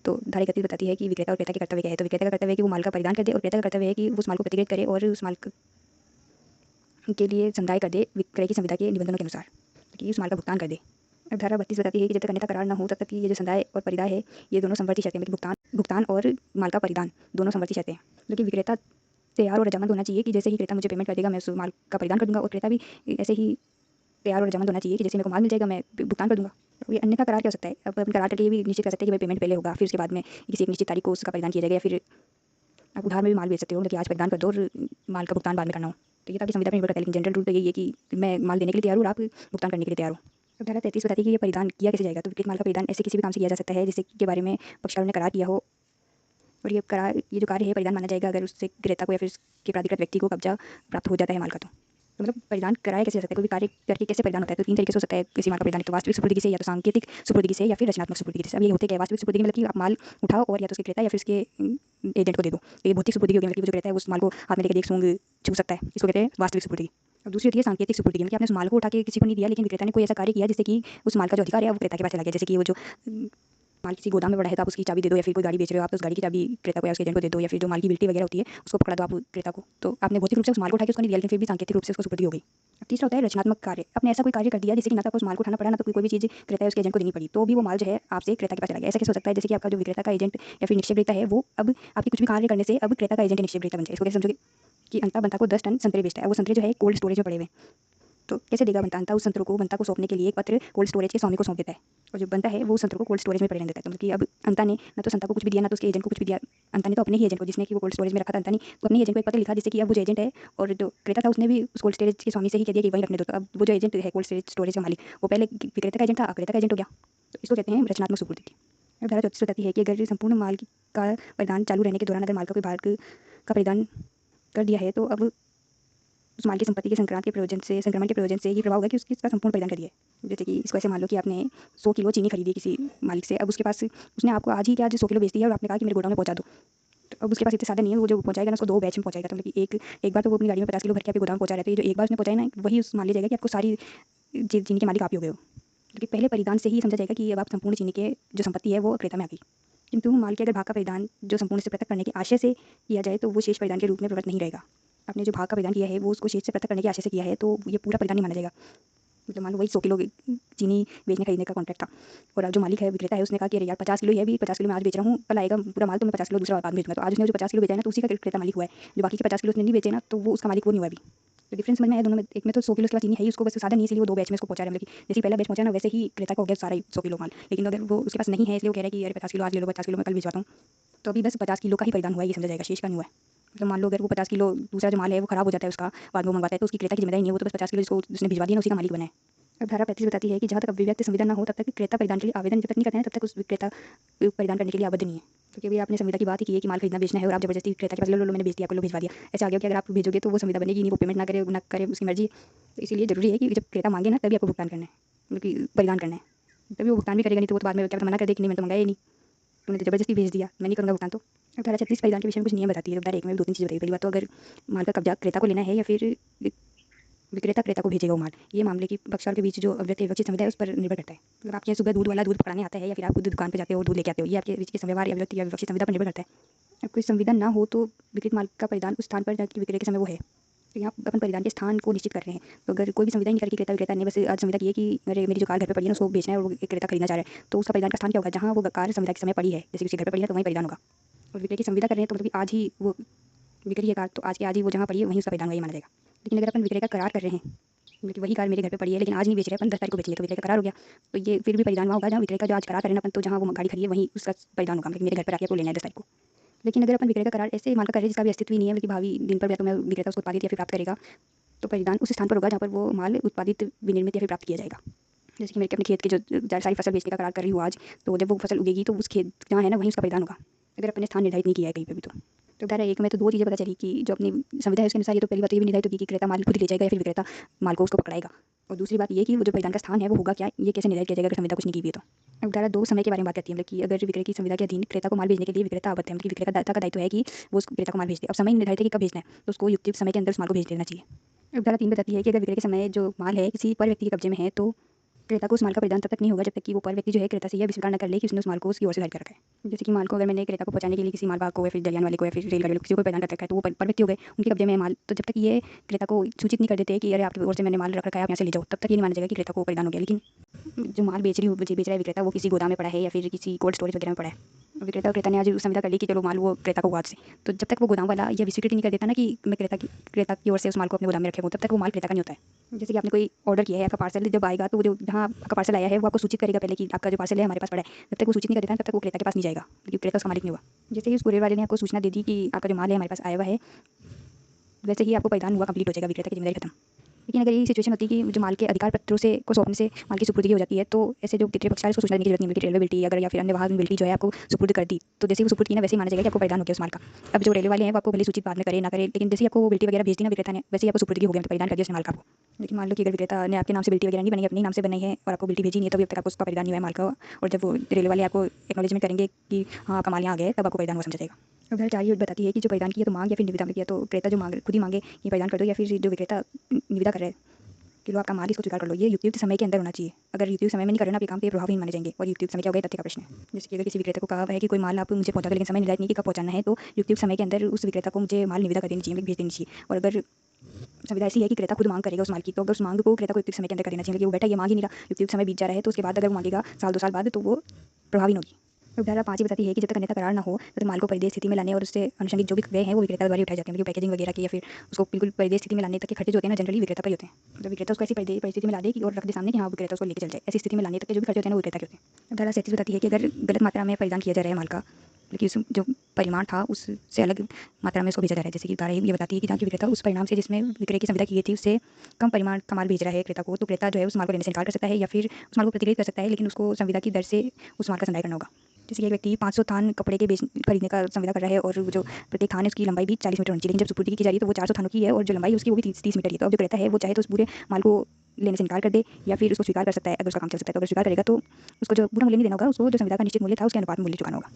तो धारा 31 बताती है कि विक्रेता और क्रेता के कर्तव्य क्या है। तो विक्रेता का कर्तव्य है कि वो माल का परिधान कर दे और क्रेता का कर्तव्य है कि उस माल को प्रतिग्रहित करे और उस माल के लिए संदाय कर दे विक्रय की संविदा के निबंधनों के अनुसार, कि उस माल का भुगतान कर दे। अब धारा 32 बताती है कि जब तक अन्यथा करार न हो तब तक कि ये जो संदाय और परिदाय है ये दोनों समवर्ती शर्तें, मतलब भुगतान और माल का परिधान दोनों समवर्ती शर्तें हैं। लेकिन विक्रेता तैयार और रजामंद होना चाहिए कि जैसे ही क्रेता मुझे पेमेंट कर देगा मैं उस माल का परिधान कर दूंगा, और क्रेता भी ऐसे ही तैयार और रजामंद होना चाहिए कि जैसे मेरे को माल मिल जाएगा मैं भुगतान कर दूंगा। तो ये अन्यथा करार क्या हो सकता है, अब अपन करार करके ये भी निश्चित कर सकते हैं कि भाई पेमेंट पहले होगा फिर उसके बाद में किसी एक निश्चित तारीख को उसका परिधान किया जाएगा, या फिर आप उधार में भी माल बेच सकते हो, मतलब आज परिधान कर दो और माल का भुगतान बाद में करना हो। तो ये तो आपकी संविदा पर निर्भर करता है, लेकिन जनरल रूल तो यही है कि मैं माल देने के लिए तैयार हूँ और आप भुगतान करने के लिए तैयार हो। अब धारा 33 बताती है कि ये परिधान किया कैसे जाएगा। तो विक्रेत माल का परिधान ऐसे किसी भी काम से किया जा सकता है जिससे के बारे में पक्षकारों ने करार किया हो, और ये जो कार्य है परिधान माना जाएगा अगर उससे क्रेता को या फिर उसके प्राधिकृत व्यक्ति को कब्जा प्राप्त हो जाता है माल का। तो तो मतलब परिधान कराया कैसे जा सकता है, कोई भी कार्य करके कैसे परिधान होता है, तो 3 तरीके से हो सकता है किसी माल का परिधान। तो वास्तविक सुपुर्दगी से, या तो सांकेतिक सुपुर्दगी से, या फिर रचनात्मक सुपुर्दगी से। अब ये होते क्या है, वास्तविक सुपुर्दगी मतलब कि आप माल उठाओ और या तो उसके क्रेता या फिर उसके एजेंट को दे दो। तो ये भौतिक सुपुर्दगी हो गई, मतलब कि वो जो क्रेता है उस माल को हाथ में लेकर एक सूंघ छू सकता है, इसको कहते हैं वास्तविक सुपुर्दगी। और दूसरी होती है सांकेतिक सुपुर्दगी, मतलब कि आपने उस माल को उठा के किसी को नहीं दिया, लेकिन विक्रेता ने कोई ऐसा कार्य किया जिससे कि उस माल का जो अधिकार है वो क्रेता के पास चला गया। जैसे कि वो जो माल किसी गोदाम में पड़ा है तो आप उसकी चाबी दे दो, या फिर कोई गाड़ी बेच रहे हो आप तो उस गाड़ी की चाबी क्रेता को या उसके एजेंट को दे दो, या फिर जो माल की बिल्टी वगैरह होती है उसको पकड़ा दो आप क्रेता को। तो आपने भौतिक रूप से उस माल को उठा के उसको नहीं दिया, लेकिन फिर भी सांकेतिक रूप से उसको सुपुर्दी हो गई। अब तीसरा होता है रचनात्मक कार्य। आपने ऐसा कोई कार्य कर दिया जिससे कि ना तो आपको उस माल को उठाना पड़ा, ना तो कोई भी चीज़ क्रेता है उसके एजेंट को देनी पड़ी, तो भी वो माल जो है आपसे क्रेता के पास चला गया। ऐसा कैसे हो सकता है, जैसे कि आपका जो विक्रेता का एजेंट या फिर निक्षेप है वो अब आपके कुछ भी कार्य करने से अब क्रेता का एजेंट निक्षेप बन जाए। इसको कैसे समझोगे कि अंता बंता को 10 टन संतरे बेचता है, वो संतरे जो है कोल्ड स्टोरेज में पड़े हुए हैं। तो कैसे देगा बंता उस संतरों को बंता को सौंपने के लिए एक पत्र कोल्ड स्टोरेज के स्वामी को सौंप देता है, और जो बंता है वो उस संतरों को कोल्ड स्टोरेज में पड़े रहने देता है। तो मतलब कि अब अंता ने ना तो संता को कुछ भी दिया, ना तो उसके एजेंट को कुछ भी दिया। अंता ने तो अपने ही एजेंट को, जिसने कि वो कोल्ड स्टोरेज में रखा था, अंता ने तो अपने एजेंट को एक पत्र लिखा जिससे कि अब वो जो एजेंट है और जो क्रेता था उसने भी उस कोल्ड स्टोरेज के स्वामी से ही कह दिया कि वहीं रखने दो। तो अब वो जो एजेंट है कोल्ड स्टोरेज का मालिक, वो पहले विक्रेता का एजेंट था, क्रेता का एजेंट हो गया। तो इसको कहते हैं रचनात्मक सुपुर्दगी। अब धारा 34 बताती है कि अगर संपूर्ण माल का परिधान चालू रहने के दौरान अगर माल का कोई भाग का परिधान कर दिया है, तो अब उस माल की संपत्ति के संक्रांत के प्रयोजन से ये प्रभाव होगा कि उसका संपूर्ण परिधान कर दिया है। जैसे कि इसको ऐसे मान लो कि आपने 100 किलो चीनी खरीदी किसी मालिक से, अब उसके पास उसने आपको आज ही क्या 100 किलो बेच दिया और आपने कहा कि मेरे गोदाम में पहुंचा दो। तो अब उसके पास इतने साधन नहीं है, वो जो पहुंचाएगा ना उसको 2 बैच में पहुंचाएगा। तो मतलब कि एक बार तो वो अपनी गाड़ी में 50 किलो भर के आपके गोदाम पहुंचा रहे थे, जो एक बार उसने पहुंचाया ना वही उस मान लिया जाएगा कि आपको सारी चीनी के मालिक आप ही हो गए हो। क्योंकि पहले परिधान से ही समझा जाएगा कि अब आप संपूर्ण चीनी के जो संपत्ति है वो क्रेता में आ गई। किंतु माल के अगर भाग का परिधान जो संपूर्ण से पृथक करने के आशय से किया जाए तो वो शेष परिधान के रूप में प्रवृत्त नहीं रहेगा। आपने जो भाग का परिधान किया है वो उसको शेष से पृथक करने के आशय से किया है, तो ये पूरा परिधान नहीं माना जाएगा। मतलब मान लो वही 100 किलो चीनी बेचने खरीदने का कॉन्ट्रैक्ट था, और अब जो मालिक है विक्रेता है उसने कहा कि अरे यार 50 किलो है, अभी 50 किलो मैं आज बेच रहा हूँ, कल आएगा पूरा माल तो मैं 50 किलो दूसरा बाद में बेचूंगा। तो आज उसने जो 50 किलो बेचा है ना तो उसी का क्रेता मालिक हुआ है। जो बाकी के 50 किलो उसने नहीं बेचे ना तो वो उसका मालिक वो नहीं हुआ अभी। तो डिफरेंस समझ में आया दोनों में। एक में तो 100 किलो के बाद चीनी है ही, उसको बस साधन नहीं, इसलिए वो 2 बैच में उसको पहुंचा रहे हैं। मतलब जैसे पहला बैच पहुंचा ना वैसे ही क्रेता का हो गया सारा 100 किलो माल। लेकिन अगर वो उसके पास नहीं है इसलिए वो कह रहा है कि अरे 50 किलो आज ले लो, 50 किलो मैं कल भिजवाता हूँ, तो अभी बस 50 किलो का ही परिधान हुआ है, ये समझा जाएगा, शेष का नहीं हुआ है। मतलब मान लो अगर वो 50 किलो दूसरा जो माल है वो खराब हो जाता है उसका, बाद में वो मंगवाता है, तो उसकी क्रेता की जिम्मेदारी नहीं है, वो तो बस 50 किलो जिसको उसने भिजवा दिया ना उसी का मालिक बना है। अब धारा 35 बताती है कि जहाँ तक अभिव्यक्त संविदा न हो तब तक क्रेता परिधान के लिए आवेदन जब तक नहीं करते हैं तब तक उस विक्रेता परिधान करने के लिए आबद्ध नहीं है। क्योंकि अभी आपने संविदा की बात ही की है कि माल खरीदना बेचना है और आप जबरदस्ती क्रेता के पास लो मैंने बेच दिया, आपको लो भिजवा दिया, ऐसे आगे कि अगर आप भेजोगे तो वो संविदा बनेगी नहीं, वो पेमेंट ना करे उसकी मर्जी। तो इसीलिए जरूरी है कि जब क्रेता मांगे ना तभी आपको भुगतान करना है, मतलब कि परिधान करना है, तभी वो भुगतान भी करेगा, नहीं तो वो तो बाद में क्या पता मना कर दे कि नहीं मैंने तो मंगाया ही नहीं, तूने तो जबरदस्ती भेज दिया, मैं नहीं करूँगा भुगतान। तो धारा 36 परिधान के विषय में कुछ नियम बताती है। धारा 1 में 2-3 चीज़ बताई। पहली बात तो अगर माल का कब्जा क्रेता को लेना है या फिर विक्रेता क्रेता को भेजेगा वो माल, ये मामले की पक्षकार के बीच जो विवक्षित संविदा है उस पर निर्भर करता है। अगर आपके यहाँ सुबह दूध वाला दूध पकड़ाने आता है या फिर आप खुद दुकान पे जाते हो दूध लेके आते हो, ये आपके बीच के व्यवहार या विवक्षित संविदा पर निर्भर करता है। अब कोई संविदा ना हो तो विक्रेत माल का परिधान उस स्थान पर जाकर विक्रय के समय वो है। तो यहाँ अपन परिधान के स्थान को निश्चित कर रहे हैं। तो अगर कोई भी संविदा नहीं करके क्रेता ने बस आज संविदा की है कि अरे मेरी जो कार घर पे पड़ी है ना उसको बेचना है और वो क्रेता खरीदना चाह रहा है, तो उसका परिधान का स्थान क्या होगा, जहाँ वो कार संविदा के समय पड़ी है, जैसे उसके घर पे पड़ी है तो वहीं परिधान होगा। और विक्रय की संविदा कर रहे हैं तो मतलब कि आज ही वो बिक्री है कार, तो आज ही वो जहाँ पड़ी है वहीं उसका परिधान वही माना जाएगा। लेकिन अगर अपन विक्रय का करार कर रहे हैं, मतलब वही कार मेरे घर पे पड़ी है लेकिन आज नहीं बेच रहे अपन 10 तारीख को बेचेंगे, तो विक्रय का करार हो गया, तो ये फिर भी परिधान वहाँ होगा जहाँ विक्रय का जो आज करार करें अपन, तो जहाँ वो गाड़ी खड़ी है वहीं उसका परिधान होगा, मतलब मेरे घर पर आके आपको लेना है 10 तारीख को। लेकिन अगर अपन विक्रय का करार ऐसे माल का करें जिसका भी अस्तित्व ही नहीं है, बल्कि भावी दिन पर या तो मैं विक्रेता उसको उत्पादित या फिर प्राप्त करेगा, तो परिधान उस स्थान पर होगा जहाँ पर वो माल उत्पादित विनिर्मित या फिर प्राप्त किया जाएगा। जैसे कि मैं अपने खेत के जो सारी फसल बेचने का करार कर रही हूँ आज, तो जब वो फसल उगेगी तो उस खेत जहाँ है ना वहीं उसका परिधान होगा, अगर अपने स्थान निर्धारित नहीं किया है कहीं पर भी। तो धारा 1 में तो 2 चीज़ें पता चली कि जो अपनी संविधा है उसके अनुसार ये तो पहली बात ये भी निर्धारित होगी कि क्रेता माल खुद ले जाएगा या फिर विक्रेता माल को उसको पकड़ाएगा। और दूसरी बात ये कि वो जो परिधान का स्थान है वो होगा क्या, ये कैसे निर्धारित किया जाएगा अगर संविधा कुछ नहीं की हुई है तो। अब धारा 2 समय के बारे में बात करती है, मतलब कि अगर विक्रय की संविधा के अधीन क्रेता को माल भेजने के लिए विक्रेता आबद्ध है, मतलब विक्रेता का दायित्व है कि वो उस क्रेता को माल भेज दे। अब समय निर्धारित है कि कब भेजना है, तो उसको युक्त समय के अंदर उस माल को भेज देना चाहिए। अब धारा 3 बताती है कि अगर विक्रय के समय जो माल है किसी पर व्यक्ति के कब्जे में है तो क्रेता को उस माल का परिधान तब तक नहीं होगा जब तक कि वो पर व्यक्ति जो है क्रेता से यह स्वीकार न कर ले कि उसने उस माल को उसकी ओर से खरीद कर रखा है। जैसे कि माल को अगर मैंने क्रेता को पहुंचाने के लिए किसी मालवाहक को या फिर दरियान वाले को या फिर रेलगाड़ी वाले को किसी को प्रदान कर रखा है, तो वो पर व्यक्ति हो गए, उनके कब्जे में माल, तो जब तक ये क्रेता को सूचित नहीं कर देते कि अरे आपकी ओर से मैंने माल रख रखा है आप यहाँ से ले जाओ, तब तक ये नहीं माना जाएगा कि क्रेता को परिधान हो गया। लेकिन जो माल बेच रहा है विक्रेता वो किसी गोदाम में पड़ा है या फिर किसी कोल्ड स्टोरेज वगैरह में पड़ा है, विक्रेता और क्रेता ने आज संविदा कर ली कि चलो माल वो क्रेता को हुआ आज से, तो जब तक वो गोदाम वाला यह स्वीकृति नहीं कर देता ना कि मैं क्रेता की ओर से उस माल को अपने गोदाम में रखे हूँ, तब तक वो माल क्रेता का नहीं होता है। जैसे कि आपने कोई ऑर्डर किया है, आपका पार्सल जब आएगा तो वो जो जहाँ आपका पार्सल आया है वो आपको सूचित करेगा पहले कि आपका जो पार्सल है हमारे पास पड़ा है, जब तक वो सूचित नहीं कर देता तब तक वो क्रेता के पास नहीं जाएगा, क्योंकि क्रेता उसका मालिक नहीं हुआ। जैसे ही उस कुरियर वाले ने आपको सूचना दे दी कि आपका जो माल है हमारे पास आया हुआ है, वैसे ही आपको परिधान हुआ कंप्लीट हो जाएगा, विक्रेता की जिम्मेदारी खत्म। लेकिन अगर ये सिचुएशन होती है कि जो माल के अधिकार पत्रों से को सौंपने से माल की सुपुर्दगी हो जाती है, तो ऐसे जो तृतीय पक्षकार, उसको सूचना देने की जरूरत नहीं, बल्कि रेलवे मिलती अगर या फिर अन्य वाहन मिलती जो है आपको सुपुर्द कर दी, तो जैसे ही वो सुपुर्द की ना, वैसे ही माना जाएगा कि आपको परिधान हो गया उस माल का। अब जो रेलवे वाले हैं वो आपको भले सूचित बाद में करे ना करे, लेकिन जैसे ही आपको वो बिल्टी वगैरह भेज दी ना विक्रेता ने, वैसे ही आपको सुपुर्दगी हो गया, परिधान कर दिया उसने माल का आपको। लेकिन मान लो कि अगर विक्रेता ने आपके नाम से बिल्टी वगैरह नहीं बनी, अपने नाम से बनाई है और आपको बिल्टी भेजी नहीं है, तो अभी तक आपको उसका परिधान नहीं हुआ है माल का। और जब वो रेलवे वाले आपको एक्नॉलेजमेंट करेंगे कि हाँ आपका माल यहाँ आ गया है, तब आपको परिधान हुआ समझा जाएगा। अब धारा 4 ये बताती है कि जो परिधान की है तो मांग या फिर निविदा में किया, तो क्रेता जो मांग खुद ही मांगे ये परिधान कर दो, या फिर जो विक्रेता निविदा कर रहा है कि लो आपका माल इसको स्वीकार कर लो, ये युक्तियुक्त समय के अंदर होना चाहिए। अगर युक्तियुक्त समय में नहीं कर रहे ना आप ये काम, पे प्रभावहीन माने जाएंगे। और युक्तियुक्त समय क्या होगा, तथ्य का प्रश्न है। जैसे कि अगर किसी विक्रेता को कहा है कि कोई माल आप मुझे पहुंचा दो, लेकिन समय निर्धारित नहीं कि कब पहुंचाना है, तो युक्तियुक्त समय के अंदर उस विक्रेता को मुझे माल निविदा कर देनी चाहिए, भेज देनी चाहिए। और अगर संविधा ऐसी है कि क्रेता खुद मांग करेगा उस माल की, तो अगर उस मांग को क्रेता को युक्तियुक्त समय के अंदर कर देना चाहिए। लेकिन वो बैठा ये मांग ही नहीं रहा, युक्तियुक्त समय बीत जा रहा है, तो उसके बाद अगर वो मांगेगा साल 2 साल बाद, तो वो प्रभावी होगी। अब धारा 5 ये बताती है कि जब तक अन्यथा करार ना हो, तब तक माल को परिदेय स्थिति में लाने और उससे अनुषंगिक जो भी व्यय हैं वो विक्रेता द्वारा उठाए जाते हैं, मतलब पैकेजिंग वगैरह की, या फिर उसको बिल्कुल परिदेय स्थिति में लाने तक के खर्चे जो होते हैं ना, जनरली विक्रेता पर ही होते हैं। मतलब विक्रेता उसको ऐसी परिदेय परिस्थिति में ला दे कि और रख दे सामने कि हाँ विक्रेता उसको लेके चल जाए, ऐसी स्थिति में लाने तक के जो भी खर्चे होते हैं ना वो विक्रेता के होते हैं। अब धारा 37 बताती है कि अगर गलत मात्रा में परिधान किया जा रहा है माल का, बल्कि उस जो परिमाण था उससे अलग मात्रा में उसको भेजा जा रहा है। जैसे कि धारा ये बताती है कि जहाँ की विक्रेता उस परिणाम से जिसमें विक्रय की संविदा की गई थी उससे कम परिमाण का माल भेज रहा है क्रेता को, तो क्रेता जो है उस माल को लेने से इनकार कर सकता है, या फिर उस माल को प्रतिकृत कर सकता है, लेकिन उसको संविदा की दर से उस माल का संदाय करना होगा। जैसे कि एक व्यक्ति 500 थान कपड़े के खरीदने का संविदा कर रहा है, और जो प्रत्येक थान है उसकी लंबाई भी 40 मीटर होनी चाहिए, लेकिन जब सुपुर्दगी की जा रही है तो वो 400 थानों की है और जो लंबाई उसकी वो भी 30 मीटर की है। तो अब जो क्रेता है वो चाहे तो उस पूरे माल को लेने से इनकार कर दे, या फिर उसको स्वीकार कर सकता है अगर उसका काम चल सकता है। तो अगर स्वीकार करेगा तो उसको जो पूरा मूल्य नहीं देना होगा, उसको जो संविदा का निश्चित मूल्य था उसके अनुपात में मूल्य चुकाना होगा।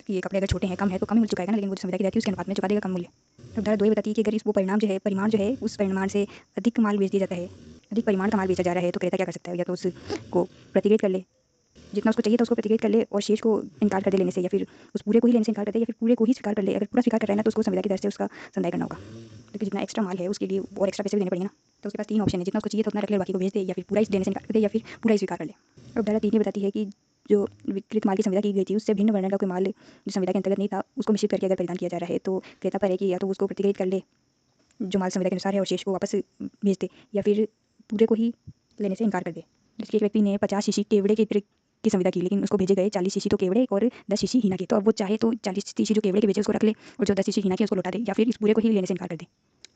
कि ये कपड़े अगर छोटे हैं, कम है, तो कम ही मूल्य चुकाएगा ना, लेकिन वो जो संविदा की जाती है उसके अनुपात में चुका देगा कम मूल्य। तो धारा 2 ये बताती है कि अगर वो परिमाण जो है उस परिमाण से अधिक माल बेच दिया जाता है, अधिक परिमाण का माल बेचा जा रहा है, तो क्रेता क्या कर सकता है, या तो उसको प्रतिकृत कर ले, जितना उसको चाहिए था उसको प्रतिकृत कर ले और शेष को इनकार कर दे लेने से, या फिर उस पूरे को ही लेने से इनकार कर दे, या फिर पूरे को ही स्वीकार कर ले। अगर पूरा स्वीकार कर रहा है ना, तो उसको संविदा की दर से उसका संदाय करना होगा, क्योंकि जितना एक्स्ट्रा माल है उसके लिए और एक्स्ट्रा पैसे भी देने पड़ेंगे ना। तो उसके पास 3 ऑप्शन है, जितना उसको चाहिए था उतना रख ले, बाकी को भेज दे, या फिर पूरा ही देने से इनकार कर दे, या फिर पूरा ही स्वीकार कर ले। अब धारा 3 ये बताती है कि जो विकृत माल की संविदा की गई थी उससे भिन्न वर्णन का कोई माल जो संविदा के अंतर्गत नहीं था, उसको मिश्रित करके अगर परिधान किया जा रहा है, तो क्रेता पर है कि या तो उसको प्रतिकृत कर ले जो माल संविदा के अनुसार है और शेष को वापस भेज दे, या फिर पूरे को ही लेने से इनकार कर दे। जैसे एक व्यक्ति ने 50 शीशी केवड़े के की संविदा की, लेकिन उसको भेजे गए 40 शीशी तो केवड़े और 10 शीशी हीना के। तो अब वो चाहे तो 40 शीशी जो केवड़े के भेजे उसको रख ले, और जो 10 शीशी हीना के उसको लौटा दे, या फिर इस पूरे को ही लेने से इनकार कर दे।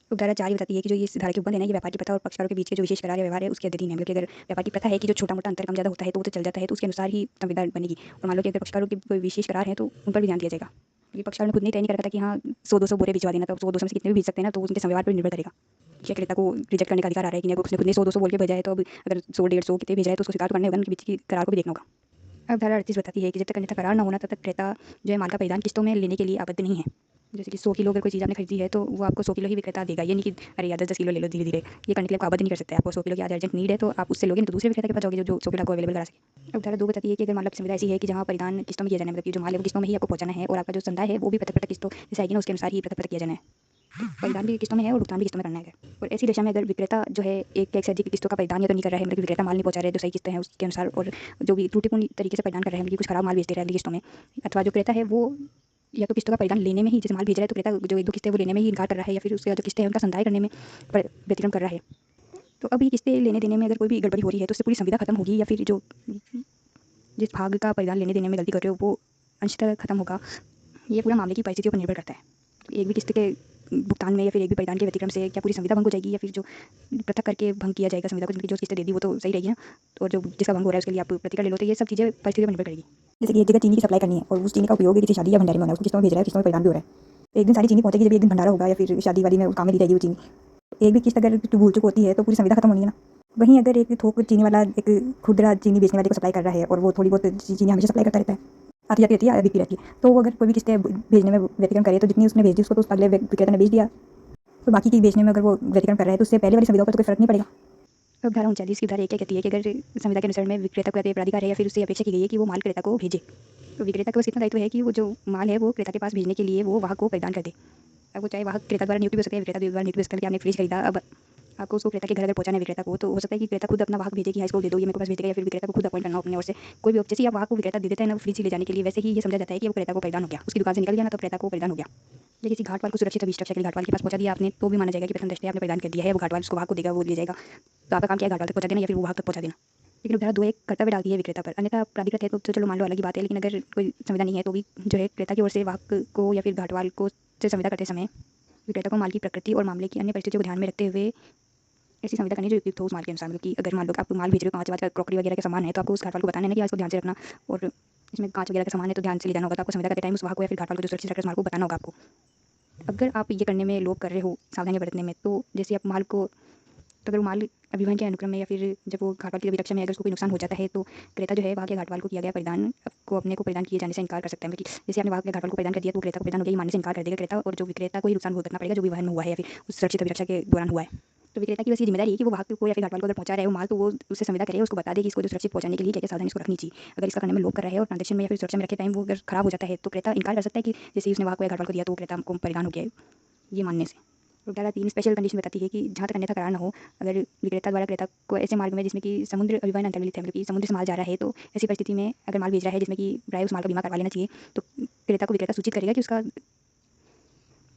तो धारा 4 ये बताती है कि जो ये धारा के उपबंध है ना, ये व्यापार की प्रथा और पक्षकारों के बीच के जो विशेष करार या व्यवहार है उसके अधीन है। मतलब कि अगर व्यापार की प्रथा है कि जो छोटा मोटा अंतर कम ज़्यादा होता है तो वो तो चल जाता है, तो उसके अनुसार ही संविदा बनेगी। और मान लो कि अगर पक्षकारों के कोई विशेष करार है तो उन पर भी ध्यान दिया जाएगा। क्योंकि पक्षकार ने खुद नहीं तय नहीं कर पाता कि हाँ 100-200 बोरे भिजवा देना, तो 100-200 में से कितने भी भेज सकते हैं ना, तो उनके व्यवहार पर निर्भर करेगा कि क्रेता को रिजेक्ट करने का अधिकार आ रहा है कि नहीं। अगर उसने खुद ने 100-200 बोल के भेजा है, तो अब अगर 100-150 कितने भेज रहा है तो उसको स्वीकार करने होगा, उनके बीच की करार को भी देखना होगा। अब धारा 38 बताती है कि जब तक अन्यथा करार ना होना, तब तक क्रेता जो है माल का परिधान किस्तों में लेने के लिए आबद्ध नहीं है। जैसे कि 100 किलो अगर कोई चीज़ आपने खरीदी है, तो वो आपको 100 किलो ही विक्रेता देगा। ये नहीं कि अरे यार 10-10 किलो ले लो धीरे-धीरे। ये करने के लिए आपको आबद्ध नहीं कर सकते। आपको 100 किलो की आज अर्जेंट नीड है, तो आप उससे लोगे, नहीं तो दूसरे विक्रेता के पास जाओगे जो 100 किलो आपको अवेलेबल करा सके। अब धारा 2 बताती है कि अगर मान लो संविधा ऐसी है कि जहाँ परिधान किस्तों में किया जाना है, मतलब कि जो माल है वो किस्तों में ही आपको पहुँचाना है, और आपका जो संदाय है वो भी पृथक-पृथक किस्तों जैसे आएगी ना उसके अनुसार ही पृथक-पृथक किया जाना है। परिधान भी किस्तों में है और भुगतान भी किस्तों में करना है। और ऐसी दशा में अगर विक्रेता जो है एक से अधिक किस्तों का परिधान या तो नहीं कर रहा है, मतलब विक्रेता माल नहीं पहुंचा रहा है जो सही किस्तें हैं उसके अनुसार, और जो भी त्रुटिपूर्ण तरीके से परिधान कर रहा है, मतलब कुछ खराब माल बेच दे रहा है अगली किस्तों में, अथवा जो क्रेता है वो या तो किस्तों का परिधान लेने में ही, जैसे माल भेज रहा है तो क्रेता जो 1-2 किस्तें वो लेने में ही इनकार कर रहा है, या फिर उसके जो किस्तें हैं उनका संदाय करने में व्यतिक्रम कर रहा है। तो अब ये किस्तें लेने देने में अगर कोई भी गड़बड़ी हो रही है, तो उससे पूरी संविदा खत्म होगी, या फिर जो जिस भाग का परिधान लेने देने में गलती कर रहे हो वो अंशतः खत्म होगा। ये पूरा मामले की परिस्थितियों पर निर्भर करता है। एक भी किस्त के भुगतान में या फिर एक भी परिधान के व्यतिक्रम से क्या पूरी संविदा भंग हो जाएगी, या फिर जो पृथक करके भंग किया जाएगा संविदा को, जिनकी जो किस्तें दे दी वो तो सही रहेगी ना, और जो जिसका भंग हो रहा है उसके लिए आप प्रतिकर ले लो। तो ये सब चीज़ें परिस्थितियों पर निर्भर करेगी। जैसे कि एक जगह चीनी की सप्लाई करनी है और उस चीनी का उपयोग किसी शादी या भंडारे में होना है, उसको किस्तों में भेज रहा है, किस्तों में परिधान भी हो रहा है। तो एक दिन सारी चीनी पहुंचेगी, जब एक दिन भंडारा होगा या फिर शादी वादी में काम में दी जाएगी वो चीनी। एक भी किस्त अगर भूल चुक होती है तो पूरी संविदा खत्म होनी है ना। वहीं अगर एक थोक चीनी वाला एक खुदरा चीनी बेचने वाले को सप्लाई कर रहा है और वो थोड़ी बहुत चीनी हमेशा सप्लाई करता रहता है, आती जाती रहती है, बिकती रहती है, तो वो अगर कोई भी किस्तें भेजने में व्यतिक्रम करे तो जितनी उसने भेज दी उसको तो उस अगले विक्रेता ने बेच दिया, तो बाकी की बेचने में अगर वो व्यतिक्रम कर रहा है तो उससे पहले वाली संविधाओं पर तो कोई फर्क नहीं पड़ेगा। अब धारा 39 की धारा एक क्या कहती है कि अगर संविदा के अनुसार में विक्रेता को अपराधिकार है या फिर उससे अपेक्षा की गई है कि वो माल क्रेता को भेजे, तो विक्रेता के पास इतना दायित्व है कि वो जो माल है वो क्रेता के पास भेजने के लिए वो वाहक को प्रदान कर दे। अब वो चाहे वाहक क्रेता द्वारा नियुक्त भी हो सकता है, विक्रेता द्वारा नियुक्त भी हो सकता है कि आपने फ्रिज खरीदा, अब आपको उसको क्रेता के घर अगर पहुंचाना है विक्रेता को, तो हो सकता है कि क्रेता खुद अपना वाहक भेजे कि हाँ इसको दे दो, ये मेरे पास भेजेगा, या फिर विक्रेता को खुद अपॉइंट करना हो अपने ओर से कोई भी। जैसे आप वाहक को विक्रेता दे देता है ना फ्रिज ले जाने के लिए, वैसे ही ये समझा जाता है कि वो क्रेता को परिधान हो गया, उसकी दुकान से निकल गया ना तो क्रेता को परिधान हो गया। या किसी घाट वाल को सुरक्षित अभी स्ट्रक्चर के घाट वाल के पास पहुंचा दिया आपने, तो भी माना जाएगा कि प्रथम दृष्टया आपने प्रदान कर दिया है। वो घाट वाल उसको वाहक को देगा, वो ले जाएगा, तो आपका काम क्या है घाट वाल तक पहुंचा देना या फिर वो वाहक तक पहुंचा देना। लेकिन धारा 2 एक कर्तव्य डालती है विक्रेता पर, अन्यथा प्राधिकृत है तो चलो मान लो अलग ही बात है, लेकिन अगर कोई संविदा नहीं है तो भी जो है क्रेता की ओर से वाहक को या फिर घाटवाल को से संविदा करते समय विक्रेता को माल की प्रकृति और मामले की अन्य परिस्थितियों को ध्यान में रखते हुए ऐसी संविदा करनी जो उपयुक्त हो उस माल के अनुसार। मतलब कि अगर मान लो कि आप माल भेज रहे हो कांच वाच का क्रॉकरी वगैरह का सामान है, तो आपको उस घाटवाल को बताना है ना कि इसको ध्यान से रखना, और इसमें कांच वगैरह का सामान है तो ध्यान से ले जाना होगा। तो आपको संविदा करते टाइम उस वाहक को या फिर घाटवाल को जो सुरक्षित रख रहे हैं उस माल को बताना होगा आपको। अगर आप ये करने में लोग कर रहे हो सावधानी बरतने में, तो जैसे आप माल को, तो अगर वो माल अभिवहन के अनुक्रम में या फिर जब वो घाटवाल की अभिरक्षा में अगर उसको कोई नुकसान हो जाता है, तो क्रेता जो है वहाँ के घाटवाल को किया गया परिधान को अपने को प्रदान किए जाने से इनकार कर सकता है। मतलब कि जैसे आपने वहाँ के घाटवाल को प्रदान कर दिया तो क्रेता को प्रदान हो गया, ये मानने से इनकार कर देगा क्रेता, और जो विक्रेता को ही नुकसान भुगतना पड़ेगा जो भी वहन में हुआ है या फिर उस सुरक्षित अभिरक्षा के दौरान हुआ है। तो विक्रेता की बस ये जिम्मेदारी है कि वो वाहक को या फिर घाटवाल को अगर पहुंचा रहे हो माल, तो वो उससे संविदा करे, उसको बता दे कि इसको जो सुरक्षित पहुंचाने के लिए क्या क्या सावधानी इसको रखनी चाहिए। अगर इसका करने में लोग कर रहे हैं और ट्रांजेक्शन में या फिर सुरक्षा में रखे टाइम वो अगर खराब हो जाता है, तो क्रेता इनकार कर सकता है कि जैसे ही उसने वाहक को या घाटवाल को दिया तो क्रेता को परिधान हो गया है, ये मानने से। तो धारा 3 स्पेशल कंडीशन बताती है कि जहाँ तक अन्यथा करार न हो, अगर विक्रेता द्वारा क्रेता को ऐसे मार्ग में जिसमें कि समुद्र अभिवहन अंतर्मिलित है, मतलब कि समुद्र से माल जा रहा है, तो ऐसी परिस्थिति में अगर माल भेज रहा है जिसमें कि प्राय उस माल का बीमा करवा लेना चाहिए, तो क्रेता को विक्रेता सूचित करेगा कि उसका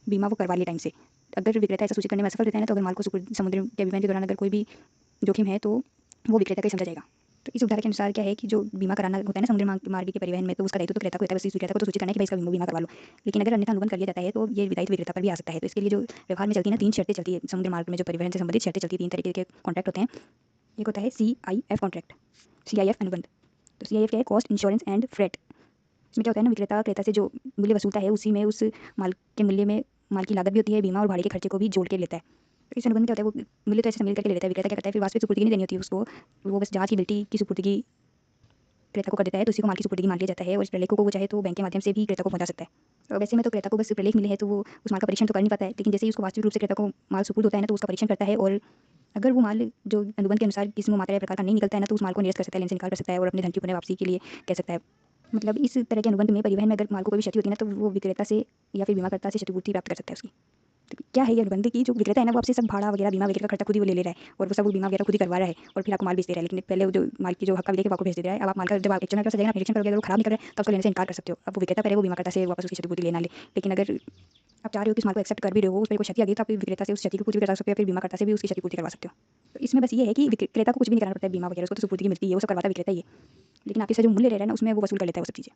बीमा वो करवा ले टाइम से। अगर विक्रेता ऐसा सूचित करने में असफल रहता है ना, तो अगर माल को समुद्र के अभिवहन के दौरान अगर कोई भी जोखिम है, तो वो विक्रेता का ही समझा जाएगा। तो इस उदाहरण के अनुसार क्या है कि जो बीमा कराना होता है ना समुद्री मार्ग के परिवहन में, तो उसका दायित्व तो क्रेता को होता है, बस इस विक्रेता को तो सूचित करना है कि भाई इसका बीमा करवा लो। लेकिन अगर अन्यथा अनुबंध कर लिया जाता है तो ये दायित्व विक्रेता पर भी आ सकता है। तो इसके लिए जो व्यवहार में चलती है ना 3 शर्तें चलती है समुद्र मार्ग में, जो परिवहन से संबंधित शर्तें चलती है, 3 तरीके के कॉन्ट्रैक्ट होते हैं। एक होता है CIF कॉन्ट्रैक्ट, CIF अनुबंध। तो CIF क्या है, कॉस्ट इंश्योरेंस एंड फ्रेट। इसमें क्या होता है ना, विक्रेता क्रेता से जो मूल्य वसूलता है उसी में उस माल के मूल्य में माल की लागत भी होती है, बीमा और भाड़े के खर्चे को भी जोड़ के लेता है। तो इस अनुबंध क्या होता है, वो मूल्य तो ऐसे सम्मिलित करके ले लेता है। विक्रेता क्या करता है, फिर वास्तविक सुपुर्दगी नहीं देनी होती है उसको, वो बस जहाज की बिल्टी की सुपुर्दगी क्रेता को कर देता है, तो उसी को माल की सुपुर्दगी मान लिया जाता है, और इस प्रलेखों को वो चाहे तो बैंक के माध्यम से भी क्रेता को पहुंचा सकता है। और वैसे में तो क्रेता को बस प्रलेख मिले हैं तो वो उस माल का परीक्षण तो कर नहीं पाता है, लेकिन जैसे ही उसको वास्तविक रूप से क्रेता को माल सुपुर्द होता है ना, तो उसका परीक्षण करता है, और अगर वो माल जो अनुबंध के अनुसार किसी मात्रा या प्रकार का नहीं निकलता है ना, तो उस माल को निरस्त कर सकता है, लेन से इनकार कर सकता है, और अपने धन की पुनः वापसी के लिए कह सकता है। मतलब इस तरह के अनुबंध में परिवहन में अगर माल को कोई भी क्षति होती है ना, तो वो विक्रेता से या फिर बीमाकर्ता से क्षतिपूर्ति प्राप्त कर सकता है उसकी। तो क्या है ये अनुबंध की जो विक्रेता है ना, वो आपसे सब भाड़ा वगैरह बीमा वगैरह का खर्चा खुद ही वो ले रहा है, और वो सब वो बीमा वगैरह खुद ही करवा रहा है, और फिर आपको माल बेच दे रहा है। लेकिन पहले वो जो माल की जो हक्का विधेयक है वो आपको भेज दे रहा है। अब आप माल का जब आप एक्शन जाएगा ना, निरीक्षण करोगे, अगर वो खराब निकल रहा है तो उसको लेने से इनकार कर सकते हो। अब वो विक्रेता पहले वो बीमाकर्ता से वापस उसकी क्षतिपूर्ति लेना ले। लेकिन अगर आप चाह रहे हो कि इस माल को एक्सेप्ट कर भी रहे हो, उस पर कोई क्षति आ गई, तो आप विक्रेता से उस क्षति की पूर्ति भी करा सकते हो, या फिर बीमाकर्ता से भी उसकी क्षतिपूर्ति करवा सकते हो। तो इसमें बस ये है कि क्रेता को कुछ भी नहीं कराना पड़ता है, बीमा वगैरह उसको तो सुपुर्दगी मिलती है, वो सब करवाता विक्रेता ही है। लेकिन आपके से जो मूल्य ले रहा है ना, उसमें वो वसूल कर लेता है वो सब चीज़ें।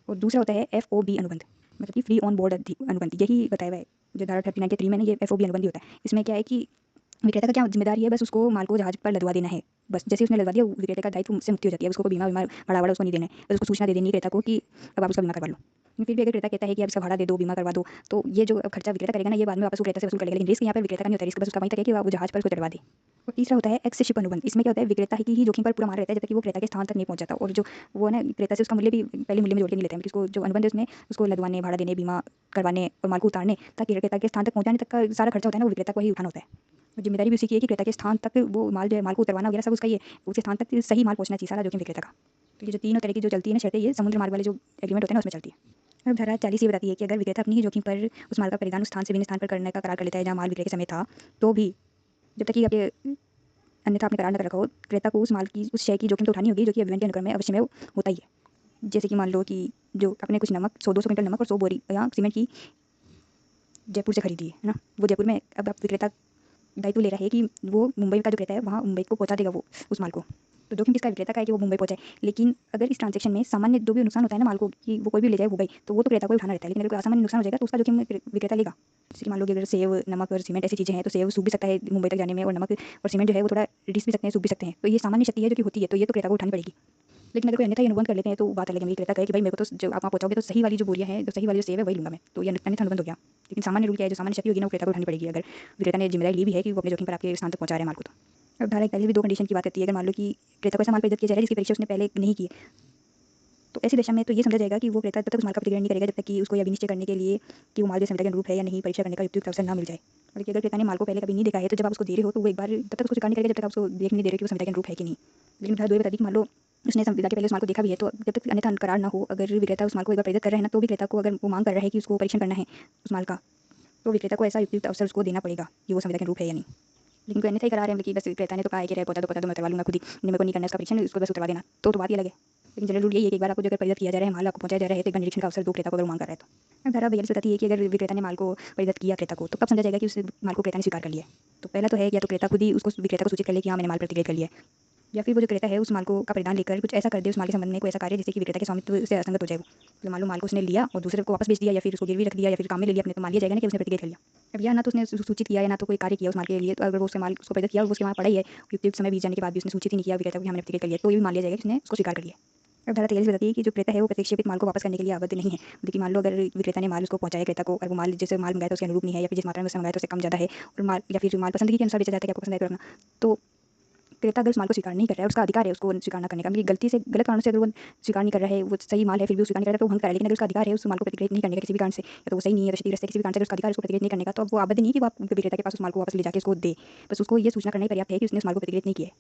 और दूसरा होता है FOB अनुबंध, मतलब कि फ्री ऑन बोर्ड अनुबंध। यही बताया हुआ है जो धारा 39 के 3 में ना, ये FOB अनुबंध ही होता है। इसमें क्या है कि विक्रेता का क्या जिम्मेदारी है, बस उसको माल को जहाज पर लदवा देना है। बस जैसे उसने लदवा दिया, विक्रेता का दायित्व से मुक्ति हो जाती है। उसको कोई बीमा भाड़ा वाड़ा उसको नहीं देना है, बस उसको सूचना दे देनी है क्रेता को कि अब आप उसका बीमा करवा लो। फिर भी अगर क्रेता कहता है कि आप इसका भाड़ा दे दो, बीमा करवा दो, तो ये जो खर्चा विक्रेता करेगा ना, ये बाद में वापस वो क्रेता से वसूल कर लेगा। लेकिन रिस्क यहाँ पर विक्रेता का नहीं होता है, रिस्क बस उसका वहीं तक है कि वो जहाज पर उसको चढ़वा दे। और तीसरा होता है एक्स शिप अनुबंध। इसमें क्या होता है, विक्रेता की ही जोखिम पर पूरा मार रहता है जब तक कि वो क्रेता के स्थान तक नहीं पहुंच जाता, और जो वो ना क्रेता से उसका मूल्य भी पहले मूल्य में जोड़ के नहीं लेता है। उसको जो अनुबंध है उसमें उसको लदवाने, भाड़ा देने, बीमा करवाने और माल को उतारने तक, क्रेता के स्थान तक पहुंचाने तक का सारा खर्चा होता है ना, वो विक्रेता को ही उठाना होता है। और जिम्मेदारी भी उसी की है कि क्रेता के स्थान तक वो माल जो है, माल को उतरवाना वगैरह सब उसका ही है, उसके स्थान तक सही माल पहुंचना चाहिए, सारा जोखिम विक्रेता का। तो ये जो तीनों तरह की जो चलती है ना शर्तें, ये समुद्र मार्ग वाले जो एग्रीमेंट होते हैं ना उसमें चलती है। अब धारा 40 ये बताती है कि अगर विक्रेता अपनी ही जोखिम पर उस माल का परिधान उस स्थान से भिन्न स्थान पर करने का करार कर लेता है जहाँ माल विक्रय के समय था, तो भी जब तक कि आपके अन्यथा आपने करार न कर रखा हो, क्रेता को उस माल की उस शय की जोखिम तो उठानी होगी, जो कि अभियान के अनुक्रम में अवश्य में होता ही है। जैसे कि मान लो कि जो आपने कुछ नमक 100-200 क्विंटल नमक और 100 बोरी या सीमेंट की जयपुर से खरीदी है ना, वो जयपुर में अब आप विक्रेता दायित्व ले रहा है कि वो मुंबई का जो क्रेता है वहाँ मुंबई को पहुँचा देगा वो उस माल को। तो जोखिम किसका, विक्रेता का है कि वो मुंबई पहुँचाए। लेकिन अगर इस ट्रांजैक्शन में सामान्य जो भी नुकसान होता है ना माल को, कि वो कोई भी ले जाए मुंबई, तो वो तो क्रेता को उठाना रहता है। लेकिन अगर कोई असामान्य नुकसान हो जाएगा तो उसका जोखिम विक्रेता लेगा। जैसे कि मान लो कि अगर सेव, नमक और सीमेंट ऐसी चीज़ें हैं, तो सेव सूख भी सकता है मुंबई तक जाने में, और नमक और सीमेंट जो है वो थोड़ा रिस भी सकते हैं, सूख भी सकते हैं। तो ये सामान्य क्षति है जो कि होती है, तो ये तो क्रेता को उठानी पड़ेगी। लेकिन अगर कोई अन्यथा अनुबंध कर लेते हैं तो बात अलग है। क्रेता कहे कि भाई मेरे को तो जो आप वहाँ पहुँचाओगे तो सही वाली जो बोरियाँ हैं, जो सही वाली जो सेव है वही लूँगा मैं, तो ये अन्यथा अनुबंध हो गया। लेकिन सामान्य रूल क्या है, जो सामान्य क्षति होगी ना वो क्रेता को उठानी पड़ेगी, अगर विक्रेता ने जिम्मेदारी ली भी है कि वो अपने जोखिम पर आपके स्थान तक पहुँचा रहे हैं माल को। तो अब धारा 41 भी 2 कंडीशन की बात करती है। अगर मान लो कि क्रेता को ऐसा माल पर इज्जत किया जा रहा है जिसकी परीक्षा उसने पहले नहीं की, तो ऐसी दशा में तो ये समझा जाएगा कि वो क्रेता तब तक उस माल का प्रतिग्रहण नहीं करेगा जब तक कि उसको यह विनिश्चय करने के लिए कि वो माल जो संविदा के अनुरूप है या नहीं, परीक्षा करने का उपयुक्त अवसर ना मिल जाए। मतलब कि अगर क्रेता ने माल को पहले कभी नहीं देखा है, तो जब आप उसको दे रहे हो तो वो एक बार तब तक उसको स्वीकार नहीं करेगा जब तक आप उसको देख नहीं दे रहे कि वो संविदा के अनुरूप है कि नहीं। लेकिन धारा 2 ये बताती है कि मान लो उसने संविदा के पहले उस माल को देखा भी है, तो जब तक अन्यथा करार ना हो, अगर विक्रेता उस माल को एक बार प्रेरित कर रहे हैं ना, तो भी क्रेता को अगर वो मांग कर रहा है कि उसको परीक्षण करना है उस माल का, तो विक्रेता को ऐसा उपयुक्त अवसर उसको देना पड़ेगा कि वो संविदा के अनुरूप है या नहीं। लेकिन कोई अन्यथा ही करा रहे हैं कि बस क्रेता ने तो कहा है कि पहुंचा दो मैं उतरवा लूँगा खुद ही, मेरे को नहीं करना इसका परीक्षण, उसको बस उतरवा देना, तो बात ही अलग है। लेकिन जनरल रूल यही है कि एक बार आपको जो अगर परिवर्तित किया जा रहा है, माल आपको पहुंचाया जा रहा है, तो एक बार निरीक्षण का अवसर दो क्रेता को अगर मांग कर रहा है तो। अब धारा 42 बताती है कि अगर विक्रेता ने माल को परिवर्तित किया क्रेता को, तो कब समझा जाएगा कि उस माल को क्रेता ने स्वीकार कर लिया है। तो पहला तो है या तो क्रेता खुद ही उसको विक्रेता को सूचित कर ले कि हाँ मैंने माल प्रतिग्रहित कर लिया है, या फिर वो जो क्रेता है उस माल को का परिधान लेकर कुछ ऐसा कर दे उस माल के संबंध में कोई ऐसा कार्य जिससे कि विक्रेता के स्वामित्व से असंगत हो जाए। वो तो मान लो माल को उसने लिया और दूसरे को वापस बेच दिया, या फिर उसको गिरवी रख दिया, या फिर काम में ले लिया अपने, तो मान लिया जाएगा ना कि उसने प्रतिग्रहित कर लिया। अब यह ना तो उसने सूचित किया है ना तो कोई कार्य किया उस माल के लिए, तो अगर वो उससे माल उसको पैदा किया और वो उसके वहाँ पड़ा ही है, उपयुक्त समय बीत जाने के बाद भी उसने सूचित ही नहीं किया विक्रेता को कि हमने प्रतिक्रिया कर लिया, तो ये भी मान लिया जाएगा कि उसने उसको स्वीकार कर लिया। अब धारा 43 बताती है कि जो क्रेता है वो प्रतिक्षेपित माल को वापस करने के लिए आबद्ध नहीं है। मतलब कि मान लो अगर विक्रेता ने माल उसको पहुंचाया क्रेता को और वो माल जैसे माल मंगाया था उसके अनुरूप नहीं है या फिर जिस मात्रा में उसने मंगाया था उससे कम ज़्यादा है और माल या फिर माल पसंदगी के अनुसार बेचा जाता है कि आपको पसंद है तो रखना, तो क्रेता अगर उस माल को स्वीकार नहीं कर रहा है उसका अधिकार है उसको स्वीकार न करने का। मतलब गलती से गलत कारण से अगर वो स्वीकार नहीं कर रहा है, वो सही माल है फिर भी वो स्वीकार नहीं कर रहा है तो वो भंग कर रहा है, लेकिन अगर उसका अधिकार है उस माल को प्रतिक्रिया नहीं करने का किसी भी कारण से, या तो वो सही नहीं है या क्षतिग्रस्त है किसी भी कारण से, अगर उसका अधिकार है उसको प्रतिक्रिया नहीं करने का, तो अब वो आबद्ध नहीं है कि वो आप विक्रेता के पास उस माल को वापस ले जाके उसको दे, बस उसको ये सूचना करना ही पर्याप्त है कि उसने उस माल को प्रतिक्रिया नहीं किया है।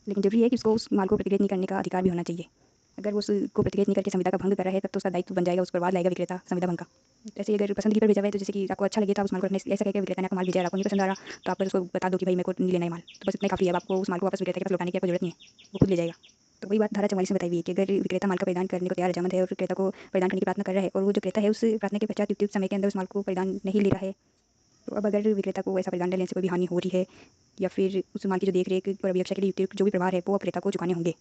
लेकिन जरूरी है कि उसको उस माल को प्रतिक्रिया नहीं करने का अधिकार भी होना चाहिए। अगर वो उसको प्रतिक्रिया नहीं करके संविदा का भंग कर रहा है तब तो उसका दायित्व बन जाएगा, उस पर वाद लाएगा विक्रेता संविदा भंग का। जैसे अगर पसंदगी पर भेजा हुआ है तो जैसे कि आपको अच्छा लगे तो आप उस माल को रखने ऐसा करके विक्रेता ने आपको माल भेजा है, आपको नहीं पसंद आ रहा तो आप बस उसको बता दो कि भाई मेरे को नहीं लेना है माल, तो बस इतना काफ़ी है, आपको उस माल को वापस विक्रेता के पास लौटाने की आपको जरूरत नहीं है, वो खुद ले जाएगा। तो वही बात धारा 44 में बताई हुई है कि अगर विक्रेता माल का परिधान करने को तैयार रजामंद है और क्रेता को परिधान करने की प्रार्थना कर रहा है और वो जो क्रेता है उस प्रार्थना के पश्चात उपयुक्त समय के अंदर उस माल को परिधान नहीं ले रहा है, तो अब अगर विक्रेता को ऐसा परिधान लेने से कोई भी हानि हो रही है या फिर उस माल की जो देख रेख और अभिरक्षा के लिए उपयुक्त जो भी प्रभार है वो क्रेता को चुकाने होंगे,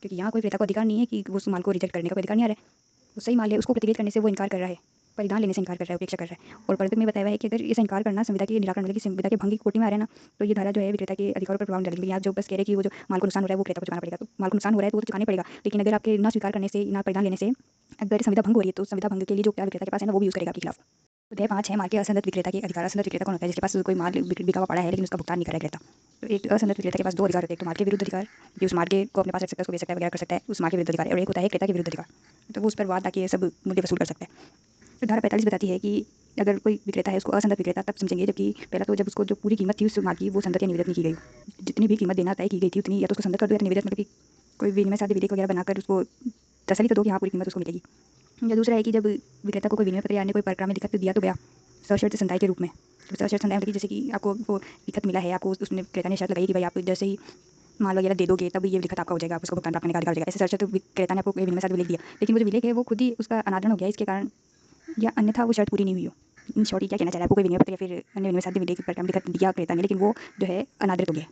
क्योंकि यहाँ कोई क्रेता को अधिकार नहीं है कि वो उस माल को रिजेक्ट करने का कोई अधिकार नहीं आ रहा है। वो सही माल है उसको प्रतिक्रिया करने से वो इनकार कर रहा है, परिधान लेने से इनकार कर रहा है, उपेक्षा कर रहा है। और परतक में बताया हुआ है कि अगर ऐसा इनकार करना संविदा के निराकरण मतलब कि संविदा के भंग की कोटि में आ रहा है ना, तो ये धारा जो है विक्रेता के अधिकारों पर प्रभाव डालेगी। यहाँ जो बस कह रहे हैं कि वो जो माल को नुकसान हो रहा है वो क्रेता को चुकाना पड़ेगा, तो माल को नुकसान हो रहा है तो वो तो चुकाना पड़ेगा, लेकिन अगर आपके ना स्वीकार करने से ना परिधान लेने से अगर संविदा भंग हो रही है तो संविदा भंग के लिए जो क्या विक्रेता के पास है ना वो भी यूज़ करेगा आपके खिलाफ। अध्याय 5 है माल के असंगत विक्रेता के अधिकार। असंगत विक्रेता कौन होता है? जिसके पास कोई माल बिका हुआ पड़ा है लेकिन उसका भुगतान नहीं कर रहा है क्रेता। तो एक असंगत विक्रेता के पास दो अधिकार होते हैं, एक तो माल के विरुद्ध अधिकार कि उस माल के को अपने पास रख सकता है, उसको बेच सकता है वगैरह कर सकता है, उस माल के विरुद्ध अधिकार, और एक होता है क्रेता के विरुद्ध अधिकार, तो वो उस पर वाद आके सब मूल्य वसूल कर सकता है। तो धारा 45 बताती है कि अगर कोई विक्रेता है उसको असंगत विक्रेता तब समझेंगे जबकि पहला तो जब उसको जो पूरी कीमत थी उस माल की वो संगत या निवेदक नहीं की गई, जितनी भी कीमत देना तय की गई थी उतनी या तो उसको संगत कर दो या निवेदक मतलब कि कोई विनिमय साध्य विधेयक वगैरह बनाकर उसको तसल्ली तो दो कि हाँ पूरी कीमत उसको मिलेगी। या दूसरा है कि जब विक्रेता को कोई विनिमय पत्र या अन्य कोई प्रकार में लिखत दिया तो गया सशर्त संदाय के रूप में। तो सशर्त संदाय मतलब कि जैसे कि आपको वो लिखत मिला है, आपको उसने क्रेता ने शर्त लगाई कि भाई आप जैसे ही माल वगैरह दे दोगे तब ये लिखत आपका हो जाएगा, आप उसको भुगतान प्राप्त करने का अधिकार हो जाएगा, ऐसे सशर्त क्रेता ने आपको विनिमय साध्य विलेख दिया, लेकिन वो जो विलेख है वो खुद ही उसका अनादरण हो गया इसके कारण, या अन्यथा वो शर्त पूरी नहीं हुई हो। इन शॉर्ट क्या कहना चाह रहा है, आपको कोई विनिमय पत्र या फिर अन्य विनिमय साध्य विलेख प्रकार में लिखत दिया क्रेता ने, लेकिन वो जो है अनादृत हो गया।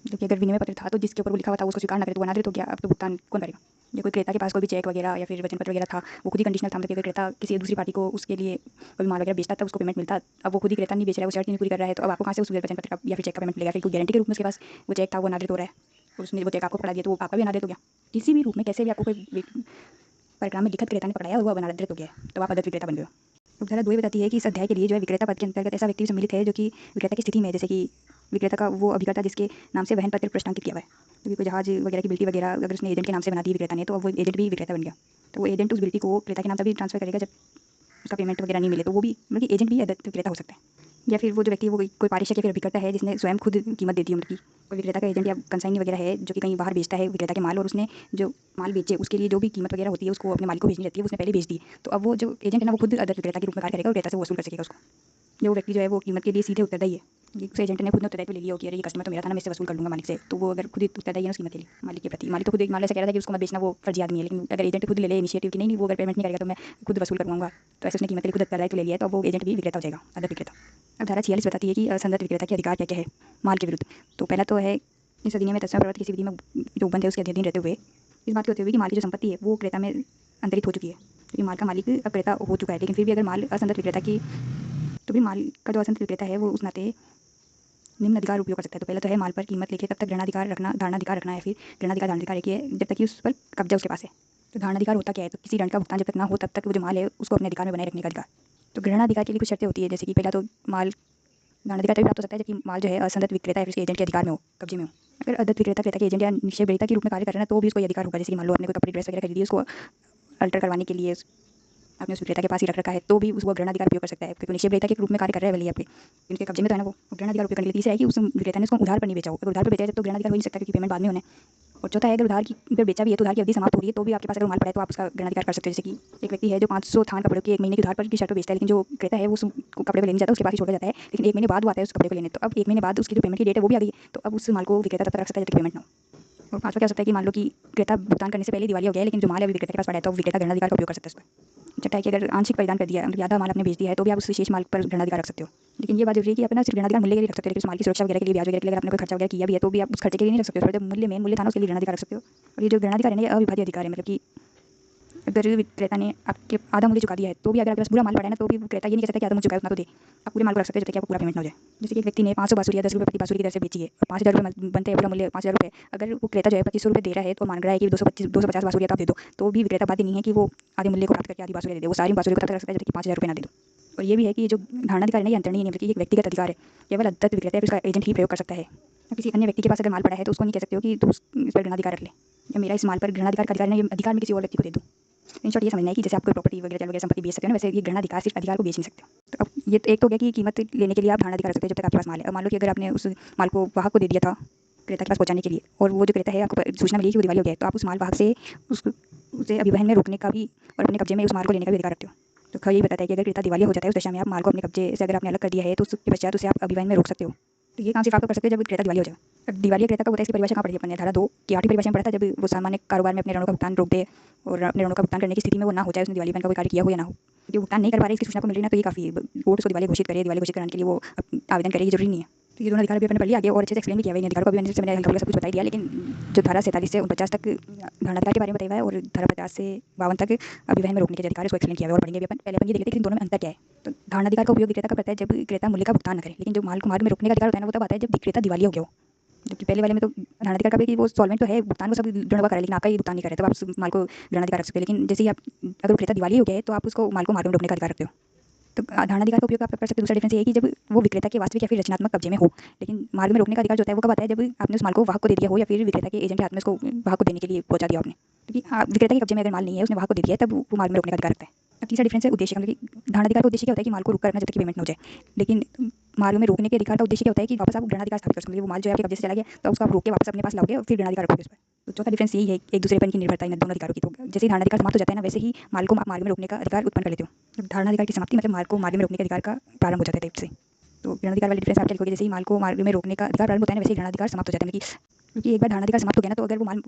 जबकि अगर विनिमय पत्र था तो जिसके ऊपर वो लिखा हुआ था उसको स्वीकार न करे तो वो अनादृत हो गया, अब तो भुगतान कौन करेगा? या कोई क्रेता के पास कोई भी चेक वगैरह या फिर वचन पत्र वगैरह था वो खुद ही कंडीशनल था, मतलब अगर क्रेता किसी दूसरी पार्टी को उसके लिए कोई माल वगैरह बेचता तब उसको पेमेंट मिलता, अब वो खुद ही क्रेता नहीं बेच रहा है, वो शर्त नहीं पूरी कर रहा है, तो अब आपको कहाँ से उस वचन पत्र का या फिर चेक का पेमेंट मिलेगा? फिर कोई गारंटी के रूप में उसके पास वो चेक था वो अनादृत हो रहा है और उसने वो चेक आपको पकड़ा दिया तो वो आपका भी अनादृत हो गया। किसी भी रूप में कैसे भी आपको कोई परिणाम में लिखत क्रेता ने पकड़ाया और वो अनादृत हो गया तो आप अदृत विक्रेता बन गए हो। उपधारा 2 बताती है कि इस अध्याय के लिए जो है विक्रेता पद के अंतर्गत ऐसा व्यक्ति सम्मिलित है जो कि विक्रेता की स्थिति में, जैसे कि विक्रेता का वो अभिकर्ता जिसके नाम से वहन पत्र प्रश्नांकित किया हुआ है, क्योंकि कोई जहाज वगैरह की बिल्टी वगैरह अगर उसने एजेंट के नाम से बना दी विक्रेता ने तो अब वो एजेंट भी विक्रेता बन गया, तो वो एजेंट उस बिल्टी को क्रेता के नाम से भी ट्रांसफर करेगा जब उसका पेमेंट वगैरह नहीं मिले, तो वो भी मतलब कि एजेंट भी अदृत विक्रेता हो सकता है। या फिर वो जो व्यक्ति वो कोई पारिश्रमिक या फिर अभिकर्ता है जिसने स्वयं खुद कीमत देती है, मतलब कि कोई विक्रेता का एजेंट या कंसाइनी वगैरह है जो कि कहीं बाहर बेचता है विक्रेता के माल और उसने जो माल बेचे उसके लिए जो भी कीमत वगैरह होती है उसको अपने मालिक को भेजनी रहती है, उसने पहले भेज दी, तो अब वो जो एजेंट है ना वो खुद अदृत विक्रेता के रूप में कार्य करेगा और क्रेता से वसूल कर सकेगा उसको। जो व्यक्ति जो है वो कीमत के लिए सीधे उत्तरदायी है, उस एजेंट ने खुद ने उत्तरदायित्व ले लिया हो कि अरे ये कस्टमर तो मेरा था ना, मैं इससे वसूल कर लूंगा मालिक से, तो वो अगर खुद ही उत्तरदायी है उस कीमत के लिए मालिक के प्रति। मालिक तो खुद एक माल ऐसा कह रहा था कि उसको मैं बेचना वो फर्जी आदमी है, लेकिन अगर एजेंट खुद ले ले इनिशिएटिव कि नहीं वो अगर पेमेंट नहीं करेगा तो मैं खुद वसूल करूँगा, तो ऐसे उसने कीमत के लिए खुद उत्तरदायित्व ले लिया है, तो वो एजेंट भी विक्रेता हो जाएगा, अदृत विक्रेता। अब धारा 46 बताती है कि असंगत विक्रेता के अधिकार क्या क्या है माल के विरुद्ध। तो पहला तो है इस अधिनियम में तत्सम प्रवर्त किसी विधि में जो उपबंध है उसके अधीन रहते हुए इस बात की होते हुए कि माल की जो संपत्ति है वो क्रेता में अंतरित हो चुकी है, क्योंकि माल का मालिक अब क्रेता हो चुका है, लेकिन फिर भी अगर माल असंगत विक्रेता की, तो भी माल का जो असंगत विक्रेता है वो उस नाते निम्न अधिकार उपयोग कर सकता है। तो पहला तो है माल पर कीमत लेके तब तक ग्रहणाधिकार रखना, धारणाधिकार रखना है, फिर ग्रहणाधिकार धारणाधिकार एक ही है जब तक कि उस पर कब्जा उसके पास है। तो धारणाधिकार होता क्या है? तो किसी ऋण का भुगतान जब तक ना हो तब तक वो जो माल है उसको अपने अधिकार में बनाए रखने का अधिकार। तो ग्रहणाधिकार के लिए कुछ शर्तें होती है, जैसे कि पहला तो माल ग्रहणाधिकार तभी प्राप्त हो सकता है जबकि माल जो है असंगत विक्रेता या फिर उसके एजेंट के अधिकार में हो, कब्जे में हो। अगर अदृत विक्रेता क्रेता के एजेंट या निश्चय विक्रेता के रूप में कार्य कर रहे हैं तो भी उसको अधिकार होगा, जैसे कि मान लो आपने कोई कपड़े ड्रेस वगैरह खरीदी उसको अल्टर करवाने के लिए आपने उस विक्रेता के पास ही रख रखा है तो भी उसको ग्रहणाधिकार उपयोग कर सकता है, क्योंकि निश्चय विक्रेता के रूप में कार्य कर रहा है भले आपके इनके कब्जे में तो है ना, वो ग्रहणाधिकार उपयोग करने के लिए। तीसरा है कि उस विक्रेता ने उसको उधार पर नहीं बेचा हो, अगर उधार पर बेचा है तो ग्रहणाधिकार हो नहीं सकता क्योंकि पेमेंट बाद में होना है। और चौथा है अगर उधार की अगर बेचा भी है तो उधार की अवधि समाप्त हो रही है तो भी आपके पास अगर माल पड़ा है तो आप उसका ग्रहणाधिकार कर सकते हो। जैसे कि एक व्यक्ति है जो 500 थान कपड़ों के 1 महीने के उधार पर की शर्त पर बेचता है, लेकिन जो क्रेता है वो उस कपड़े को लेने जाता है उसके पास ही छोड़ जाता है, लेकिन 1 महीने बाद वो आता है उस कपड़े को लेने, तो अब 1 महीने बाद उसकी जो पेमेंट की डेट है वो भी आ गई, तो अब उस माल को विक्रेता तब तक रख सकता है जब तक पेमेंट ना हो। और पांचवा क्या हो सकता है कि मान लो कि क्रेता भुगतान करने से पहले दिवालिया हो गया है लेकिन जो माल है अभी विक्रेता के पास पड़ा है तो विक्रेता ग्रहणाधिकार का उपयोग कर सकता है उसको। छठा है कि अगर आंशिक परिधान कर दिया मतलब आधा माल आपने बेच दिया है तो भी आप उस विशेष माल पर ग्रहणाधिकार रख सकते हो, लेकिन ये बात जरूरी है कि अपना सिर्फ ग्रहणाधिकार मूल्य के लिए रख सकते हो, लेकिन उस माल की सुरक्षा वगैरह के लिए ब्याज वगैरह के लिए अगर आपने कोई खर्चा वगैरह किया भी है तो भी आप उस खर्चे के लिए नहीं रख सकते हो, जो मूल्य था ना उसके लिए ग्रहणाधिकार रख सकते हो। और ये जो ग्रहणाधिकार है ये अविभाज्य अधिकार है, मतलब कि अगर विक्रेता ने आपके आधा मूल्य चुका दिया है तो भी अगर आपके पास पूरा माल पड़ा है ना, तो भी विक्रेता ये नहीं कह सकता कि आधा मूल्य चुका है उतना तो दे। आप पूरे माल को रख सकते हैं जब तक कि आपको पूरा पेमेंट ना हो जाए। जैसे कि एक व्यक्ति ने 500 बाँसुरी या 10 रुपये प्रति बाँसुरी की दर से बेची है और 5000 रुपये बनते हैं, पूरा मूल्य 5000 रुपये। अगर वो क्रेता जो है 2500 रुपये दे रहा है तो मान रहा है कि 250 बाँसुरियाँ तो आप दे दो, तो भी विक्रेता बाध्य नहीं है कि वो आधे मूल्य को प्राप्त करके आधी बाँसुरियाँ दे दे। वो सारी बाँसुरियों को तब तक रख सकता है जब तक कि 5000 रुपये ना दे दो। और ये भी है कि जो धारणाधिकार है ना, ये अंतरणीय नहीं है, बल्कि ये एक व्यक्तिगत अधिकार है। केवल दत्त विक्रेता है उसका एजेंट ही प्रयोग कर सकता है। किसी अन्य व्यक्ति के पास अगर माल पड़ा है तो उसको नहीं कह सकते हो कि तू इस पर ऋणाधिकार रख ले, या मेरा इस माल पर ऋणाधिकार का अधिकार नहीं, ये अधिकार मैं किसी और व्यक्ति को दे दूँ। इन शॉर्ट ये समझना है कि जैसे आप कोई प्रॉपर्टी वगैरह संपत्ति बेच सकते हो ना, वैसे ये ऋणाधिकार सिर्फ अधिकार को बेच नहीं सकते। तो अब ये तो एक तो गया कि कीमत लेने के लिए आप ऋणाधिकार रख सकते हो जब तक आपके पास माल है। अब मान लो कि अगर आपने उस माल को वाहक को दे दिया था क्रेता के पास पहुंचाने के लिए, और वो जो क्रेता है आपको सूचना मिली कि वो दिवालिया हो गया है, तो आप उस माल वाहक से उसे अभिवहन में रोकने का भी और अपने कब्जे में उस माल को लेने का भी अधिकार रखते हो। तो खैर यही बताता है कि अगर क्रेता दिवालिया हो जाता है उस दशा में आप माल को अपने कब्जे से अगर आपने अलग कर दिया है तो उसके पश्चात उसे आप अभिवहन में रोक सकते हो। तो ये काम सिर्फ आप कर सकते हो जब क्रेता दिवालिया हो जाए। अब दिवालिया क्रेता का होता है, इसकी परिभाषा कहाँ पढ़ी अपन ने? धारा 2 की 8वीं परिभाषा में पढ़ा था, जब वो सामान्य कारोबार में अपने ऋणों का भुगतान रोक दे और अपने ऋणों का भुगतान करने की स्थिति में वो ना हो, चाहे उसने दिवालियापन का कोई कार्य किया हो या ना हो। जो भुगतान नहीं कर पा रहे इसकी सूचना को मिल रही ना, तो ये काफ़ी है। कोर्ट उसको दिवालिया घोषित करे, दिवालिया घोषित कराने के लिए वो आवेदन करे, ये जरूरी नहीं है। तो ये दोनों अधिकार भी अपने पढ़ लिया आगे और अच्छे से एक्सप्लेन भी किया हुआ है। इन अधिकारों को भी मैंने हल्का फुल्का सब कुछ बता ही दिया, लेकिन जो धारा 47 से 49 तक धनाधिकार के बारे में बताया हुआ है और धारा 50 से 52 तक अभिवहन में रोकने के अधिकार है, उसको एक्सप्लेन किया हुआ है और पढ़ेंगे भी अपन। पहले अपन ये देख लेते हैं कि इन दोनों में अंतर क्या है। तो धारणाधिकार का उपयोग विक्रेता का करता है जब क्रेता मूल्य का भुगतान न करे, लेकिन जो माल को मार्ग में रोकने का अधिकार होता है ना, वो तब आता है जब विक्रेता दिवालिया हो गया हो। जबकि पहले वाले में तो ऋणाधिकार का भी कि वो सॉल्वेंट तो है, भुगतान वो सब ऋण कर रहा है, लेकिन आपका ही भुगतान नहीं कर रहे, तब आप उस माल को ऋणाधिकार रख सकते हो। लेकिन जैसे ही आप अगर क्रेता दिवालिया हो गया है तो आप उसको माल को मार्ग में रोकने का अधिकार रखते हो। तो धारणाधिकार का उपयोग आप कर सकते हो। दूसरा डिफरेंस ये है कि जब वो विक्रेता के वास्तविक या फिर रचनात्मक कब्जे में हो, लेकिन मार्ग में रोकने का अधिकार जो होता है वो कब आता है? जब आपने उस माल को वाहक को दे दिया हो या फिर विक्रेता के एजेंट के हाथ में उसको वाहक को देने के लिए पहुंचा दिया आपने। क्योंकि विक्रेता के कब्जे में अगर माल नहीं है, उसने वाहक को दे दिया है, तब वो मार्ग में रोकने का अधिकार रखता है। अब तीसरा डिफरेंस है उद्देश्य का, क्योंकि धारणाधिकार का उद्देश्य क्या होता है कि माल को रुक कर रखना जब तक कि पेमेंट न हो जाए, लेकिन मार्ग में रोकने के अधिकार का उद्देश्य क्या होता है कि वापस आप ऋणाधिकार स्थापित कर सकोगे। वो माल जो है आपके कब्जे से चला गया तो उसको आप रोक के वापस अपने पास लाओगे और फिर ऋणाधिकार रखोगे उस पर। तो चौथा डिफरेंस यही है, एक दूसरे पर इनकी निर्भरता इन दोनों अधिकारों की। तो जैसे ही धारणाधिकार समाप्त हो जाता है ना, वैसे ही माल को मार्ग में रोकने का अधिकार उत्पन्न कर लेते हो। जब धारणाधिकार की समाप्ति मतलब माल को मार्ग में रोकने के अधिकार का प्रारंभ हो जाता है से। तो ऋणाधिकार वाले डिफरेंस आप क्या लिखोगे? जैसे ही माल को मार्ग में रोकने का अधिकार प्रारंभ होता है ना, वैसे ही ऋणाधिकार समाप्त हो जाता है। क्योंकि एक बार धारणाधिकार समाप्त हो गया ना, तो अगर वो माल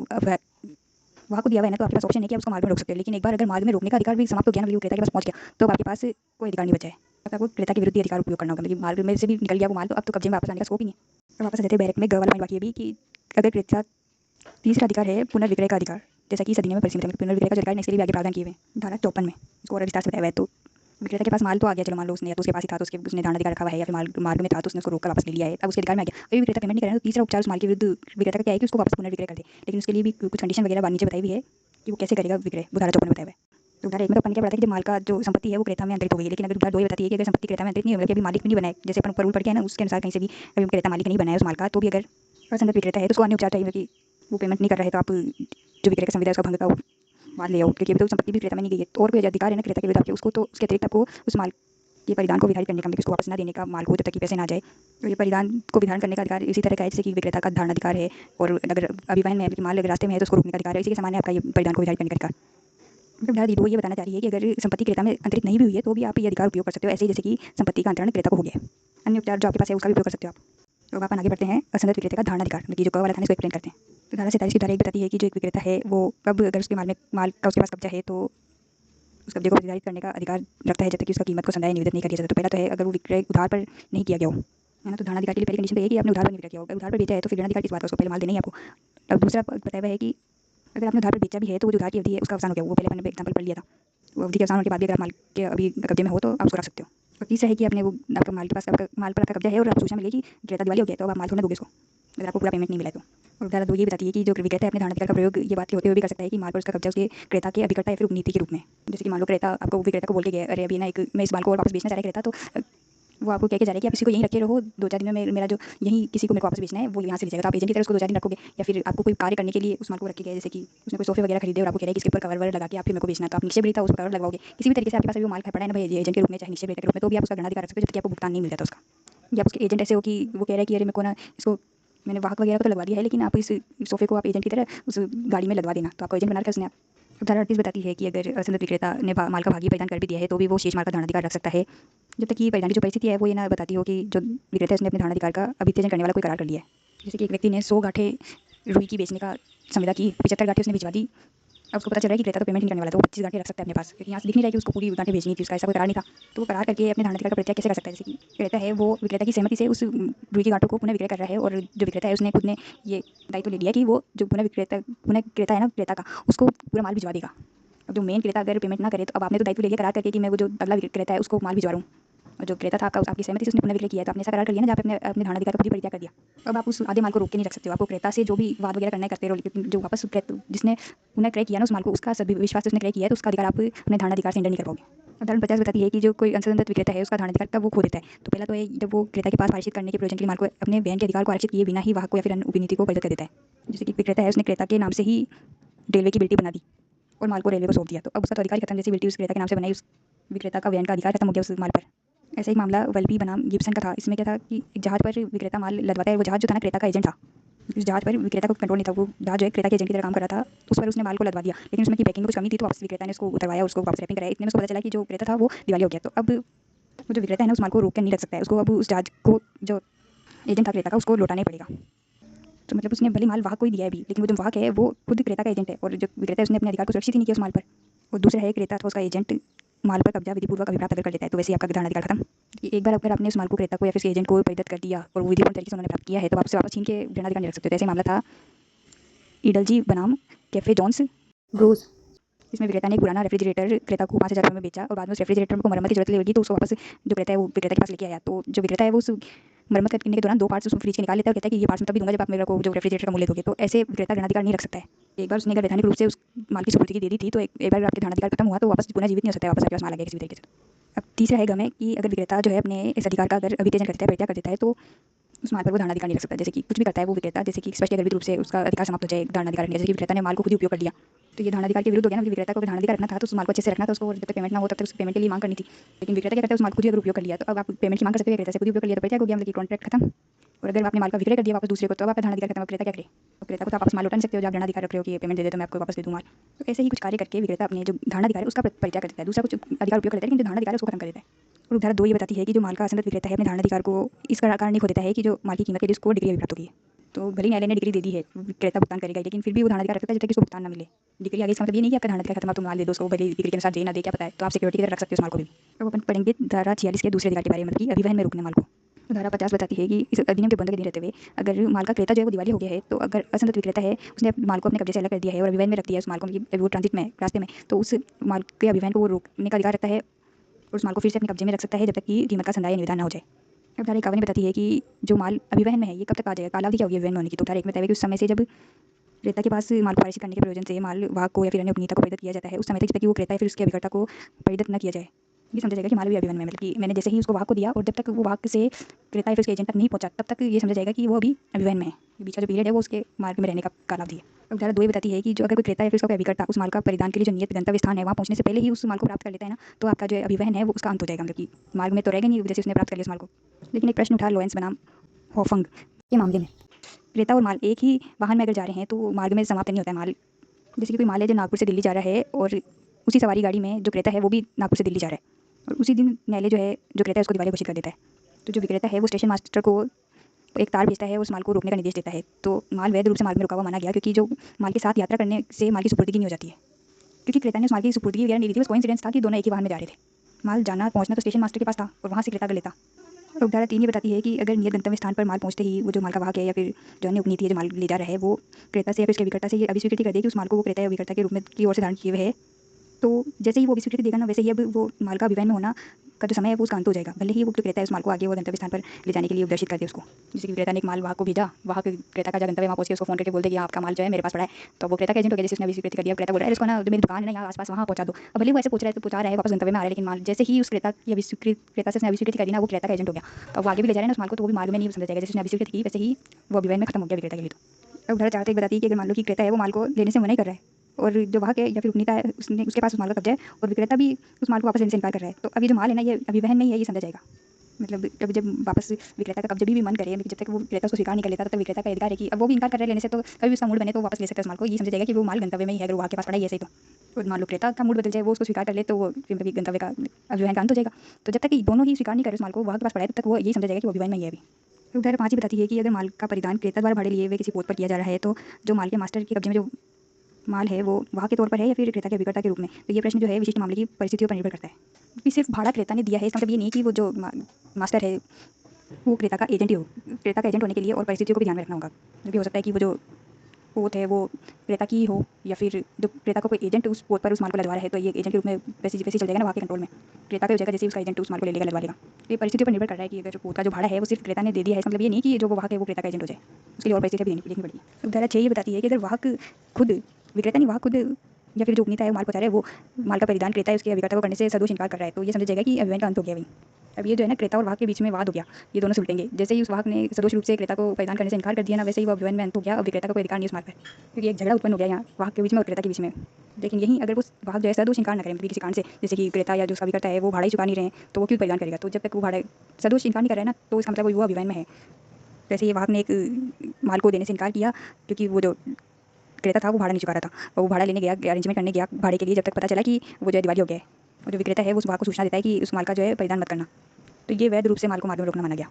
वहाँ को दिया हुआ है ना, तो आपके पास ऑप्शन है कि आप उसको मार्ग में रोक सकते हो। लेकिन एक बार अगर मार्ग में रोकने का अधिकार भी समाप्त हो गया ना, वो क्रेता के पास पहुंच गया, तो आपके पास कोई अधिकार नहीं बचा है। अब आपको क्रेता के विरुद्ध ही अधिकार उपयोग करना होगा। मतलब मार्ग में से भी निकल गया वो माल, तो अब तो कब्जे में वापस आने का स्कोप ही नहीं है। तो वापस आ जाते हैं बैरक में। ग वाला पॉइंट बाकी ये भी कि अगर क्रेता तीसरा अधिकार है पुनर्विक्रय का अधिकार, जैसा कि इस अधिनियम में परिसीमित है। पुनर्विक्रय का अधिकार इसके लिए भी आगे प्रावधान किए हुए हैं धारा 54 में, इसको और विस्तार से बताया हुआ है। तो विक्रेता के पास माल तो आ गया, चलो मान लो उसने या तो उसके पास ही था तो उसने धारणाधिकार रखा हुआ है, या फिर मार्ग में था तो उसने उसको रोक कर वापस ले लिया है, अब उसके अधिकार में आ गया। अभी विक्रेता पेमेंट नहीं कर रहा है, तो तीसरा उपचार उस माल के विरुद्ध विक्रेता का क्या है कि उसको वापस पुनर्विक्रय कर दे। लेकिन उसके लिए भी कुछ कंडीशन वगैरह नीचे बताई हुई है कि वो कैसे करेगा विक्रय, वो धारा 54 में बताया हुआ है। तो धारा 1 में तो अपन क्या बताया कि जब माल का जो संपत्ति है वो क्रेता में अंतरित हो गई, लेकिन अगर धारा 2 ये बताती है कि अगर संपत्ति क्रेता में अंतरित नहीं हो, अभी मालिक भी नहीं बनाए, जैसे अपन ऊपर रूल पढ़ के है ना, उसके अनुसार कहीं से भी अभी क्रेता मालिक नहीं बनाया उस माल का, तो भी अगर असंगत विक्रेता है तो उसको अन्य उपचार चाहिए कि वो पेमेंट नहीं कर रहा है, तो आप जो विक्रय का संविदा उसका भंग का माल ले आओ, क्योंकि अभी तो संपत्ति भी क्रेता में नहीं गई है। तो और कोई अधिकार है ना क्रेता के विरुद्ध आपके, उसको तो उसके अतिरिक्त आपको उस माल के परिधान को विधारित करने का, उसको वापस ना देने का, माल को जब तक कि पैसे ना जाए। तो ये परिधान को विधान करने का अधिकार इसी तरह का है जैसे कि विक्रेता का धारण अधिकार है, और अगर अभिवहन में माल अगर रास्ते में है तो उसको रोकने का अधिकार है। इसी के समान है आपका ये परिधान को विधारित करने का अधिकार। मतलब धारा 2 ये बताना चाह रही है कि अगर संपत्ति क्रेता में अंतरित नहीं भी हुई है तो भी आप ये अधिकार उपयोग कर सकते हो, ऐसे ही जैसे कि संपत्ति का अंतरण क्रेता को हो गया। अन्य उपचार जो आपके पास है उसका भी उपयोग कर सकते हो आप। तो अपन आगे बढ़ते हैं असंगत विक्रेता का धारण अधिकार, मतलब जो क वाला था इसको एक्सप्लेन करते हैं। तो धारा 47 की धारा 1 बताती है कि जो एक विक्रेता है वो कब अगर उसके माल का उसके पास कब्जा है तो उस कब्जे को निर्धारित करने का अधिकार रखता है जब तक कि उसका कीमत को संदाय निवेदन नहीं कर दिया जाता। तो पहला तो है अगर वो विक्रय उधार पर नहीं किया गया हो, है ना, तो धारणाधिकार के लिए पहली कंडीशन तो है कि आपने उधार पर नहीं विक्रय किया हो। अगर उधार पर बेचा है तो फिर ऋणाधिकार किस बात का, उसको पहले माल देना ही आपको। अब दूसरा बताया हुआ है कि अगर आपने उधार पर बेचा भी है तो वो जो उधार की अवधि है उसका अवसान हो गया, वो पहले मैंने एग्जाम्पल पढ़ लिया था। वो अवधि के अवसान होने के बाद भी अगर माल के अभी कब्जे में हो तो आप उसको रख सकते हो। और तीसरा है कि आपने वो आपका माल के पास आपका माल पर आपका कब्जा है और आपको सूचना मिलेगी क्रेता दिवालिया हो गया, तो अब आप माल थोड़ा दोगे उसको अगर आपको पूरा पेमेंट नहीं मिला तो। और धारा 2 ये बताती है कि जो विक्रेता है अपने धारणाधिकार का प्रयोग ये बात के होते हुए भी कर सकता है कि माल पर उसका कब्जा उसके क्रेता के अभिकर्ता या फिर उपनीति के रूप में। जैसे कि मान लो क्रेता आपको विक्रेता को बोल के गया, अरे अभी ना एक मैं इस माल को और वापस बेचना चाह रहा है क्रेता, तो वो आपको कह के जा रहा है कि आप इसी को यहीं रखे रहो, 2-4 दिन में मेरा जो यहीं किसी को मेरे को वापस बेचना है वो यहाँ से ले जाएगा। तो आप एजेंट की तरह उसको 2-4 दिन रखोगे, या फिर आपको कोई कार्य करने के लिए उस माल को रखे गए, जैसे कि उसने कोई सोफे वगैरह खरीदे और आपको कह रहा है कि इसके ऊपर कवर ववर लगा के आप फिर मेरे को बेचना, तो आप निश्चय भी था उस पर कवर लगवाओगे। किसी भी तरीके से आपके पास वो माल पड़ा है ना भाई, एजेंट के रूप में चाहे निश्चय के रूप में, तो भी आप उसका ऋणाधिकार रख सकते हो जब तक आपको भुगतान नहीं मिल जाता उसका। या आपके एजेंट ऐसे हो कि वो कह रहा है कि अरे मेरे को ना इसको मैंने वाहक वगैरह को तो लगवा दिया है, लेकिन आप इस सोफे को आप एजेंट की तरह उस गाड़ी में लगवा देना, तो आपको एजेंट बना रखा उसने। धारा 38 बताती है कि अगर असंगत विक्रेता ने माल का भागी परिधान कर भी दिया है तो भी वो शेष माल का धारणाधिकार रख सकता है, जब तक कि परिधान की जो परिस्थिति है वो ये ना बताती हो कि जो विक्रेता है उसने अपने धारणाधिकार का अभित्यजन करने वाला कोई करार कर लिया है। जैसे कि एक व्यक्ति ने 100 गांठें रुई की बेचने का संविदा की, 75 गांठें उसने भिजवा दी। अब उसको पता चल रहा है कि क्रेता तो पेमेंट नहीं करने वाला, तो वो 25 गांठें रख सकता है अपने पास, क्योंकि यहाँ से दिख नहीं रहा है कि उसको पूरी गांठें बेचनी थी, उसका ऐसा कोई करार नहीं था। तो वो करार करके अपने धारणाधिकार का परित्याग कैसे कर सकता है? जैसे कि क्रेता है वो विक्रेता की सहमति से उस रुई की गांठों को पुनः विक्रय कर रहा है, और जो विक्रेता है उसने खुद ने ये दायित्व ले लिया कि वो जो पुनः क्रेता है ना क्रेता का, उसको पूरा माल भिजवा देगा। अब जो मेन क्रेता अगर पेमेंट ना करे तो अब आपने तो दायित्व ले लिया करार करके कि मैं वो जो अगला क्रेता है उसको माल भिजवा रहा हूँ, और जो क्रेता था आपका आपकी सहमति से उसने पुनः विक्रय किया है, तो आपने ऐसा करार कर लिया ना जहाँ पे अपने अपने धारणाधिकार का खुद ही परित्याग कर दिया। अब आप उस आधे माल को रोक के नहीं रख सकते हो, आपको क्रेता से जो भी वाद वगैरह करना है करते रहो, लेकिन जो वापस जिसने पुनः क्रय किया ना उस माल को, उसका सभी विश्वास से उसने क्रय किया है, तो उसका अधिकार आप अपने धारणाधिकार से इंटर नहीं कर पाओगे। उदाहरण 50 बताती है कि जो कोई असंबंधित विक्रेता है उसका धारणाधिकार तब वो खो देता है। तो पहला तो है जब वो क्रेता के पास पारित करने के प्रयोजन के लिए माल को अपने बहन के अधिकार को आरक्षित किए बिना ही वाहक को या फिर अन्य उपनीति को परिवर्तित कर देता है। जैसे कि विक्रेता है उसने क्रेता के नाम से ही रेलवे की बिल्टी बना दी और माल को रेलवे को सौंप दिया, तो अब उसका तो अधिकार खत्म, जैसे बिल्टी उस क्रेता के नाम से बनाई, उस विक्रेता का वहन का अधिकार खत्म हो गया उस माल पर। ऐसा एक मामला वल्बी बनाम गिब्सन का था। इसमें क्या था कि एक जहाज पर विक्रेता माल लदवाता है, वो जहाज जो था ना क्रेता का एजेंट था, उस जहाज पर विक्रेता को कंट्रोल नहीं था, वो जहाज जो है क्रेता के एजेंट की तरह काम कर रहा था, तो उस पर उसने माल को लदवा दिया, लेकिन उसमें की पैकिंग में कुछ कमी थी, तो वापस विक्रेता ने उसको उतरवाया, उसको वापस रैपिंग कराया। इतने में उसको पता चला कि जो क्रेता था वो दिवालिया हो गया। तो अब वो जो विक्रेता है ना उस माल को रोक कर नहीं रख सकता है, उसको अब उस जहाज को जो एजेंट था क्रेता का उसको लौटाना ही पड़ेगा। तो मतलब उसने भले माल वाहक को ही दिया है अभी, लेकिन वो जो वाहक है वो खुद क्रेता का एजेंट है, और जो विक्रेता है उसने अपने अधिकार को सुरक्षित ही नहीं किया उस माल पर। और दूसरा है क्रेता अथवा उसका एजेंट माल पर कब्जा विधिपूर्वक अभिप्राप्त अगर कर लेता है, तो वैसे ही आपका धारणाधिकार खत्म। एक बार अगर आपने उस माल को क्रेता को या फिर एजेंट को परिदत्त कर दिया और वो विधिपूर्ण तरीके से उन्होंने प्राप्त किया है, तो आपसे वापस छीन के धारणाधिकार नहीं रख सकते। तो ऐसे मामला था ईडलजी बनाम कैफे जॉन्स ब्रूस। इसमें विक्रेता ने एक पुराना रेफ्रिजरेटर क्रेता को 5,000 रुपये में बेचा, और बाद में उस रेफ्रिजरेटर को मरम्मत की जरूरत लगी, तो उसको वापस जो क्रेता है वो विक्रेता के पास लेके आया। तो जो विक्रेता है वो उस मरम्मत करने के दौरान 2 पार्ट्स उसमें फ्रिज के निकाल लेता है और कहता है कि ये पार्ट्स मैं तभी दूंगा जब आप मेरे को जो रेफ्रिजरेटर का मूल्य दोगे। तो ऐसे विक्रेता ऋणाधिकार नहीं रख सकता है। एक बार उसने अगर वैधानिक रूप से उस माल की सुपुर्दगी दे दी थी, तो एक बार आपके ऋणाधिकार खत्म हुआ तो वापस पुनः जीवित नहीं हो सकता है, वापस आपके पास माल आ गया किसी भी तरीके से। अब तीसरा है गम है कि अगर विक्रेता जो है अपने इस अधिकार का अगर अभित्यजन करता है, परित्याग कर देता है, तो उस माल पर वो धारणाधिकार नहीं रख सकता। जैसे कि कुछ भी करता है वो विक्रेता, जैसे कि स्पष्ट या गर्भित रूप से उसका अधिकार समाप्त हो जाए धारणाधिकार, जैसे कि विक्रेता ने माल को खुद ही उपयोग कर लिया, तो ये धारणाधिकार के विरुद्ध हो गया ना। विक्रेता को धारणाधिकार रखना था तो उस माल को अच्छे से रखना था, उसको जब तक पेमेंट ना हो तब तक उसकी पेमेंट के लिए मांग करनी थी। लेकिन विक्रेता क्या करता है, उस माल को खुद ही अगर उपयोग कर लिया, तो अब आप पेमेंट की मांग कर सकते हो, विक्रेता से खुद ही उपयोग कर लिया तो परित्याग हो गया, मतलब कि कॉन्ट्रैक्ट खत्म। और अगर आपने माल का विक्रय कर दिया वापस दूसरे को, तो आपका धारणाधिकार खत्म। विक्रेता क्या करे, तो विक्रेता को तो आप वापस माल लौटा नहीं सकते हो, जब धारणाधिकार रख रहे हो कि ये पेमेंट दे दे तो मैं आपको वापस दे दूँ माल। तो ऐसे ही कुछ कार्य करके विक्रेता अपने जो धारणाधिकार है उसका परित्याग कर देता है, दूसरा कुछ अधिकार उपयोग करता है, लेकिन जो धारणाधिकार है उसको खत्म कर देता है। और उदाहरण 2 ये बताती है कि जो माल का असंगत विक्रेता है अपने धारणाधिकार को इस कारण नहीं खो देता है कि जो माल की कीमत के लिए उसको डिग्री अभी प्राप्त होगी। तो भले ही न्यायालय ने डिग्री दे दी है, विक्रेता भुगतान करेगा, लेकिन फिर भी वो धारणाधिकार रखता है जब तक उसको भुगतान ना मिले। डिग्री आगे इसका मतलब ये नहीं कि आपका धारणाधिकार खत्म, आप तो माल दे दो उसको, भले ही डिग्री के अनुसार दे ना दे क्या पता है, तो आप सिक्योरिटी की तरह रख सकते हो उस माल को भी। अब अपन पढ़ेंगे धारा 46 के दूसरे अधिकार के बारे में, मतलब कि अभिवहन में रोकने माल को। तो धारा 50 बताती है कि इस अधिनियम के बंधन के अधीन रहते हुए अगर माल का क्रेता जो है वो दिवालिया हो गया है, तो अगर असंगत विक्रेता है उसने माल को अपने कब्जे से अलग कर दिया है और अभिवहन में रख दिया है उस माल को, मतलब वो ट्रांजिट में रास्ते में, तो उस माल के अभिवहन को वो रोकने का अधिकार रखता है और उस माल को फिर से अपने कब्जे में रख सकता है जब तक कि कीमत का संदाय निविदा ना हो जाए। अब धारा 51 बताती है कि जो माल अभिवहन में है ये कब तक आ जाएगा, कालावधि क्या होगी अभिवहन में होने की। तो धारा 1 में बताया कि उस समय से जब क्रेता के पास माल को पारित करने के प्रयोजन से माल वाहक को या फिर अन्य उपनीता को परिदत्त किया जाता है, उस समय तक जब तक कि वो क्रेता या फिर उसके अभिकर्ता को परिदत्त न किया जाए, ये समझा जाएगा कि माल भी अभिवहन में, मतलब कि मैंने जैसे ही उसको वाहक को दिया और जब तक वो वाहक से क्रेता या फिर उसके एजेंट तक नहीं पहुंचा तब तक ये समझा जाएगा कि वो अभी अभिवहन में है। बीच का जो पीरियड है वो उसके मार्ग में रहने का कालावधि है। अब धारा 2 बताती है कि जो अगर कोई क्रेता या फिर उसका कोई अभिकर्ता उस माल का परिधान के लिए जो नियत गंतव्य स्थान है वहाँ पहुंचने से पहले ही उस माल को प्राप्त कर लेता है ना, तो आपका जो अभिवहन है वो उसका अंत हो जाएगा, मतलब कि मार्ग में तो रहेगा नहीं जैसे उसने प्राप्त कर लिया उस माल को। लेकिन एक प्रश्न उठा लोरेंस बनाम होफंग के मामले में, क्रेता और माल एक ही वाहन में अगर जा रहे हैं तो मार्ग में समाप्त नहीं होता है माल। जैसे कि कोई माल है जो नागपुर से दिल्ली जा रहा है और उसी सवारी गाड़ी में जो क्रेता है वो भी नागपुर से दिल्ली जा रहा है, और उसी दिन न्यायालय जो है जो क्रेता है उसको दिवालिया घोषित कर देता है। तो जो विक्रेता है वो स्टेशन मास्टर को एक तार भेजता है, उस माल को रोकने का निर्देश देता है, तो माल वैध रूप से मार्ग में रुका हुआ माना गया, क्योंकि जो माल के साथ यात्रा करने से माल की सुपुर्दगी नहीं हो जाती है, क्योंकि क्रेता ने उस माल की सुपुर्दगी वगैरह नहीं दी थी, बस कोइंसिडेंस था कि दोनों एक ही वाहन में जा रहे थे। माल जाना पहुंचना तो स्टेशन मास्टर के पास था और वहाँ से क्रेता कर लेता। और धारा 3 ये बताती है कि अगर नियत गंतव्य स्थान पर माल पहुंचते ही वो जो माल का वाहक है या फिर जो अन्य उपनीति है जो माल ले जा रहा है वो क्रेता से या फिर उसके अभिकर्ता से ये अभिस्वीकृति कर दे कि उस माल को वो क्रेता या अभिकर्ता के रूप में की ओर से धारण किए हुए है, तो जैसे ही वो अभिस्वीकृति देगा ना वैसे ही अब वो माल का अभिवहन में होना का जो समय है वो उसका अंत हो जाएगा, भले ही वो जो क्रेता है उस माल को आगे वो गंतव्य स्थान पर ले जाने के लिए उपदर्शित कर दे उसको। जैसे कि क्रेता ने एक माल वाहक को भेजा, वाहक क्रेता का जो गंतव्य वहाँ पहुंच के उसको फोन करके बोल दे कि आपका माल जो है मेरे पास पड़ा है, तो वो क्रेता का एजेंट हो गया जैसे उसने अभिस्वीकृति कर दिया। क्रेता बोल रहा है इसको ना जो मेरी दुकान है ना यहाँ आसपास वहाँ पहुंचा दो, अब भले वो ऐसे पूछ रहा है तो पहुंचा रहा है वापस गंतव्य में आ रहा है, लेकिन माल जैसे ही उस क्रेता की क्रेता से उसने अभिस्वीकृति कर दी ना वो क्रेता का एजेंट हो गया, तो वो आगे भी ले जा रहे हैं उस माल को, तो वो भी मार्ग में नहीं समझा जाएगा, जैसे उसने अभिस्वीकृति की वैसे ही वो अभिवहन में खत्म हो गया विक्रेता के लिए। तो अब धारा 4 बताती है कि अगर मान लो कि क्रेता है वो माल को लेने से मना ही कर रहा है और जो वाहक है या फिर उपनीता है उसने उसके पास उस माल का कब्जा है और विक्रेता भी उस माल को वापस लेने से इनकार कर रहा है, तो अब ये जो माल है ना ये अभिवहन में ही है, ये समझा जाएगा। मतलब अब जब वापस विक्रेता का कब्जा भी मन करे, जब तक वो विक्रेता उसको स्वीकार नहीं कर लेता तब तक विक्रेता का अधिकार है कि अब वो भी इनकार कर रहा है लेने से, तो कभी भी उसका मूड बने तो वापस ले सकता है उस माल को, ये समझा जाएगा कि वो माल गंतव्य में ही है, अगर वो आपके पास पड़ा ही ऐसे ही तो मान लो क्रेता का मूड बदल जाए वो उसको स्वीकार कर ले तो वो मतलब गंतव्य का अभिवहन का अंत हो जाएगा। तो जब तक कि दोनों ही स्वीकार नहीं करे उस माल को वहाँ के पास पड़ा है तब तक वो यही समझा जाएगा कि वो अभिवहन में ही है अभी। तो धारा 5 ही बताती है कि अगर माल का परिधान क्रेता द्वारा भाड़े लिए हुए किसी पोत पर किया जा रहा है तो जो माल के मास्टर के कब्जे में जो माल है वो वाहक के तौर पर है या फिर क्रेता के अभिकर्ता के रूप में, तो ये प्रश्न जो है विशिष्ट मामले की परिस्थितियों पर निर्भर करता है, क्योंकि सिर्फ भाड़ा क्रेता ने दिया है इसका मतलब ये नहीं कि वो जो मास्टर है वो क्रेता का एजेंट ही हो। क्रेता का एजेंट होने के लिए और परिस्थितियों को भी ध्यान में रखना होगा, क्योंकि हो सकता है कि वो जो पोत है वो क्रेता की हो, या फिर जो क्रेता को कोई एजेंट उस पोत पर उस माल को लदवा रहा है, तो ये एजेंट के रूप में वैसे वैसे चल जाएगा ना, वहाँ के कंट्रोल में क्रेता का हो जाएगा, जैसे उसका एजेंट उस माल को ले लेगा, लदवा लेगा। ये परिस्थिति पर निर्भर कर रहा है कि अगर जो पोत का जो भाड़ा है वो सिर्फ क्रेता ने दे दिया है, इसका मतलब ये नहीं कि जो वो वाहक है वो क्रेता का एजेंट हो जाए, उसके लिए और परिस्थितियाँ भी देखनी पड़ेगी। तो धारा 6 ये बताती है कि अगर वाहक खुद, विक्रेता नहीं, वाहक खुद या फिर जो उपनीता है वो माल पहुँचा रहा है, वो माल का परिधान क्रेता है उसके अभिकर्ता को करने से सदोष इनकार कर रहा है, तो ये समझ जाएगा कि अभिमान का अंत हो गया वहीं। अब ये जो है ना, क्रेता और वाहक के बीच में वाद हो गया, ये दोनों सुलटेंगे। जैसे ही उस वाहक ने सदोष रूप से क्रेता को परिधान करने से इनकार कर दिया ना, वैसे ही वो अभिमान में अंत हो गया। अब विक्रेता का कोई अधिकार नहीं उस माल पर, क्योंकि एक झगड़ा उत्पन्न हो गया यहाँ वाहक के बीच में और क्रेता के बीच में। लेकिन यहीं अगर वो वाहक जो है सदोष इनकार न करें, किसी कारण से, जैसे कि क्रेता या जो उसका अभिकर्ता है वो भाड़ा ही चुका नहीं रहे हैं, तो वो क्यों परिधान करेगा? तो जब तक वो भाड़ा सदोष इनकार नहीं कर रहा है ना, तो इसका मतलब वो अभिमान में है। जैसे ये वाहक ने एक माल को देने से इनकार किया, क्योंकि वो जो क्रेता था वो भाड़ा नहीं चुका रहा था, और वो भाड़ा लेने गया, अरेंजमेंट करने गया भाड़े के लिए, जब तक पता चला कि वो जो है दिवालिया हो गया है, और जो विक्रेता है वो उस वाहक को सूचना देता है कि उस माल का जो है परिधान मत करना, तो ये वैध रूप से माल को मार्ग में रोकना माना गया।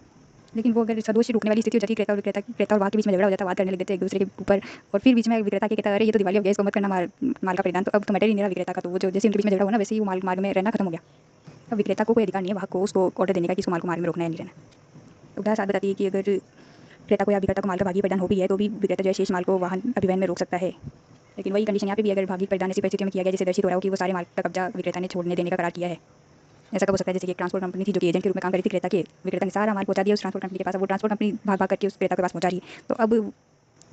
लेकिन वो अगर सदोष रोकने वाली स्थिति हो जाती है, क्रेता और वाहक के बीच में झगड़ा हो जाता है, बात करने लग जाते हैं एक दूसरे के ऊपर, और फिर बीच में विक्रेता के कहता है अरे ये तो दिवालिया हो गया, इसको मत करना माल का परिधान, तो अब तो मैटर ही नहीं रहा विक्रेता का, तो वो जो जैसे उनके बीच में झगड़ा हुआ ना, वैसे ही वो मार्ग में रहना खत्म हो गया। अब विक्रेता को कोई अधिकार नहीं है वाहक को उसको ऑर्डर देने का कि इसको माल को मार्ग में रोकना है, नहीं रहना। तो उदाहरण 7 बताती है कि अगर क्रेता को या विक्रेता को माल का भागी परिधान हो भी है, तो भी विक्रेता जो है शेष माल को वाहन अभिमान में रोक सकता है। लेकिन वही कंडीशन यहाँ पे भी, अगर भागी परिधान ऐसी परिस्थितियों में किया गया जैसे दर्शित हो रहा हो कि वो सारे माल का कब्जा विक्रेता ने छोड़ने देने का करार किया है। ऐसा कब हो सकता है? जैसे कि एक ट्रांसपोर्ट कंपनी थी जो कि एजेंट के रूप में काम कर रही थी क्रेता के, विक्रेता ने सारा माल पहुंचा दिया उस ट्रांसपोर्ट कंपनी के पास, अब वो ट्रांसपोर्ट कंपनी भाग भाग करके उस क्रेता के पास पहुंचा रही है, तो अब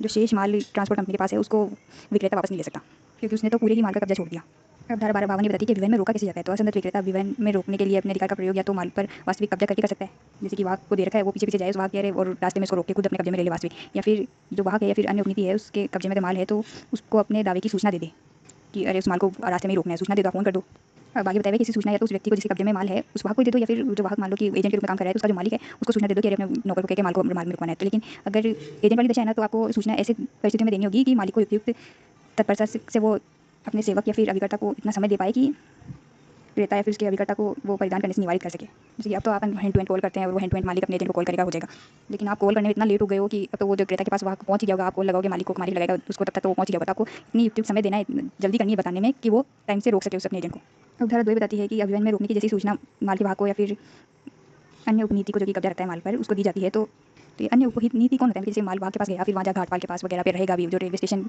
जो शेष माल ट्रांसपोर्ट कंपनी के पास है उसको विक्रेता वापस नहीं ले सकता, क्योंकि उसने तो पूरे ही माल का कब्जा छोड़ दिया। अब धारा 12 ये बताती है कि विवरण में रोका कैसे जाता है। तो असंगत विक्रेता विवरण में रोकने के लिए अपने अधिकार का प्रयोग या तो माल पर वास्तविक कब्जा करके कर सकता है, जैसे कि वाहक को दे रखा है वो पीछे पीछे जाए उस वाहक के और रास्ते में उसको रोक के खुद अपने कब्जे में ले ले वास्तविक, या फिर जो वाहक है या फिर अन्य उपनीति है उसके कब्जे में माल है तो उसको अपने दावे की सूचना दे दे कि अरे उस माल को रास्ते में ही रोकना है, सूचना दे दो, फोन कर दो। अब आगे बताया किसी सूचना या तो उस व्यक्ति को जिसके कब्जे में माल है उस वाहक को दे दो, या फिर जो वाहक मान लो कि एजेंट के रूप में काम कर रहा है तो उसका जो मालिक है उसको सूचना दे दो कि अरे अपने नौकर को कहकर माल को माल में रुकवाना है। तो लेकिन अगर एजेंट वाली दशा है ना, तो आपको सूचना ऐसे परिस्थितियों में देनी होगी कि मालिक को उपयुक्त तत्परता से वो अपने सेवक या फिर अभिकर्ता को इतना समय दे पाए कि क्रेता या फिर उसके अभिकर्ता को वो परिधान करने से निवारित कर सके। जैसे कि अब तो आप हैंड टू हैंड कॉल करते हैं और वो हैंड टू हैंड मालिक अपने एजेंट को कॉल करेगा, हो जाएगा। लेकिन आप कॉल करने में इतना लेट हो गए हो कि अब तो वो जो क्रेता के पास वहाँ पहुंच ही गया होगा, आप कॉल लगाओगे मालिक को, मालिक लगाएगा उसको, तब तक तो वो पहुंच ही गया होगा। तो आपको इतनी उपयुक्त समय देना है, जल्दी करनी है बताने में कि वो टाइम से रोक सके उस अपने एजेंट को। अब धारा 2 बताती है कि अभियान में रोकने की जैसी सूचना माल के भाग को या फिर अन्य उपनीति को जो कि कब्जा रखता है माल पर उसको दी जाती है, तो ये अन्य उपनीति कौन होता है? जैसे माल भाग के पास गया, फिर वहाँ घाटपाल के पास वगैरह पे रहेगा भी, जो रेलवे स्टेशन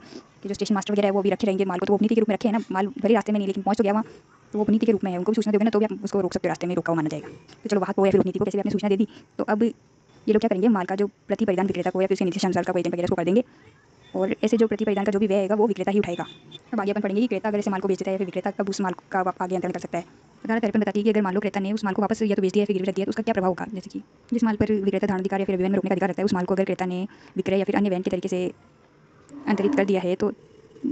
के जो स्टेशन मास्टर वगैरह है वो भी रखे रहेंगे माल को, तो वो उपनीति के रूप में रखे हैं ना, माल भले रास्ते में नहीं लेकिन पहुँच तो गया वहाँ, तो वो उपनीति के रूप में है, उनको भी सूचना दोगे ना तो भी आप उसको रोक सकते हो, रास्ते में रोका हुआ माना जाएगा। तो चलो वाहक को या फिर उपनीति को कैसे भी आपने सूचना दे दी, तो अब ये लोग क्या करेंगे, माल का जो प्रति परिधान विक्रेता को या फिर उसके नीचे अनुसार का कोई एजेंट वगैरह को कर देंगे, और ऐसे जो प्रति परिधान का जो भी व्यय आएगा वो विक्रेता ही उठाएगा। अब आगे अपन पढ़ेंगे कि क्रेता अगर ऐसे माल को बेच देता है या फिर विक्रेता कब उस माल का आगे अंतरण कर सकता है। उदाहरण 53 बताती है कि अगर मान लो क्रेता ने उस माल को वापस या तो बेच दिया या फिर गिरवी रख दिया तो उसका क्या प्रभाव होगा। जैसे कि जिस माल पर विक्रेता धारणाधिकार या फिर अभियान में रोकने का अधिकार रखता है, उस माल को अगर क्रेता ने विक्रय या फिर अन्य व्यय के तरीके से अंतरित कर दिया है, तो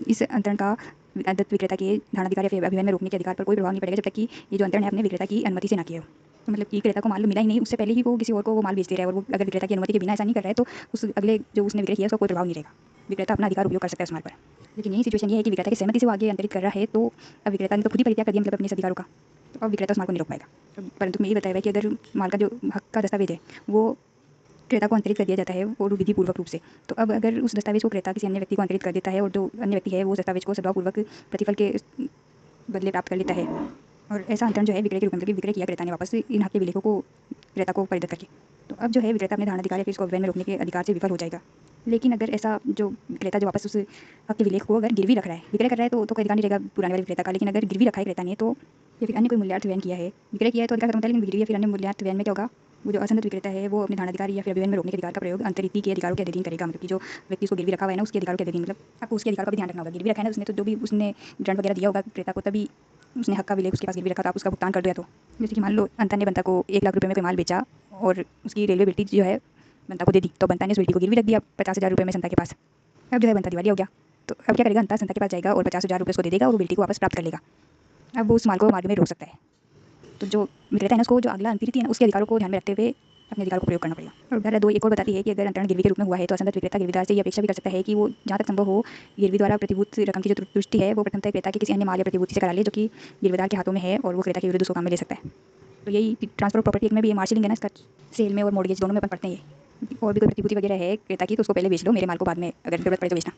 इस अंतरण का दत्त विक्रेता के धारणाधिकार या फिर अभियान में रोकने के अधिकार पर कोई प्रभाव नहीं पड़ेगा, जब तक कि ये जो अंतरण है अपने विक्रेता की अनुमति से ना किया हो। तो मतलब कि क्रेता को माल मिला ही नहीं, उससे पहले ही वो किसी और को वो माल बेच दे रहा है, और वो अगर विक्रेता की अनुमति के बिना ऐसा नहीं कर रहा है तो उस अगले जो उसने विक्रय किया उसका कोई प्रभाव नहीं रहेगा, विक्रेता अपना अधिकार उपयोग कर सकता है उस माल पर। लेकिन यही सिचुएशन ये है कि विक्रेता की सहमति से वो आगे अंतरित कर रहा है, तो अब विक्रेता ने तो खुद ही परित्याग कर दिया मतलब अपने अधिकारों का, तो अब विक्रेता उस माल को नहीं रोक पाएगा। परंतु मैं ये बताया कि अगर माल का जो हक का दस्तावेज है वो क्रेता को अंतरित कर दिया जाता है और विधि पूर्वक रूप से, तो अब अगर उस दस्तावेज को क्रेता किसी अन्य व्यक्ति को अंतरित कर देता है और जो अन्य व्यक्ति है वो दस्तावेज को सद्भावपूर्वक प्रतिफल के बदले प्राप्त कर लेता है, और ऐसा अंतरण जो है विक्रय के रूप में, मतलब विक्रय किया क्रेता ने वापस इन हक के विलेखों को क्रेता को परिदत्त करके, तो अब जो है विक्रेता अपने धारणाधिकार या फिर इसको अभियान में रोकने के अधिकार से विफल हो जाएगा। लेकिन अगर ऐसा जो क्रेता जो वापस उस हक के विलेख को अगर गिरवी रख रहा है, विक्रय कर रहा है, तो कोई अधिकार नहीं रहेगा पुराने वाले विक्रेता का। लेकिन अगर गिरवी रखा है क्रेता ने तो, या फिर अन्य कोई मूल्यार्थ व्ययन किया है, विक्रय किया है तो अधिकार खत्म होता है, लेकिन गिरवी या फिर अन्य मूल्यार्थ व्ययन में क्या होगा, वो जो असंगत विक्रेता है वो अपने धारणाधिकार या फिर अभियान में रोकने के अधिकार का प्रयोग अंतरिति के अधिकारों के अधीन करेगा। मतलब कि जो व्यक्ति उसको गिरवी रखा हुआ है ना उसके अधिकारों के अधीन, मतलब आपको उसके अधिकार का भी ध्यान रखना होगा। गिरवी रखा है ना उसने, तो जो भी उसने दंड वगैरह दिया होगा क्रेता को, तभी उसने हक का विलेख उसके पास गिरवी रखा, तो आप उसका भुगतान कर दो। या तो जैसे कि मान लो अंता ने बंता को 1 लाख रुपये में कोई माल बेचा और उसकी रेलवे बिल्टी जो है बंता को दे दी, तो बंता ने उस बिल्टी को गिरवी रख दिया 50,000 रुपये में संता के पास। अब जो है बंता दिवालिया हो गया, तो अब क्या करेगा, अंता संता के पास जाएगा और 50,000 रुपये उसको दे देगा और वो बिल्टी को वापस प्राप्त कर लेगा। अब वो उस माल को मार्ग में रोक सकता है। तो जो विक्रेता है ना उसको जो अगला अंतरिति है ना उसके अधिकारों को ध्यान में रखते हुए अपने अधिकार को प्रयोग करना पड़ेगा। और धारा 2 एक और बताती है कि अगर अंतरण गिरवी के रूप में हुआ है तो असंगत विक्रेता गिरवीदार से ये अपेक्षा भी कर सकता है कि वो जहाँ तक संभव हो गिरवी द्वारा प्रतिभूत रकम की जो तुष्टि है वो प्रथमतः क्रेता के किसी अन्य माल या प्रतिभूति से करा ले जो कि गिरवीदार के हाथों में है और वो क्रेता के विरुद्ध उसको काम में ले सकता है। तो यही ट्रांसफर ऑफ प्रॉपर्टी एक्ट में भी ये मार्शलिंग है ना, इसका सेल में और मॉर्गेज दोनों में अपन पढ़ते हैं ये। और भी कोई प्रतिभूति वगैरह है क्रेता की तो उसको पहले बेच लो, मेरे माल को बाद में अगर जरूरत पड़े तो बेचना।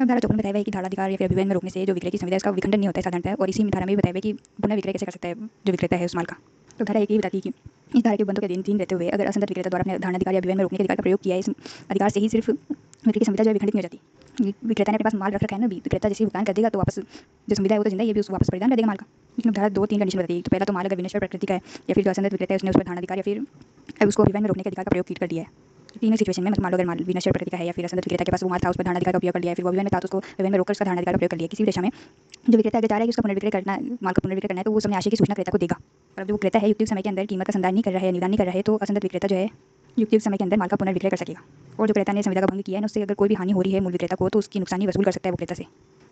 अब धारा 54 में बताया हुआ है कि धाराधिकार या फिर अभियान में रोकने से जो विक्रय की संविदा है उसका विखंडन नहीं होता है साधारणतः, और इसी धारा में भी बताया हुआ है कि पुनः विक्रय कैसे कर सकता है जो विक्रेता है उस माल का। तो धारा एक ही बताती है कि इस धारा के बंधों के अधीन रहते हुए अगर असंगत विक्रेता द्वारा अपने धारणाधिकार या अभियान में रोकने के अधिकार का प्रयोग किया है, इस अधिकार से ही सिर्फ विक्रय की संविदा जो है विखंडित नहीं हो जाती, विक्रेता ने अपने पास माल रख रखा है ना, अभी विक्रेता जैसे ही भुगतान कर देगा तो वापस जो संविदा है वो तो जिंदा है, ये भी उसको वापस परिधान कर देगा माल का। लेकिन धारा 2-3 कंडीशन बताइए। तो पहला तो माल अगर विनश्वर प्रकृति का है या फिर जो असंगत विक्रेता है उसने उस पर धारणाधिकार या फिर उसको अभिमान में रोकने के अधिकार का प्रयोग कर दिया है। तीनों सिचुएशन में मतलब मान लो अगर माल विनश्वर प्रकृति का है या फिर असंगत विक्रेता के पास वो माल था, उस पर धारणाधिकार का उपयोग कर लिया है, फिर वो अभिमान में था तो उसको अभिमान में रोककर उसका धारणाधिकार का प्रयोग कर लिया। किसी भी दशा में जो विक्रेता अगर चाह रहा है कि उसका पुनर्विक्रय करना, माल का पुनर्विक्रय करना है, तो वो समय आशय की सूचना क्रेता को देगा। और अब जो क्रेता है युक्तियुक्त समय के अंदर कीमत का संधान नहीं कर रहा है, निदान नहीं कर रहा है, तो असंगत विक्रेता जो है युक्तियुक्त समय के अंदर माल का पुनर्विक्रय कर सकेगा। और जो क्रेता ने संविदा का भंग किया है ना, उससे अगर कोई भी हानि हो रही है मूल विक्रेता को, तो उसकी नुकसानी वसूल कर सकता है वो क्रेता से।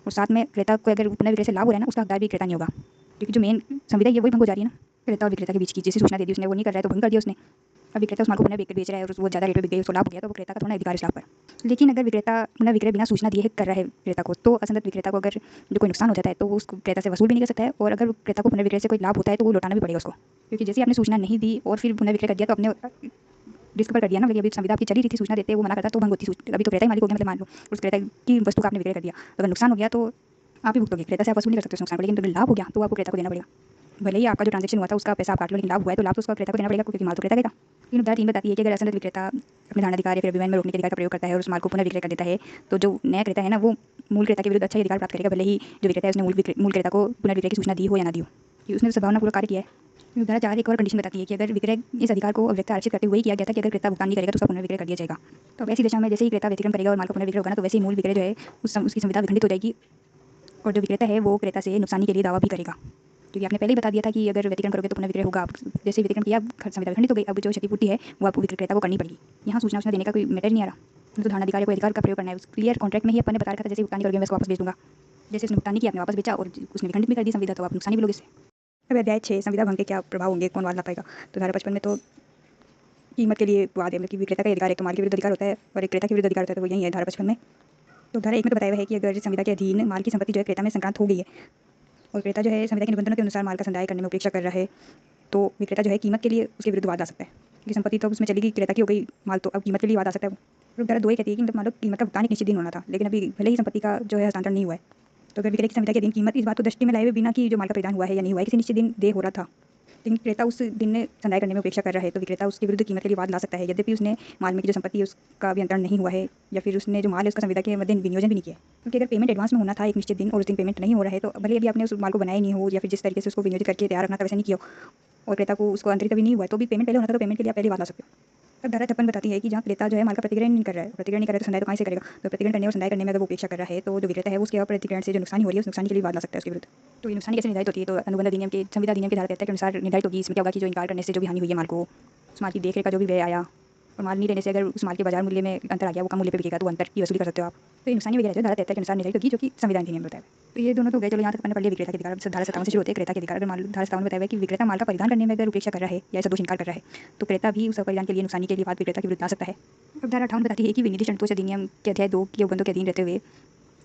और साथ में क्रेता को अगर पुनर्विक्रय से लाभ हो रहा है ना, उसका हकदार भी क्रेता नहीं होगा, क्योंकि जो मेन संविदा है वही भंग हो जा रही है ना। क्रेता और विक्रेता के बीच की जैसी सूचना दे दी उसने, वो नहीं कर रहा है तो भंग कर दिया उसने। अब विक्रेता उस माल को पुनः बेच रहा है और वो ज़्यादा रेट पे बिक गई, उसको लाभ हो गया, तो वो क्रेता का थोड़ा अधिकार इस लाभ पर। लेकिन अगर विक्रेता पुनः विक्रय बिना सूचना दिए कर रहा है क्रेता को, तो असंगत विक्रेता को अगर जो कोई नुकसान हो जाता है तो वो उस क्रेता से वसूल भी नहीं कर सकता है। और अगर क्रेता को पुनर्विक्रय से कोई लाभ होता है तो वो लौटाना भी पड़ेगा उसको, क्योंकि जैसे आपने सूचना नहीं दी और फिर पुनर्विक्रय कर दिया तो अपने रिस्क पर कर दिया ना। अभी संविदा आपकी चली रही थी, सूचना देते वो मना करता तो भंग होती। अभी तो क्रेता ही मालिक हो गया, मतलब मान लो उस क्रेता की वस्तु का आपने विक्रय कर दिया, तो अगर नुकसान हो गया तो आप ही भुगतोगे, क्रेता से आप वसूल नहीं कर सकते उस नुकसान को। लेकिन अगर लाभ हो गया तो आपको क्रेता को देना पड़ेगा। भले ही आपका जो ट्रांजेक्शन हुआ था उसका पैसा आप काट लो, लेकिन लाभ हुआ है तो लाभ तो उसका क्रेता को देना पड़ेगा, क्योंकि माल तो क्रेता का था। लेकिन धारा 3 बताती है कि अगर असंगत विक्रेता अपने धारणाधिकार या फिर अभिमान में रोकने के अधिकार का प्रयोग करता है और उस माल को पुनर्विक्रय कर देता है, तो जो नया क्रेता है ना वो मूल क्रेता के विरुद्ध अच्छा ही अधिकार प्राप्त करेगा, भले ही जो विक्रेता है उसने मूल क्रेता को पुनर्विक्रय की सूचना दी हो या ना दी हो, कि उसने सद्भावनापूर्वक कार्य किया है। धारा 4 एक और कंडीशन बताती है कि अगर विक्रय इस अधिकार को अव्यक्त आरक्षित करते हुए किया गया था कि अगर क्रेता भुगतान नहीं करेगा तो उसका पुनर्विक्रय कर दिया जाएगा। तो ऐसी दशा में जैसे ही क्रेता व्यतिक्रम करेगा और माल का पुनर्विक्रय होगा ना, तो वैसे ही मूल विक्रय जो है उसकी संविदा विखंडित हो जाएगी और जो विक्रेता है वो क्रेता से नुकसानी के लिए दावा भी करेगा, क्योंकि आपने पहले ही बता दिया था कि अगर व्यतिक्रम करोगे तो पुनर्विक्रय होगा। जैसे व्यतिक्रम किया संविदा विखंडित हो गई, अब जो क्षतिपूर्ति है वो आपको विक्रेता को करनी पड़ेगी। यहाँ सूचना देने का कोई मैटर नहीं आ रहा, तो धारणाधिकारी को अधिकार का प्रयोग करना है। उस क्लियर कॉन्ट्रैक्ट में ही अपन ने बता रखा था जैसे भुगतान करोगे मैं इसको वापस भेज दूंगा। जैसे उसने भुगतान किया आपने वापस बेचा और उसने विखंडित भी कर दी संविदा, तो आप नुकसानी भी लोगे इससे। अब अध्याय 6 संविदा भंग के क्या प्रभाव होंगे, कौन वाद ला पाएगा। तो धारा 55 में तो कीमत के लिए वाद है, मतलब कि विक्रेता का अधिकार है तो माल के विरुद्ध अधिकार होता है और एक क्रेता के विरुद्ध अधिकार होता है, तो वो यही है धारा 55 में। तो धारा 1 में तो बताया हुआ है कि अगर संविदा के अधीन माल की संपत्ति जो है क्रेता में संक्रांत हो गई है और क्रेता जो है संविदा के निबंधनों के अनुसार माल का संदाय करने में उपेक्षा कर रहा है, तो विक्रेता जो है कीमत के लिए उसके विरुद्ध वाद आ सकता है, क्योंकि संपत्ति तो उसमें चली गई, क्रेता की हो गई माल, तो अब कीमत के लिए वाद आ सकता है। वो धारा 2 ये कहती है कि मतलब मान लो कीमत का भुगतान एक निश्चित दिन होना था, लेकिन अभी भले ही संपत्ति का जो है हस्तांतरण नहीं हुआ है, तो अगर विक्रय की संविदा के अधीन कीमत इस बात को दृष्टि में लाए हुए बिना कि जो माल का परिधान हुआ है या नहीं हुआ है, किसी निश्चित दिन देय हो रहा था, लेकिन क्रेता उस दिन में संदाय करने में उपेक्षा कर रहा है, तो विक्रेता उसके विरुद्ध कीमत के लिए वाद ला सकता है, यद्यपि उसने माल में की जो संपत्ति है उसका भी अंतरण नहीं हुआ है या फिर उसने जो माल है उसका संविदा के मध्य विनियोजन भी नहीं किया। क्योंकि अगर पेमेंट एडवांस में होना था एक निश्चित दिन और उस दिन पेमेंट नहीं हो रहा है, तो भले अभी आपने उस माल को बनाया नहीं हो या फिर जिस तरीके से उसको विनियोजित करके तैयार रखना था वैसे नहीं किया और क्रेता को उसको अंतरित भी नहीं हुआ है, तो भी पेमेंट पहले होना था, तो पेमेंट के लिए आप पहले वाद ला सकते हो। अब धारा 56 बताती है कि जहाँ क्रेता जो है माल का प्रतिग्रहण नहीं कर रहा है, प्रतिग्रहण नहीं कर रहा है तो संदाय तो कहाँ से करेगा। तो प्रतिग्रहण करने और संदाय करने में अगर वो उपेक्षा कर रहा है, तो जो विक्रेता है उसके प्रतिग्रहण से जो नुकसानी हो रही है उस नुकसानी के लिए वाद ला सकता है उसके विरुद्ध। तो ये नुकसानी कैसे निर्धारित होती है, तो अनुबंध अधिनियम के संविदा अधिनियम के धारा 73 के अनुसार निर्धारित होगी। इसमें क्या होगा कि जो इनकार करने से जो भी हानि हुई है माल को, उस माल की देखरेख का जो भी व्यय आया और माल नहीं देने से अगर उस माल के बाजार मूल्य में अंतर आ गया, वो कम मूल्य पे बिकेगा, तो अंतर की वसूली कर सकते हो आप। तो ये नुकसानी वगैरह जो धारा 73 के अनुसार निर्धारित होगी, जो कि संविदा अधिनियम में होता है। तो ये दोनों तो गए, चलो यहाँ तक मैंने पढ़ लिया विक्रेता के अधिकार। अब धारा 57 से शुरू होते हैं क्रेता के अधिकार। अगर धारा 57 में बताया है कि विक्रेता माल का परिधान करने में अगर उपेक्षा कर रहा है या सदोष इनकार कर रहा है, तो क्रेता भी उस परिधान के लिए नुकसानी के लिए वाद विक्रेता के विरुद्ध ला सकता है। अब धारा 58 बताती है कि विनिर्दिष्ट अंतोष अधिनियम के अध्याय 2 के उपबंधों के अधीन रहते हुए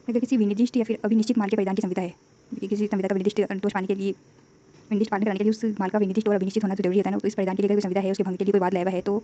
अगर किसी विनिर्दिष्ट या फिर अभिनिश्चित माल के परिधान की संविदा है, किसी संविदा का विनिर्दिष्ट अंतोष पाने के लिए विनिर्दिष्ट पालन कराने के लिए उस माल का विनिर्दिष्ट और अभिनिश्चित होना तो जरूरी होता है ना। तो इस परिधान के लिए कोई संविदा है उसके भंग के लिए कोई वाद लाया हुआ है, तो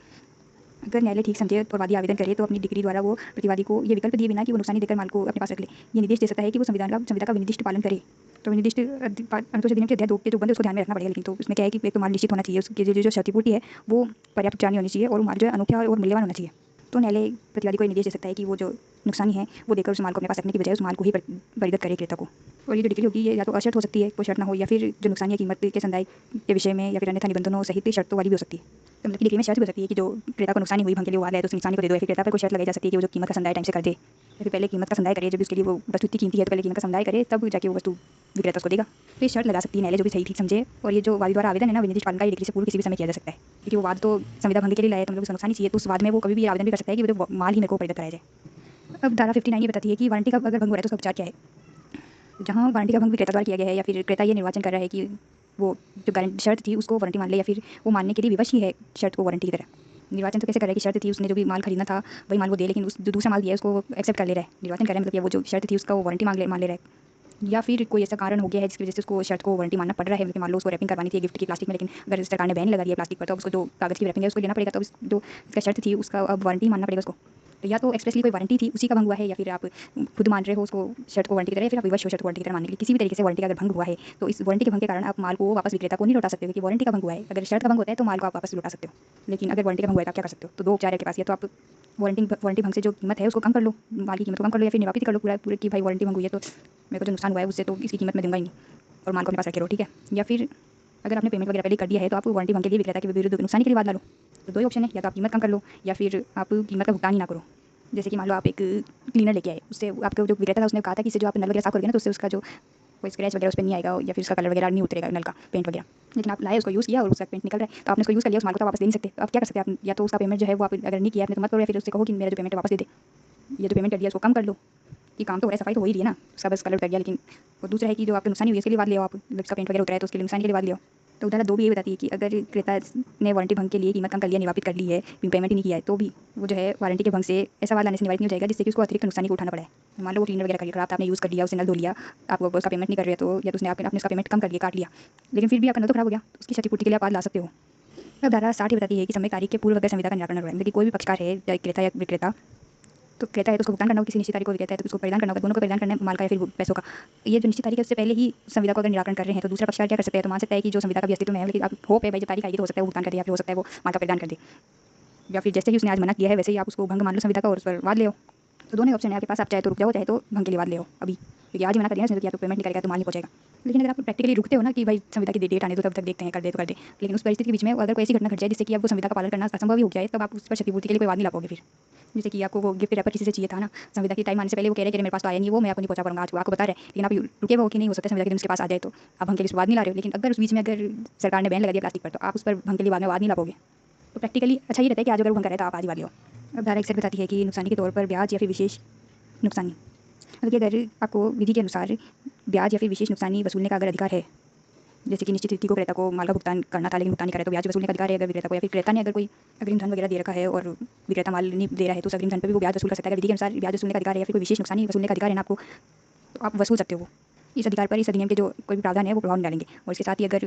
अगर न्यायालय ठीक समझे और वादी आवेदन करे तो अपनी डिग्री द्वारा वो प्रतिवादी को ये विकल्प दिए बिना कि वो नुकसानी देकर माल को अपने पास रख ले, ये निर्देश दे सकता है कि वो संविदा का विनिर्दिष्ट पालन करे। तो विनिर्दिष्ट अनुच्छेद अधिनियम के अध्याय 2 के जो बंद है उसको ध्यान में रखना पड़ेगा। लेकिन तो उसमें क्या है कि एक तो माल निश्चित होना चाहिए, उसकी जो क्षतिपूर्ति है वो पर्याप्त उपचार नहीं होनी चाहिए और माल जो है अनोखा और मूल्यवान होना चाहिए। तो न्यायालय प्रतिवादी को निर्देश दे सकता है कि वो जो नुकसानी है वो देकर उस माल को अपने पास रखने की बजाय उस माल को ही परिदत्त करे क्रेता को। और ये जो डिग्री होगी ये या तो अशर्त हो सकती है, कोई शर्त ना हो, या फिर जो नुकसान या कीमत के संदाय के विषय में या फिर अन्यथा निबंधनों सहित शर्तों वाली भी हो सकती है। तो मतलब कि डिग्री में शर्त भी हो सकती है कि जो क्रेता को नुकसानी हुई भंग के लिए वाद है तो उस नुकसानी को दे दो, या फिर क्रेता पर कोई शर्त लगाई जा सकती है कि वो जो कीमत का संदाय टाइम से कर दे, या फिर पहले कीमत का संदाय करे, जब उसके लिए वो वस्तु इतनी कीमती है तो पहले कीमत का संदाय करे तब जाके वो वस्तु विक्रेता उसको देगा। तो ये शर्त लगा सकती है न्यायालय, जो भी सही ठीक समझे। और ये जो वादी द्वारा आवेदन है ना विनिर्दिष्ट पालन का, डिग्री से पूर्व किसी भी समय किया जा सकता है, क्योंकि वो वाद तो संविदा भंग के लिए लाया तो मतलब उसको नुकसानी चाहिए, तो उस वाद में वो कभी भी आवेदन भी कर सकता है कि वो जो माल ही मेरे को परिदत्त कराया जाए। अब धारा 59 ये बताती है कि वारंटी का अगर भंग हो रहा है तो उसका उपचार क्या है। जहाँ वारंटी का भंग भी क्रेता द्वारा किया गया है या फिर क्रेता ये निर्वाचन कर रहा है कि वो जो गारंटी शर्त थी उसको वारंटी मान ले, या फिर वो मानने के लिए विवश ही है शर्त को वारंटी की तरह। निर्वाचन तो कैसे कर रहा है कि शर्त थी उसने जो भी माल खरीदना था वही माल वो दे, लेकिन उस जो दूसरा माल दिया है उसको एक्सेप्ट कर ले रहा है। निर्वाचन कर रहा है मतलब वो जो शर्त थी उसका वो वारंटी मान ले रहा है, या फिर कोई ऐसा कारण हो गया है जिसकी वजह से उसको शर्त को वारंटी मानना पड़ रहा है। मतलब मान लो उसको रैपिंग करवानी थी गिफ्ट की प्लास्टिक में, लेकिन अगर सरकार ने बैन लगा दिया प्लास्टिक पर, तो उसको जो कागज़ की रैपिंग है उसको लेना पड़ेगा। तो जो इसका शर्त थी उसका अब वारंटी मानना पड़ेगा उसको। तो या तो एक्सप्रेसली कोई वारंटी थी उसी का भंग हुआ है, या फिर आप खुद मान रहे हो उसको शर्त को वारंटी की तरह, या फिर आप विवश हो शर्त को वारंटी की तरह मानने के लिए। किसी भी तरीके से वारंटी का अगर भंग हुआ है तो इस वारंटी के भंग के कारण आप माल को वापस विक्रेता को नहीं लौटा सकते, क्योंकि वारंटी का भंग हुआ है। अगर शर्त का भंग होता है तो माल को आप वापस लौटा सकते हो, लेकिन अगर वारंटी का भंग हुआ है तो आप क्या कर सकते हो। तो दो उपचार है के पास, या तो आप वारंटी भंग से जो कीमत है उसको कम कर लो, माल की कीमत को कम कर लो, या फिर निवापित कर लो पूरा पूरे कि भाई वारंटी भंग हुई है तो मेरे को जो नुकसान हुआ है उससे तो इसकी कीमत मैं दूंगा ही नहीं, और माल को अपने पास रखे रहो, ठीक है। या फिर अगर आपने पेमेंट वगैरह पहले कर दिया है तो आप वारंटी भंग के लिए विक्रेता के विरुद्ध नुकसान के लिए वाद ला लो। तो दो ही ऑप्शन है, या तो आप कीमत कम कर लो या फिर आप कीमत का भुगतान ही ना करो। जैसे कि मान लो आप एक क्लीनर लेके आए, उससे आपका जो विक्रेता था उसने कहा था कि इससे जो आप नल वगैरह साफ करोगे ना तो उससे उसका जो कोई स्क्रैच वगैरह उस पर नहीं आएगा या फिर उसका कलर वगैरह नहीं उतरेगा नल का, पेंट वगैरह। लेकिन आप लाए, उसको यूज़ किया और उसका पेंट निकल रहा है, तो आपने उसको यूज़ कर लिया, उस माल को तो वापस दे नहीं सकते। तो आप क्या कर सकते हैं, आप या तो उसका पेमेंट जो है वो आप अगर नहीं किया आपने तो मत करो, या फिर उससे कहो कि मेरा जो पेमेंट है वापस दे दे, ये जो पेमेंट कर दिया उसको कम कर लो, कि काम तो हो रहा है, सफाई तो हो ही रही है ना, उसका बस कलर उतर गया। लेकिन वो दूसरा है कि जो आपको नुकसान हुई है उसके लिए वाद लिया आप, उसका पेंट वगैरह उतरा है तो उसके लिए नुकसान के लिए वाद लिया। तो उदाहरण दो भी ये बताती है कि अगर क्रेता ने वारंटी भंग के लिए कीमत कम कर लिया, निवापित कर ली है, पेमेंट ही नहीं किया है, तो भी वो जो है वारंटी के भंग से ऐसा वाद लाने से निवारित नहीं हो जाएगा जिससे कि उसको अतिरिक्त नुकसान को उठाना पड़ा है। मान लो वो क्लीनर वगैरह करके खराब था, आपने यूज़ कर लिया, उससे नल धो लिया, आपको उसका पेमेंट नहीं कर रहे तो, या तो उसने आपने उसका पेमेंट कम कर लिया, काट लिया, लेकिन फिर भी आपका नल तो खराब हो गया, तो उसकी क्षतिपूर्ति के लिए आप वाद ला सकते हो। अब धारा 60 ये बताती है कि समय तारीख के पूर्व अगर संविदा का निराकरण हो रहा है, मतलब कि कोई भी पक्षकार है, चाहे क्रेता या विक्रेता, तो क्रेता है तो उसको भुगतान करना होगा, किसी निश्चित तारीख को विक्रेता है तो उसको परिधान करना होगा, दोनों को परिधान करना है, माल का या फिर पैसों का। ये जो निश्चित तारीख है उससे पहले ही संविदा को अगर निराकरण कर रहे हैं तो दूसरा पक्षकार क्या कर सकता है, तो मान सकता है कि जो संविदा का भी अस्तित्व में है, लेकिन आप होप है भाई जब तारीख आएगी तो हो सकता है वो भुगतान कर दे, या फिर हो सकता है वो माल का परिधान कर दे, या फिर जैसे ही उसने आज मना किया है वैसे ही आप उसको भंग मान लो संविदा का और उस पर वाद ले आओ। तो दोनों ऑप्शन है आपके पास, आप चाहे तो रुक जाओ, चाहे तो भंग के लिए वाद ले आओ अभी, क्योंकि आज ही मना कर दिया ना, तो पेमेंट नहीं करेगा तो माल नहीं पहुंचेगा। लेकिन अगर आप प्रैक्टिकली रुकते हो ना कि भाई संविदा की डेट आने दो तब तक देखते हैं, कर दे तो कर दे, लेकिन उस परिस्थिति के बीच में अगर कोई ऐसी घटना घट जाए जिससे कि आपको संविदा का पालन करना असंभव ही हो जाए, तब आप उस पर क्षतिपूर्ति के लिए कोई वाद नहीं ला पाओगे फिर। जैसे कि आपको वो गिफ्ट रैपर किसी से चाहिए था ना, संविदा की टाइम आने से पहले वो कह रहे कि मेरे पास तो आया नहीं, वो मैं आपको नहीं पहुंचा पाऊंगा, आज आपको बता रहे हैं, लेकिन आप रुके हो कि नहीं, हो सकता है संविदा के दिन उसके पास आ जाए तो आप भंग के लिए वाद नहीं ला रहे हो। लेकिन अगर उस बीच में अगर सरकार ने बैन लगा दिया प्लास्टिक पर, तो आप उस पर भंग के लिए बाद में वाद नहीं ला पाओगे। तो प्रैक्टिकली अच्छा ही रहता है कि आज अगर भंग कर रहे हैं तो आप आज ही वाद लो। अब धारा 61 बताती है कि नुकसानी के तौर पर ब्याज या फिर विशेष नुकसानी, मतलब कि अगर आपको विधि के अनुसार ब्याज या फिर विशेष नुकसानी वसूलने का अगर अधिकार है, जैसे कि निश्चित तिथि को क्रेता को माल का भुगतान करना था लेकिन भुगतान नहीं करे तो ब्याज वसूलने का अधिकार है अगर विक्रेता को, या फिर क्रेता ने अगर कोई अग्रिम धन वगैरह दे रखा है और विक्रेता माल नहीं दे रहा है तो उस अग्रिम धन पर भी वो ब्याज वसूल कर सकता है। अगर विधि के अनुसार ब्याज वसूलने का अधिकार है या फिर कोई विशेष नुकसानी वसूलने का अधिकार है ना आपको, तो आप वसूल सकते हो। इस अधिकार पर इस अधिनियम के जो कोई भी प्रावधान है वो प्रभाव नहीं डालेंगे। और इसके साथ ही अगर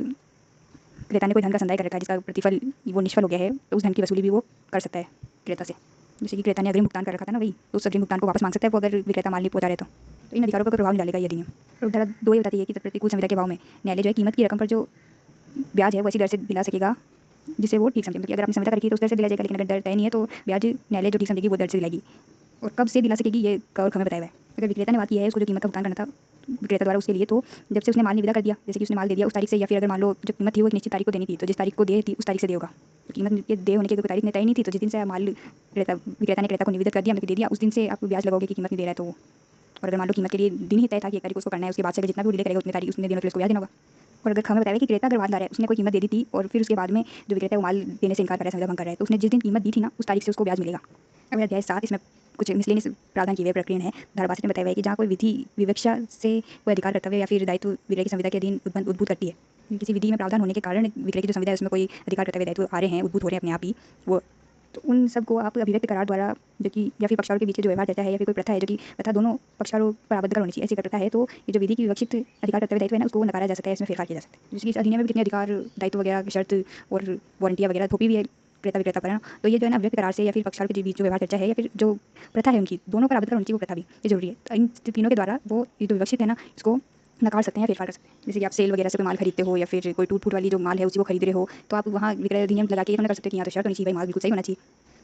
क्रेता ने कोई धन का संदाय कर रखा है जिसका प्रतिफल वो निष्फल हो गया है तो उस धन की वसूली भी वो कर सकता है क्रेता से। जैसे कि क्रेता ने अग्रिम भुगतान कर रखा था ना, वही तो उस अग्रिम भुगतान को वापस मांग सकता है वो अगर विक्रेता माल नहीं पहुंचा रहे तो इन अधिकारों पर कोई प्रभाव नहीं डालेगा ये अधिनियम। और धारा 2 ये बताती है कि प्रतिकूल संविदा के भाव में न्यायालय जो है कीमत की रकम पर जो ब्याज है वो ऐसी दर से दिला सकेगा जिसे वो ठीक समझे, मतलब अगर आपने संविदा कर रखी है तो उस दर से दिला जाएगा, लेकिन अगर दर तय नहीं है तो ब्याज न्यायालय जो ठीक समझेगी वो दर से दिलाएगी। और कब से दिला सकेगी ये और हमें बताया हुआ है। अगर विक्रेता ने बात की है उसको जो कीमत का भुगतान करना था विक्रेता द्वारा उसके लिए, तो जब से उसने माल निविदा कर दिया, जैसे कि उसने माल दे दिया उस तारीख से, या फिर अगर मान लो जो कीमत थी वो एक निश्चित तारीख को देनी थी तो जिस तारीख को दे थी उस तारीख से दे होगा। तो कीमत के दे होने की कोई तारीख ने तय नहीं थी तो जिस दिन से माल विक्रेता ने क्रेता को निवेदित कर दिया, मतलब दे दिया, उस दिन से आप ब्याज लगाओगे कि कीमत नहीं दे रहा है तो। और अगर मान लो कीमत के लिए दिन ही तय था कि एक तारीख उसको करना है, उसके बाद से अगर जितना भी डिले करेगा उतनी तारीख उसने दिनों के लिए उसको ब्याज देना होगा। और अगर हमें बताया कि क्रेता अगर माल ला रहा है, उसने कोई कीमत दे दी थी और फिर उसके बाद में जो विक्रेता वो माल देने से इनकार कर रहा है, संविदा भंग कर रहा है, तो उसने जिस दिन कीमत दी थी ना उस तारीख से उसको ब्याज मिलेगा। अब अध्याय 7 इसमें कुछ मिसलेनियस प्रावधान किए हुए प्रक्रिया है। धारा 62 में बताया हुआ है कि जहाँ कोई विधि विवक्षा से कोई अधिकार कर्तव्य या फिर दायित्व विक्रय की संविदा के अधीन उद्भूत करती है, किसी विधि में प्रावधान होने के कारण विक्रय की जो संविदा है उसमें कोई अधिकार कर्तव्य दायित्व आ रहे हैं, उद्भूत हो रहे हैं अपने आप ही वो, तो उन सब को आप अभिव्यक्त करार द्वारा जो कि या फिर पक्षकारों के बीच जो व्यवहार चलता है या फिर कोई प्रथा है जो कि प्रथा दोनों पक्षकारों पर आबद्ध कर होनी चाहिए, ऐसी प्रथा है तो ये जो विधि की विवक्षित अधिकार कर्तव्य दायित्व है ना उसको नकारा जा सकता है, इसमें फेरफार किया जा सकता है। जैसे कि इस अधिनियम में भी कितने अधिकार दायित्व वगैरह की शर्त और वारंटियाँ वगैरह थोपी भी है क्रेता विक्रेता पर ना, तो ये जो है ना अभिव्यक्त करार से या फिर पक्षकारों के बीच जो व्यवहार चर्चा है या फिर जो प्रथा है उनकी दोनों पर आबद्ध होनी चाहिए वो प्रथा भी ये जरूरी है। तो इन तीनों के द्वारा वो ये जो विवक्षित है ना इसको नकार सकते हैं या फेरफार कर सकते हैं। जैसे कि आप सेल वगैरह से कोई माल खरीदते हो या फिर कोई टूट फूट वाली जो माल है उसी को खरीद रहे हो तो आप वहाँ विक्रय अधिनियम लगा के कर सकते हैं कि यहाँ तो शर्त होनी चाहिए भाई माल बिल्कुल सही होना चाहिए।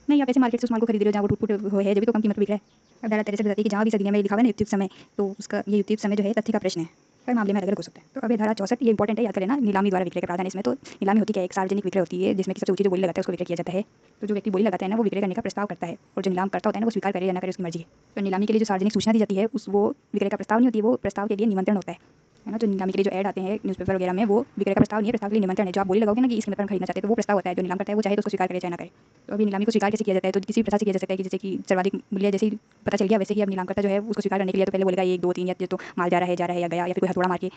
नहीं, आप ऐसे मार्केट से उस माल को खरीद रहे हो जहाँ वो टूट-फूट है जब भी तो कम कीमत पे बिक रहा है। अब धारा 13 बताती है कि जहाँ भी इस अधिनियम में लिखा हुआ है ना युक्तियुक्त समय, तो उसका ये युक्तियुक्त समय जो है तथ्य का प्रश्न है, हर मामले में अलग-अलग हो सकता है। तो अब ये धारा 64 ये इंपॉर्टेंट है, याद कर लेना, नीलामी द्वारा विक्रय का प्रावधान है इसमें। तो नीलामी होती क्या है, एक सार्वजनिक विक्रय होती है जिसमें कि सबसे ऊँची जो बोली लगाता है उसको विक्रय किया जाता है। तो जो व्यक्ति बोली लगाता है ना वो विक्रय करने का प्रस्ताव करता है और जो नीलाम करता होता है ना वो स्वीकार करे या ना करे उसकी मर्जी है। तो नीलामी के लिए जो सार्वजनिक सूचना दी जाती है उस वो विक्रय का प्रस्ताव नहीं होती है, वो प्रस्ताव के लिए निमंत्रण होता है ना। जो नीलामी के लिए जो ऐड आते हैं न्यूज़पेपर वगैरह में वो विक्रय का प्रस्ताव नहीं है, प्रस्ताव के लिए निमंत्रण है। जो आप बोली लगाओगे ना कि इस कीमत पर खरीदना चाहते हैं तो वो प्रस्ताव होता है, जो नीलाम करता है वो चाहे तो उसको स्वीकार करे चाहे ना करे। तो अभी नीलामी को स्वीकार कैसे किया जाता है, तो किसी प्रथा से किया जा सकता है कि जैसे कि सर्वाधिक मूल्य जैसे ही पता चल गया वैसे ही अब नीलाम करता जो है उसको स्वीकार करने के लिए तो पहले बोलेगा 1 2 3 या तो माल जा रहा है या गया या फिर कोई हथौड़ा मार के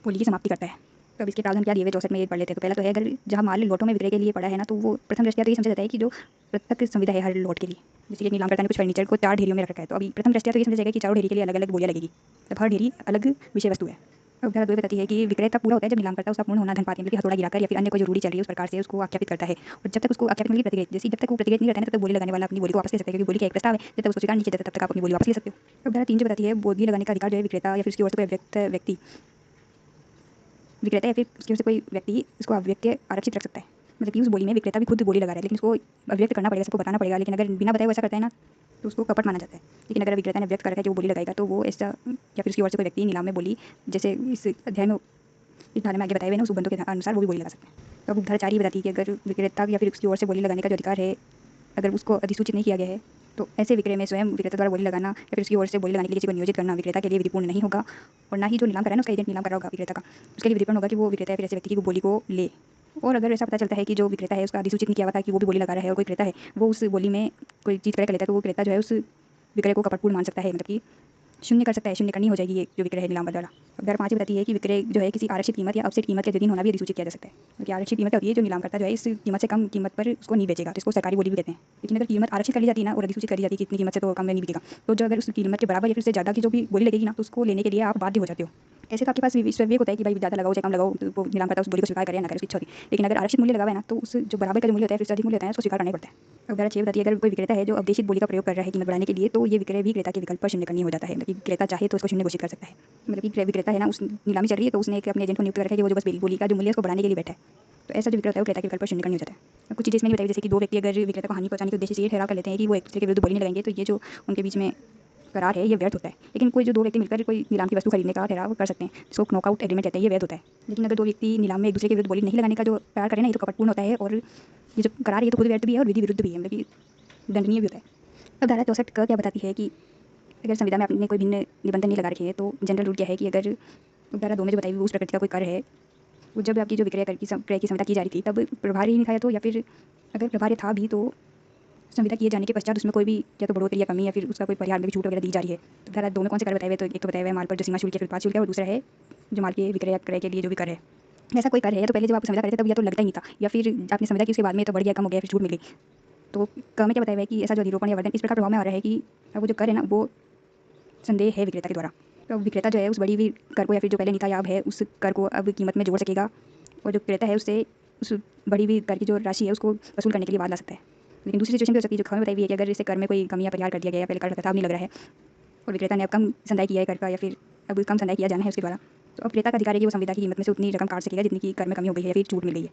बोली की समाप्ति करता है। तो अब इसके प्रावधान क्या दिए हुए 64 में ये पढ़ लेते हैं। तो पहला तो है अगर जहाँ माल लोटों में विक्रय के लिए पड़ा है ना तो वो प्रथम दृष्टया तो ये समझा जाता है कि जो पृथक संविधा है हर लोट के लिए। जैसे कि नीलामकर्ता ने कुछ फर्नीचर को 4 ढेरियों में रख रखा है तो अभी प्रथम दृष्टया तो ये समझा जाएगा कि चारों ढेरी के लिए अलग-अलग बोलियाँ लगेगी, मतलब हर ढेरी अलग विषय वस्तु है। अब धारा 2 बताती है कि विक्रय तब पूरा होता है जब नीलामकर्ता उसका पूर्ण होना धन पाती है, मतलब कि हथौड़ा गिराकर या फिर अन्य कोई जो रूढ़ी चल रही है उस प्रकार से उसको आख्यापित करता है। और जब तक उसको आख्यापित नहीं प्रतिक्रिया जैसे जब तक वो प्रतिक्रिया नहीं करता है तब तक बोली लगाने वाला अपनी बोली को वापस ले सकता है, क्योंकि बोली का एक प्रस्ताव है, जब तक उसको स्वीकार नहीं किया जाता तब तक आप अपनी बोली वापस ले सकते हो। अब धारा 3 जो बताती है बोली लगाने का अधिकार जो है विक्रेता या फिर उसकी ओर से कोई व्यक्ति विक्रेता या फिर उसकी ओर से कोई व्यक्ति इसको अव्यक्त आरक्षित रख सकता है। मतलब कि उस बोली में विक्रेता भी खुद बोली लगा रहा है, लेकिन उसको अभिव्यक्त करना पड़ेगा, सबको बताना पड़ेगा। लेकिन अगर बिना बताए वो ऐसा करता है ना, तो उसको कपट माना जाता है। लेकिन अगर विक्रेता ने व्यक्त कर रखा है कि वो बोली लगाएगा, तो वो ऐसा या फिर उसकी ओर से कोई व्यक्ति नीलाम में बोली, जैसे इस अध्याय में इस धारा में आगे बताए हुए ना, उस उपबंधों के अनुसार वो भी बोली लगा सकते हैं। तो अब उपधारा 4 ये बताती है कि अगर विक्रेता या फिर उसकी ओर से बोली लगाने का जो अधिकार है, अगर उसको अधिसूचित नहीं किया गया है, तो ऐसे विक्रय में स्वयं विक्रेता द्वारा बोली लगाना या फिर उसकी ओर से बोली लगाने के लिए किसी को नियोजित करना विक्रेता के लिए विधिपूर्ण नहीं होगा। और ना ही जो नीलाम करा है ना, उसका एजेंट नीलाम करा होगा विक्रेता का, उसके लिए विधिपूर्ण होगा कि वो विक्रेता या फिर ऐसे व्यक्ति की बोली को ले। और अगर ऐसा पता चलता है कि जो विक्रेता है उसका अधिसूचित नहीं किया हुआ था कि वो भी बोली लगा रहा है, और कोई क्रेता है वो उस बोली में कोई चीज़ क्रय कर लेता है, तो वो क्रेता जो है उस विक्रय को कपटपूर्ण मान सकता है, मतलब कि शून्य कर सकता है, शून्य करनी हो जाएगी ये जो विक्रय है नीलाम द्वारा। अगर 5 बताती है कि विक्रय जो है किसी आरक्षित कीमत या अपसेट कीमत के अधीन होना भी अधिसूचित किया जा सकता है। क्योंकि आरक्षित कीमत क्या होती है, जो नीलाम करता जो है इस कीमत से कम कीमत पर उसको नहीं बेचेगा, तो इसको सरकारी बोली भी कहते हैं। लेकिन अगर कीमत आरक्षित कर ली जाती है ना और अधिसूचित कर दी जाती है कि इतनी कीमत से तो कम में नहीं बिकेगा, तो जो अगर उस कीमत के बराबर या फिर उससे ज़्यादा की जो भी बोली लगेगी ना, तो उसको लेने के लिए आप बाध्य हो जाते हो। ऐसे तो आपके पास विवेक होता है कि भाई ज़्यादा लगाओ चाहे कम लगाओ, तो वो नीलाम करता है उस बोली को स्वीकार करे ना करे, उसकी इच्छा होती है। लेकिन अगर आरक्षित मूल्य लगा हुआ है ना, तो उस जो बराबर का जो मूल्य होता है फिर उससे अधिक मूल्य होता है उसको स्वीकार करना ही पड़ता है। अब धारा 6 बताती है अगर कोई विक्रेता है जो अवदेशित बोली का प्रयोग कर रहा है कीमत बढ़ाने के लिए, तो ये विक्रय भी क्रेता के विकल्प पर शून्य करनी हो जाता है। मतलब कि क्रेता चाहे तो उसको शून्य घोषित कर सकता है। मतलब कि विक्रेता है ना, उस नीलामी चल रही है तो उसने एक अपने एजेंट को नियुक्त कर रखा है कि वो जो बस बोली का जो मूल्य है उसको बढ़ाने के लिए बैठा है। तो ऐसा जो विक्रेता है वो क्रेता के विकल्प पर शून्य करनी हो जाता है। अब कुछ चीज़ें इसमें नहीं बताई, जैसे कि दो व्यक्ति अगर विक्रेता को हानि पहुंचाने के उद्देश्य से ये ठहराव कर लेते हैं कि वो एक दूसरे के विरुद्ध बोली नहीं लगाएंगे, तो ये जो उनके बीच में करार है ये व्यर्थ होता है। लेकिन कोई जो दो व्यक्ति मिलकर कोई नीलाम की वस्तु खरीदने का ठहराव कर सकते हैं, जिसको नॉकआउट एग्रीमेंट कहते हैं, ये वैध होता है। लेकिन अगर दो व्यक्ति नीलाम में एक दूसरे के विरुद्ध बोली नहीं लगाने का जो करार करें ना, ये तो कपटपूर्ण होता है। और ये जो करार है ये तो खुद व्यर्थ भी है और विधि विरुद्ध भी है, मतलब कि दंडनीय भी होता है। अब धारा 64 क क्या बताती है कि अगर संविदा में आपने कोई भिन्न निबंधन नहीं लगा रखे हैं, तो जनरल रूल क्या है कि अगर धारा 2 में जो बताई हुई उस प्रकृति का कोई कार्य है, वो जब आपकी जो विक्रय कर की क्रय की संविदा की जा रही थी तब प्रभारी नहीं था, या तो या फिर अगर प्रभार्य था भी तो संविदा किए जाने के पश्चात उसमें कोई भी या तो बढ़ोतरी या कमी या फिर उसका कोई परिहार में छूट वगैरह दी जा रही है। तो धारा 2 में कौन से कर बताए हुए, तो एक तो बताया हुआ है माल पर जो सीमा शुल्क या फिर उत्पाद शुल्क है, और दूसरा है जो माल के विक्रय या क्रय के लिए जो भी कर है। ऐसा कोई कर है या तो पहले जब आप संविदा करते तब या तो लगता ही नहीं था, या फिर आपने संविदा की उसके बाद में तो बढ़ गया, कम हो गया, फिर छूट मिल गई। तो क में क्या बताया हुआ है कि ऐसा जो अधिरोपण या वर्धन इस प्रकार प्रभाव में आ रहा है कि अब वो जो कर है ना वो संदेह है विक्रेता के द्वारा। तो विक्रेता जो है उस बड़ी हुई कर को या फिर जो पहले नहीं था या अब है उस कर को अब कीमत में जोड़ सकेगा, और जो क्रेता है उससे उस बड़ी हुई कर की जो राशि है उसको वसूल करने के लिए बाद ला सकता है। लेकिन दूसरी सिचुएशन भी हो सकती है जो खबर में बताई हुई है कि अगर इसे कर में कोई कमी या परिहार कर दिया गया या पहले कर खराब नहीं लग रहा है और विक्रेता ने अब कम संदाय किया है कर का, या फिर अब कम संदाय किया जाना है उसके द्वारा, तो अब क्रेता का अधिकार है कि वो संविदा की कीमत में से उतनी रकम काट सकेगा जितनी की कर में कमी हो गई है या फिर छूट मिल गई है।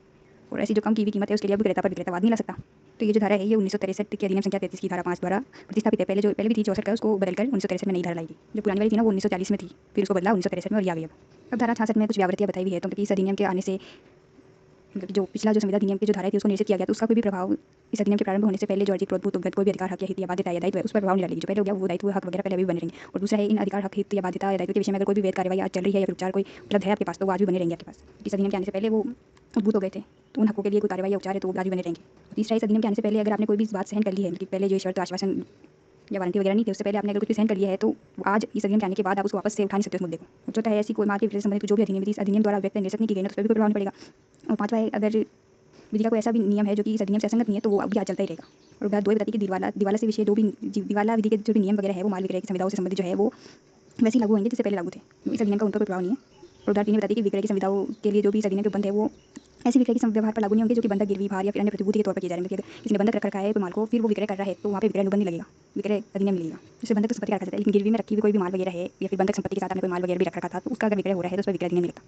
और ऐसी जो कम की हुई कीमत है उसके लिए अब क्रेता पर विक्रेता वाद नहीं ला सकता। तो ये जो धारा है ये 1963 के अधिनियम संख्या 33 की धारा 5 द्वारा प्रतिस्थापित है। पहले भी थी 64 का, उसको बदलकर 1963 में नई धारा लाई थी। जो पुरानी वाली थी ना वो 1940 में थी, फिर उसको बदला 1963 में और ये आ गई। अब धारा 66 में कुछ व्यावृत्तियां बताई हुई है, तो मतलब इस अधिनियम के आने से मतलब जो पिछला जो संविदा अधिनियम की जो धारा थी उसको निश्चित किया गया, तो उसका कोई भी प्रभाव इस अधिनियम के प्रारंभ होने से पहले जो अर्जित प्रोद्भूत उपगत कोई भी अधिकार हक या हित या बाध्यता या दायित्व है उस पर प्रभाव नहीं डालेगी। जो पहले हो गया वो दायित्व हक वगैरह पहले अभी बने रहेंगे। और दूसरा है इन अधिकार हक हित या बाध्यता या दायित्व के विषय में अगर कोई भी वेद कार्यवाही आज चल रही है या फिर उपचार कोई उपलब्ध है आपके पास, तो वो आज भी बने रहेंगे आपके पास। इस अधिनियम के आने से पहले वो उद्भूत हो गए थे, तो उन हकों के लिए कोई कार्यवाही या उपचार है तो वो आज भी बने रहेंगे। तीसरा, इस अधिनियम के आने से पहले अगर आपने कोई भी बात सहन कर ली है, मतलब पहले जो शर्त आश्वासन या वारंटी वगैरह नहीं थे, उससे पहले आपने अगर कुछ भी सहन कर लिया है, तो आज इस अधिनियम के आने के बाद आप उसको वापस से उठा नहीं सकते उस मुद्दे को। और चौथा है ऐसी कोई माल के विषय से संबंधित जो भी अधिनियम इस अधिनियम द्वारा व्यक्त निरस्त नहीं की गई ना, तो उस पर भी कोई प्रभाव नहीं पड़ेगा। और पांचवा है अगर विधि का कोई ऐसा भी नियम है जो कि इस अधिनियम से असंगत नहीं है, तो वो अभी आज चलता ही रहेगा। और बात 2 बताती है कि दिवाला से विषय जो भी दिवाला विधि के जो भी नियम वगैरह है वो माल विक्रय की संविदाओं से संबंधित जो है वो वैसे ही लागू होंगे जैसे पहले लागू थे। इस अधिनियम का उन पर कोई प्रभाव नहीं है। और उदाहरण 3 बताती है कि विक्रय की संविदाओं के लिए जो भी इस अधिनियम के बंध है वो ऐसी विक्रय के व्यवहार पर लागू नहीं होंगे जो कि बंधक गिरवी भार या फिर अन्य प्रतिभूति के तौर पर किए जा रहे हैं। मतलब किसी ने बंधक रख रखा है कोई माल को, फिर वो विक्रय कर रहा है, तो वहाँ पे विक्रय अनुबंध नहीं लगेगा, विक्रय अधिनियम मिलेगा। जिससे बंधक संपत्ति का रखा जाता है। लेकिन गिरवी में रखी हुई कोई भी माल वगैरह है या फिर बंधक संपत्ति के साथ आपने कोई माल वगैरह भी रख रखा था, तो उसका अगर विक्रय हो रहा है तो उस पर विक्रय अधिनियम मिलता है।